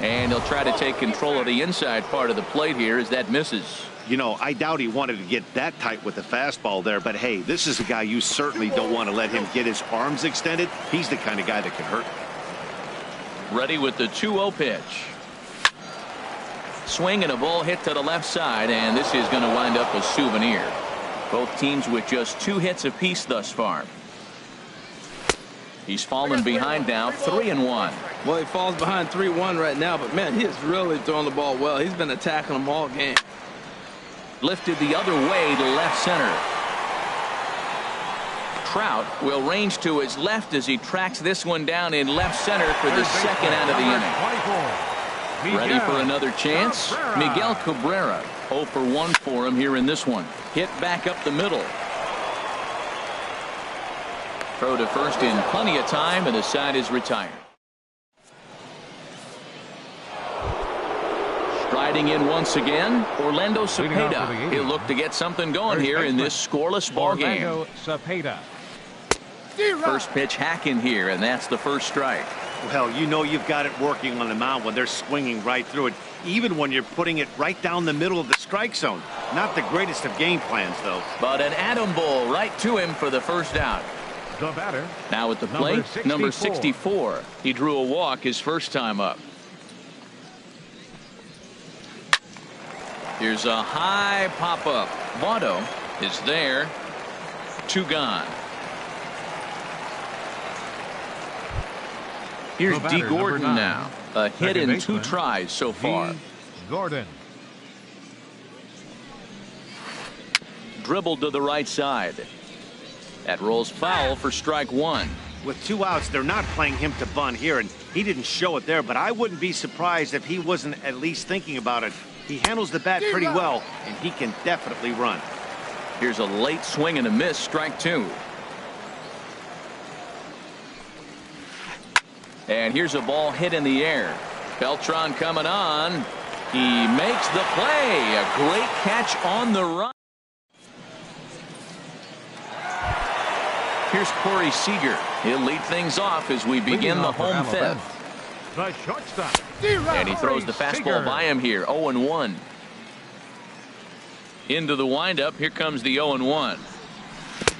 And he'll try to take control of the inside part of the plate here as that misses. You know, I doubt he wanted to get that tight with the fastball there, but hey, this is a guy you certainly don't want to let him get his arms extended. He's the kind of guy that can hurt. Ready with the 2-0 pitch. Swing and a ball hit to the left side, and this is going to wind up a souvenir. Both teams with just 2 hits apiece thus far. He's fallen behind now, 3-1. Well, he falls behind 3-1 right now, but man, he is really throwing the ball well. He's been attacking them all game. Lifted the other way to left center. Trout will range to his left as he tracks this one down in left center for the second out of the inning. Ready for another chance? Miguel Cabrera. 0 for 1 for him here in this one. Hit back up the middle. Throw to first in plenty of time, and the side is retired. Striding in once again, Orlando Cepeda. He'll look to get something going here in this scoreless ball game. First pitch hacking here, and that's the first strike. Well, you know you've got it working on the mound when they're swinging right through it, even when you're putting it right down the middle of the strike zone. Not the greatest of game plans, though. But an atom ball right to him for the first out. The batter. Now at the plate, number 64. He drew a walk his first time up. Here's a high pop-up. Votto is there. 2 gone. Here's D. Gordon now. A hit in 2 tries so far. Gordon. Dribbled to the right side. That rolls foul for strike 1. With 2 outs, they're not playing him to bunt here, and he didn't show it there, but I wouldn't be surprised if he wasn't at least thinking about it. He handles the bat pretty well, and he can definitely run. Here's a late swing and a miss, strike 2. And here's a ball hit in the air. Beltran coming on. He makes the play. A great catch on the run. Here's Corey Seager. He'll lead things off as we begin the home 5th. The shortstop. And he throws the fastball by him here. 0-1. Into the windup. Here comes the 0-1.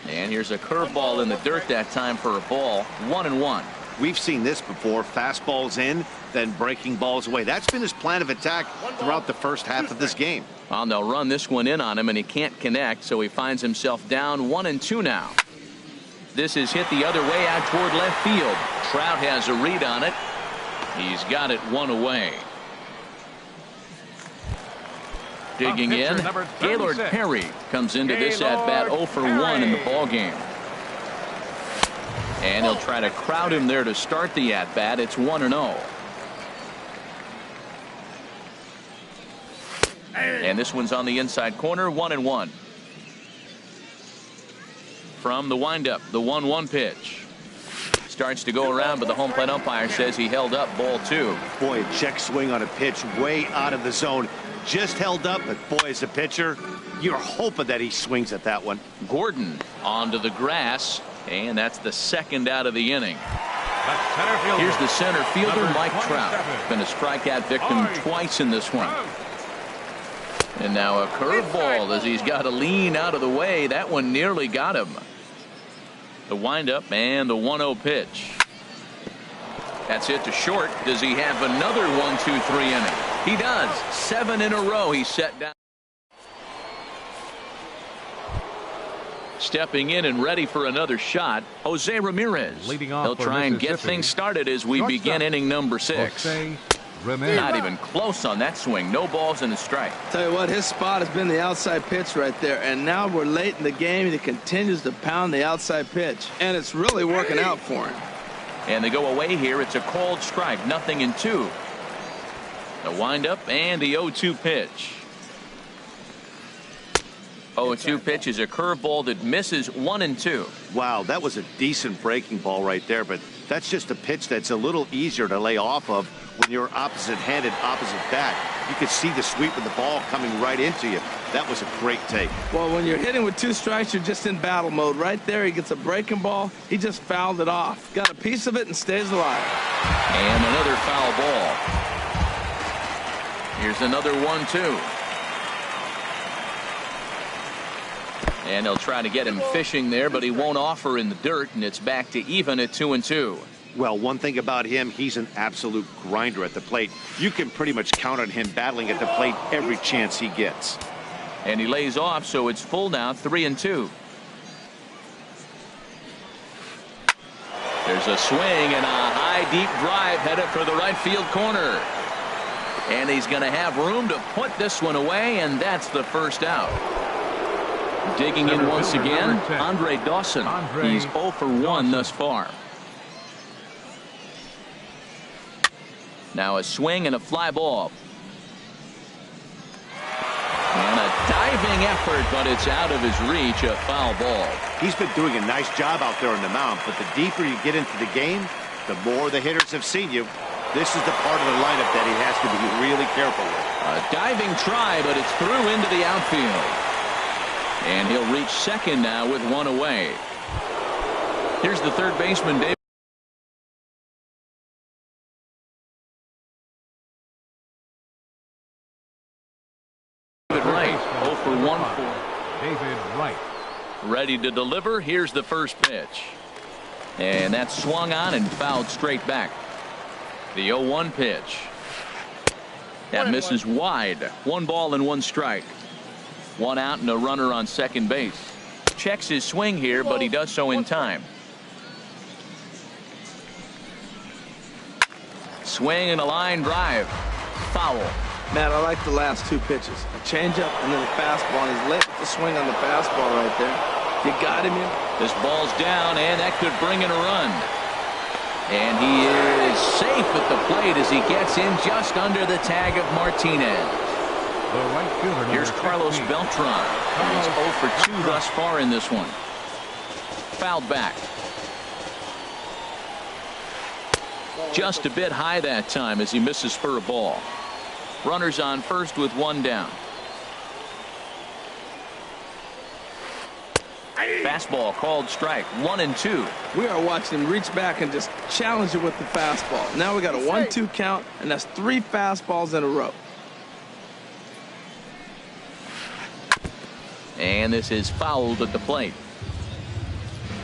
And here's a curveball in the dirt that time for a ball. 1-1. We've seen this before. Fastballs in, then breaking balls away. That's been his plan of attack throughout the first half of this game. Well, they'll run this one in on him, and he can't connect, so he finds himself down 1-2 now. This is hit the other way out toward left field. Trout has a read on it. He's got it 1 away. Digging in, Gaylord Perry comes into this at-bat 0 for 1 in the ballgame. And he'll try to crowd him there to start the at-bat. It's 1-0. And this one's on the inside corner, 1-1. From the windup, the 1-1 pitch. Starts to go around, but the home plate umpire says he held up, ball 2. Boy, a check swing on a pitch way out of the zone. Just held up, but boy, as a pitcher, you're hoping that he swings at that one. Gordon onto the grass, and that's the second out of the inning. Here's the center fielder, Mike Trout. Been a strikeout victim twice in this one. And now a curveball as he's got to lean out of the way. That one nearly got him. The windup and the 1-0 pitch. That's hit to short. Does he have another 1-2-3 inning? He does. 7 in a row he's set down. Stepping in and ready for another shot, Jose Ramirez. Leading off, he'll try and get things started as we begin inning number 6. Not even close on that swing. No balls and a strike. Tell you what, his spot has been the outside pitch right there, and now we're late in the game and he continues to pound the outside pitch, and it's really working out for him. And they go away here. It's a called strike, 0-2. The windup and the 0-2 pitch. 0-2 pitch is a curveball that misses 1-2. Wow, that was a decent breaking ball right there, but that's just a pitch that's a little easier to lay off of when you're opposite-handed, opposite bat. You could see the sweep of the ball coming right into you. That was a great take. Well, when you're hitting with 2 strikes, you're just in battle mode. Right there, he gets a breaking ball. He just fouled it off. Got a piece of it and stays alive. And another foul ball. Here's another 1-2. And they'll try to get him fishing there, but he won't offer in the dirt, and it's back to even at 2-2. Well, one thing about him, he's an absolute grinder at the plate. You can pretty much count on him battling at the plate every chance he gets. And he lays off, so it's full now, 3-2. There's a swing and a high, deep drive headed for the right field corner. And he's going to have room to put this one away, and that's the first out. Digging in once again, Andre Dawson. He's 0 for 1 thus far. Now a swing and a fly ball. And a diving effort, but it's out of his reach, a foul ball. He's been doing a nice job out there on the mound, but the deeper you get into the game, the more the hitters have seen you. This is the part of the lineup that he has to be really careful with. A diving try, but it's through into the outfield. And he'll reach second now with one away. Here's the third baseman, David. Wright, 0 for 1 for David Wright. Ready to deliver. Here's the first pitch. And that's swung on and fouled straight back. The 0-1 pitch. That misses wide. 1 ball and 1 strike. 1 out and a runner on second base. Checks his swing here, but he does so in time. Swing and a line drive. Foul. Matt, I like the last 2 pitches. A changeup and then a fastball. He's late with the swing on the fastball right there. You got him in. This ball's down, and that could bring in a run. And he is safe at the plate as he gets in just under the tag of Martinez. The right fielder, Here's Carlos 16. Beltran. He's 0 for 2 thus far in this one. Fouled back. Just a bit high that time as he misses for a ball. Runners on first with 1 down. Fastball called strike. 1 and 2. We are watching him reach back and just challenge it with the fastball. Now we got a 1-2 count, and that's 3 fastballs in a row. And this is fouled at the plate.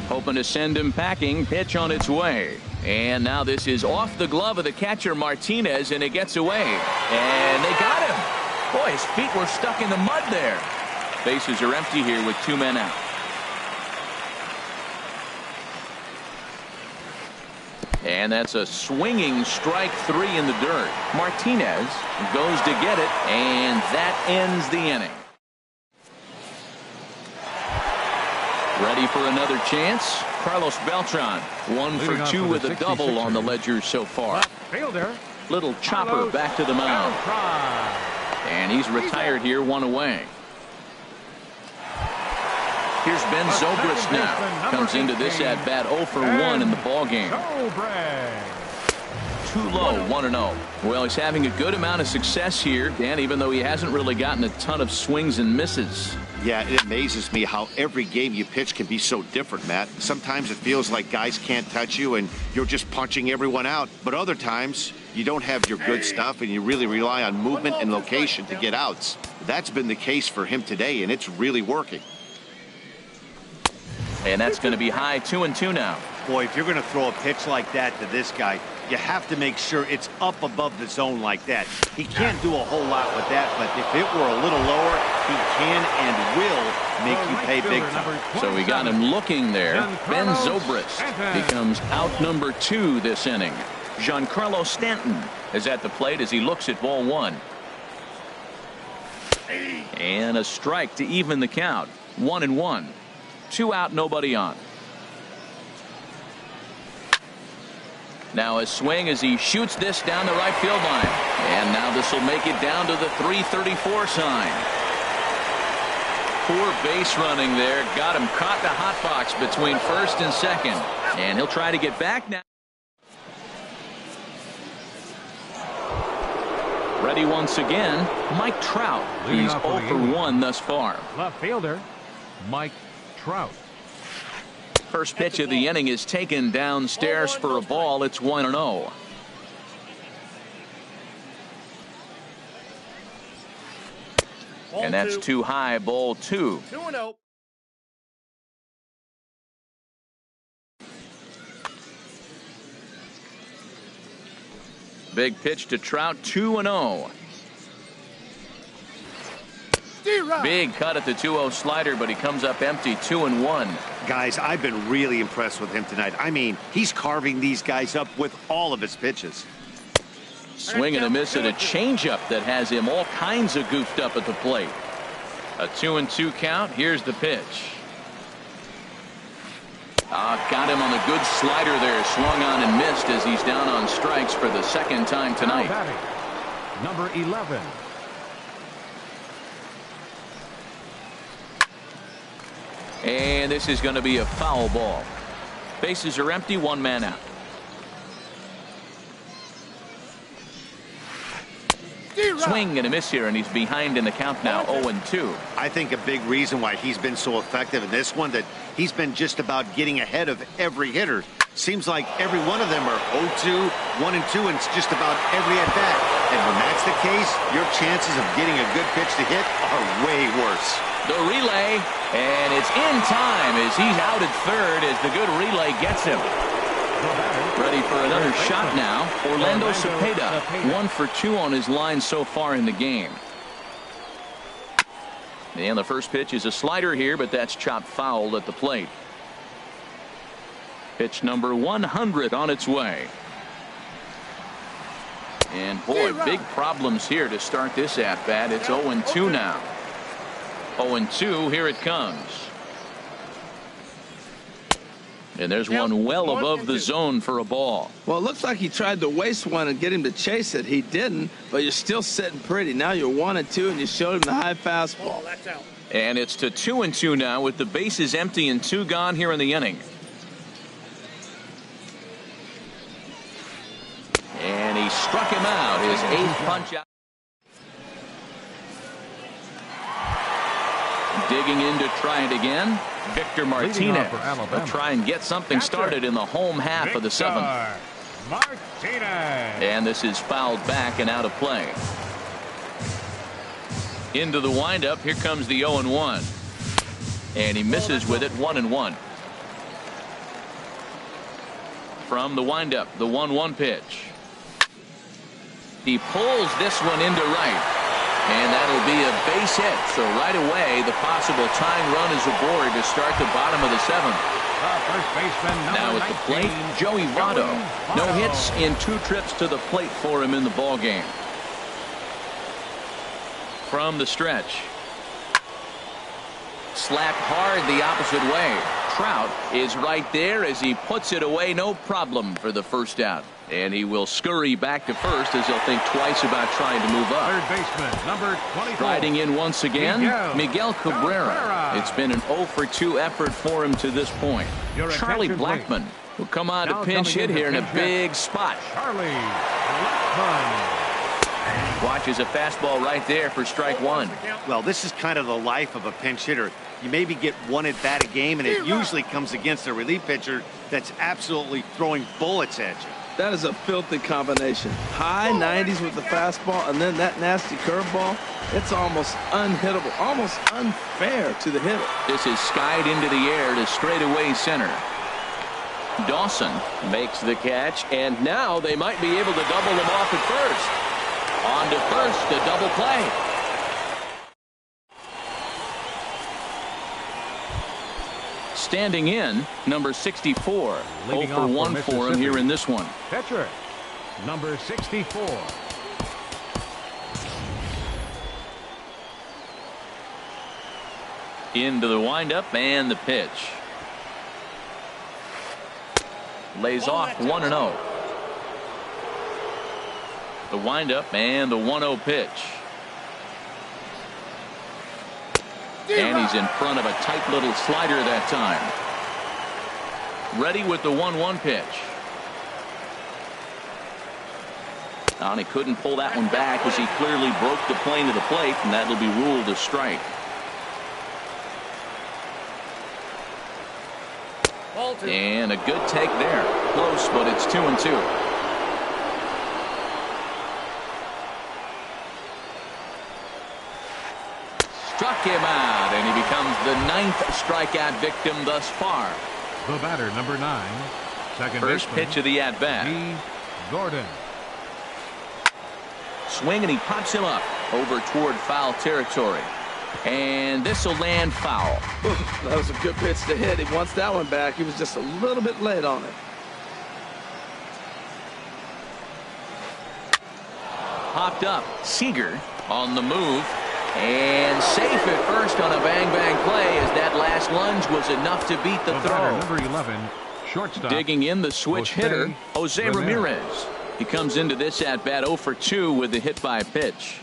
Hoping to send him packing. Pitch on its way. And now this is off the glove of the catcher Martinez, and it gets away. And they got him. Boy, his feet were stuck in the mud there. Bases are empty here with 2 men out. And that's a swinging strike 3 in the dirt. Martinez goes to get it, and that ends the inning. Ready for another chance? Carlos Beltran, 1 for 2 with a double on the ledger so far. Fielder. Little chopper back to the mound. And he's retired here, 1 away. Here's Ben Zobrist now. Comes into this at bat 0 for 1 in the ballgame. Too low, 1-0. Well, he's having a good amount of success here, Dan, even though he hasn't really gotten a ton of swings and misses. Yeah, it amazes me how every game you pitch can be so different, Matt. Sometimes it feels like guys can't touch you and you're just punching everyone out. But other times, you don't have your good stuff and you really rely on movement and location to get outs. That's been the case for him today, and it's really working. And that's going to be high, 2-2 now. Boy, if you're going to throw a pitch like that to this guy, you have to make sure it's up above the zone like that. He can't do a whole lot with that, but if it were a little lower, he can and will make you pay big time. So we got him looking there. Ben Zobrist becomes out number 2 this inning. Giancarlo Stanton is at the plate as he looks at ball 1. And a strike to even the count. 1-1. 2 out, nobody on. Now a swing as he shoots this down the right field line. And now this will make it down to the 334 sign. Poor base running there. Got him caught the hot box between first and second. And he'll try to get back now. Ready once again, Mike Trout. He's 0 for 1 thus far. Left fielder, Mike Trout. First pitch of the inning is taken downstairs for a ball. It's 1-0. And that's too high, ball 2. 2-0. Big pitch to Trout, 2-0. Big cut at the 2-0 slider, but he comes up empty, 2-1. Guys, I've been really impressed with him tonight. I mean, he's carving these guys up with all of his pitches. Swing and a miss at a changeup that has him all kinds of goofed up at the plate. A 2-2 count. Here's the pitch. Got him on a good slider there. Swung on and missed as he's down on strikes for the second time tonight. Number 11. And this is going to be a foul ball. Bases are empty. One man out. Swing and a miss here, and he's behind in the count now, 0-2. I think a big reason why he's been so effective in this one, that he's been just about getting ahead of every hitter. Seems like every one of them are 0-2, 1-2, and it's just about every at-bat. And when that's the case, your chances of getting a good pitch to hit are way worse. The relay, and it's in time as he's out at third as the good relay gets him. Ready for another shot now. Orlando Cepeda, 1 for 2 on his line so far in the game. And the first pitch is a slider here, but that's chopped foul at the plate. Pitch number 100 on its way. And boy, big problems here to start this at bat. It's 0-2 now. 0-2, here it comes. And there's one well above the zone for a ball. Well, it looks like he tried to waste one and get him to chase it. He didn't, but you're still sitting pretty. Now you're 1-2, and you showed him the high fastball. That's out. And it's to 2-2 now with the bases empty and 2 gone here in the inning. And he struck him out, his 8th punch out. Digging in to try it again. Victor Martinez will try and get something started in the home half of the 7th. Martinez. And this is fouled back and out of play. Into the windup. Here comes the 0-1. And he misses with it, 1-1. From the windup, the 1-1 pitch. He pulls this one into right. And that'll be a base hit. So right away, the possible tying run is aboard to start the bottom of the 7th. First baseman, now at the plate, Joey Votto. No hits in 2 trips to the plate for him in the ball game. From the stretch. Slapped hard the opposite way. Trout is right there as he puts it away. No problem for the first out. And he will scurry back to first as he'll think twice about trying to move up. Third baseman, number 24. Striding in once again, Miguel Cabrera. It's been an 0 for 2 effort for him to this point. Charlie Blackmon will come on to pinch hit here in a big spot. Charlie Blackmon. Watches a fastball right there for strike 1. Well, this is kind of the life of a pinch hitter. You maybe get 1 at bat a game, and it usually comes against a relief pitcher that's absolutely throwing bullets at you. That is a filthy combination. High 90s with the fastball, and then that nasty curveball. It's almost unhittable, almost unfair to the hitter. This is skied into the air to straightaway center. Dawson makes the catch, and now they might be able to double him off at first. On to first, a double play. Standing in, number 64. 0 for 1 for him here in this one. Pitcher, number 64. Into the windup and the pitch. Lays off 1-0. The windup and the 1-0 pitch. And he's in front of a tight little slider that time. Ready with the 1-1 pitch. And he couldn't pull that one back as he clearly broke the plane of the plate, and that'll be ruled a strike. And a good take there. Close, but it's 2-2. Struck him out, and he becomes the 9th strikeout victim thus far. The batter, number 9. Second First baseman, pitch of the at-bat. D. Gordon. Swing, and he pops him up over toward foul territory. And this will land foul. Oof, that was a good pitch to hit. He wants that one back. He was just a little bit late on it. Popped up. Seager on the move. And safe at first on a bang-bang play as that last lunge was enough to beat the throw. Number 11, shortstop. Digging in the switch hitter, Jose Ramirez. He comes into this at-bat 0 for 2 with the hit by pitch.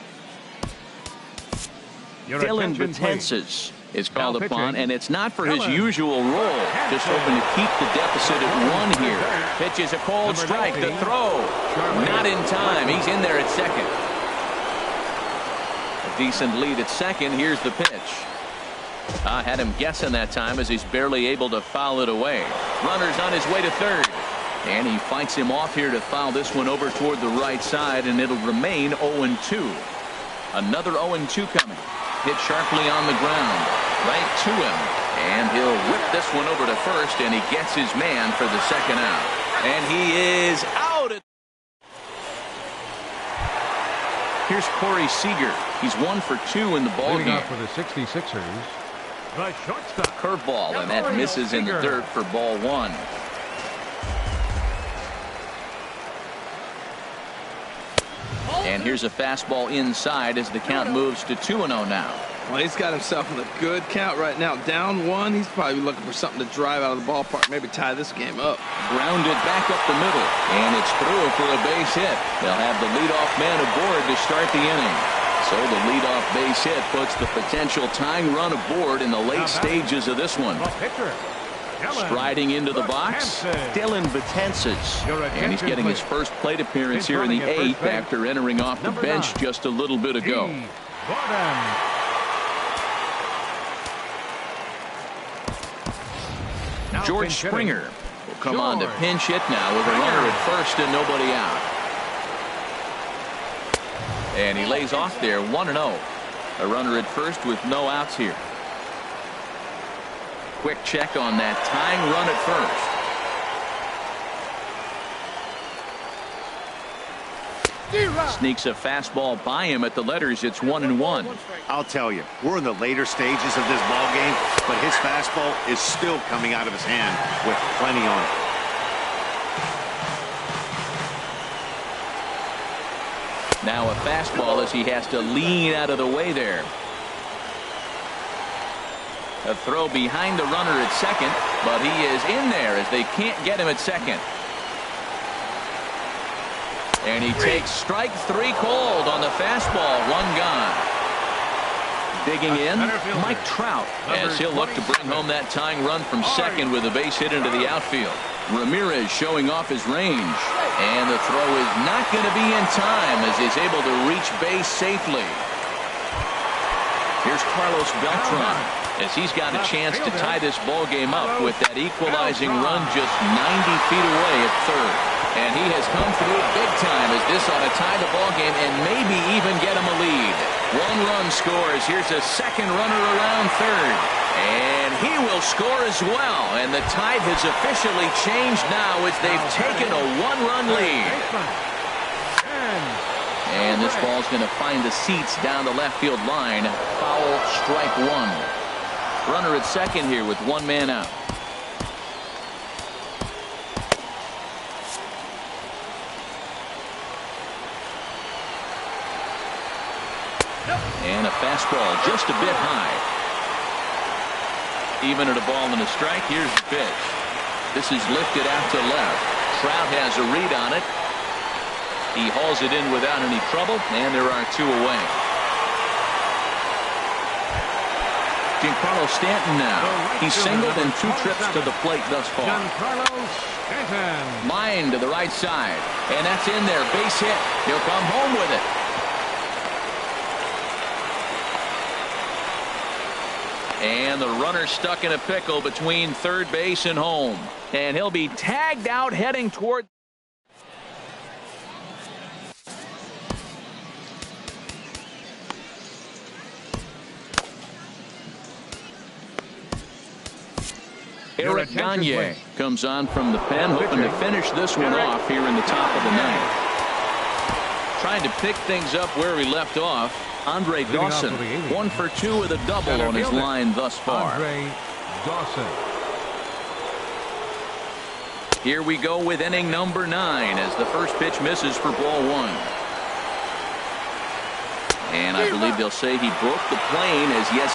Dylan Betances is called upon, and it's not for his usual role. Just hoping to keep the deficit at 1 here. Pitches a cold strike. The throw. Not in time. He's in there at second. A decent lead at second. Here's the pitch. Had him guessing that time as he's barely able to foul it away. Runner's on his way to third. And he fights him off here to foul this one over toward the right side, and it'll remain 0-2. Another 0-2 coming. Hit sharply on the ground. Right to him. And he'll whip this one over to first, and he gets his man for the second out. And he is out. Here's Corey Seager. He's 1 for 2 in the ball game. For the 66ers, the shortstop. Curveball, and that misses in the dirt for ball 1. And here's a fastball inside as the count moves to 2-0 now. Well, he's got himself in a good count right now. Down 1, he's probably looking for something to drive out of the ballpark, maybe tie this game up. Grounded back up the middle, and it's through for a base hit. They'll have the leadoff man aboard to start the inning. So the leadoff base hit puts the potential tying run aboard in the late stages of this one. Striding into the box, Dylan Betances. And he's getting his first plate appearance here in the 8th after entering off the bench just a little bit ago. George Springer will come on to pinch hit now with a runner at first and nobody out. And he lays off there 1-0. A runner at first with no outs here. Quick check on that tying run at first. Sneaks a fastball by him at the letters. It's 1-1. I'll tell you, we're in the later stages of this ball game, but his fastball is still coming out of his hand with plenty on it. Now a fastball as he has to lean out of the way there. A throw behind the runner at second, but he is in there as they can't get him at second. And he takes strike 3 cold on the fastball. 1 gone. Digging in, Mike Trout, as he'll look to bring home that tying run from second with a base hit into the outfield. Ramirez showing off his range. And the throw is not going to be in time as he's able to reach base safely. Here's Carlos Beltran as he's got a chance to tie this ball game up with that equalizing run just 90 feet away at third. And he has come through big time as this ought to tie the ball game and maybe even get him a lead. 1 run scores. Here's a second runner around third. And he will score as well. And the tide has officially changed now as they've taken a 1-run lead. And this ball's going to find the seats down the left field line. Foul, strike 1. Runner at second here with 1 man out. And a fastball just a bit high. Even at a ball and a strike, here's the pitch. This is lifted out to left. Trout has a read on it. He hauls it in without any trouble, and there are 2 away. Giancarlo Stanton now. He's singled in 2 trips to the plate thus far. Line to the right side, and that's in there. Base hit. He'll come home with it. And the runner stuck in a pickle between third base and home. And he'll be tagged out heading toward. Eric Gagne comes on from the pen, hoping to finish this one off here in the top of the 9th. Trying to pick things up where we left off. Andre Dawson, 1 for 2 with a double on his line thus far. Andre Dawson. Here we go with inning number 9 as the first pitch misses for ball 1. And I believe they'll say he broke the plane as yes.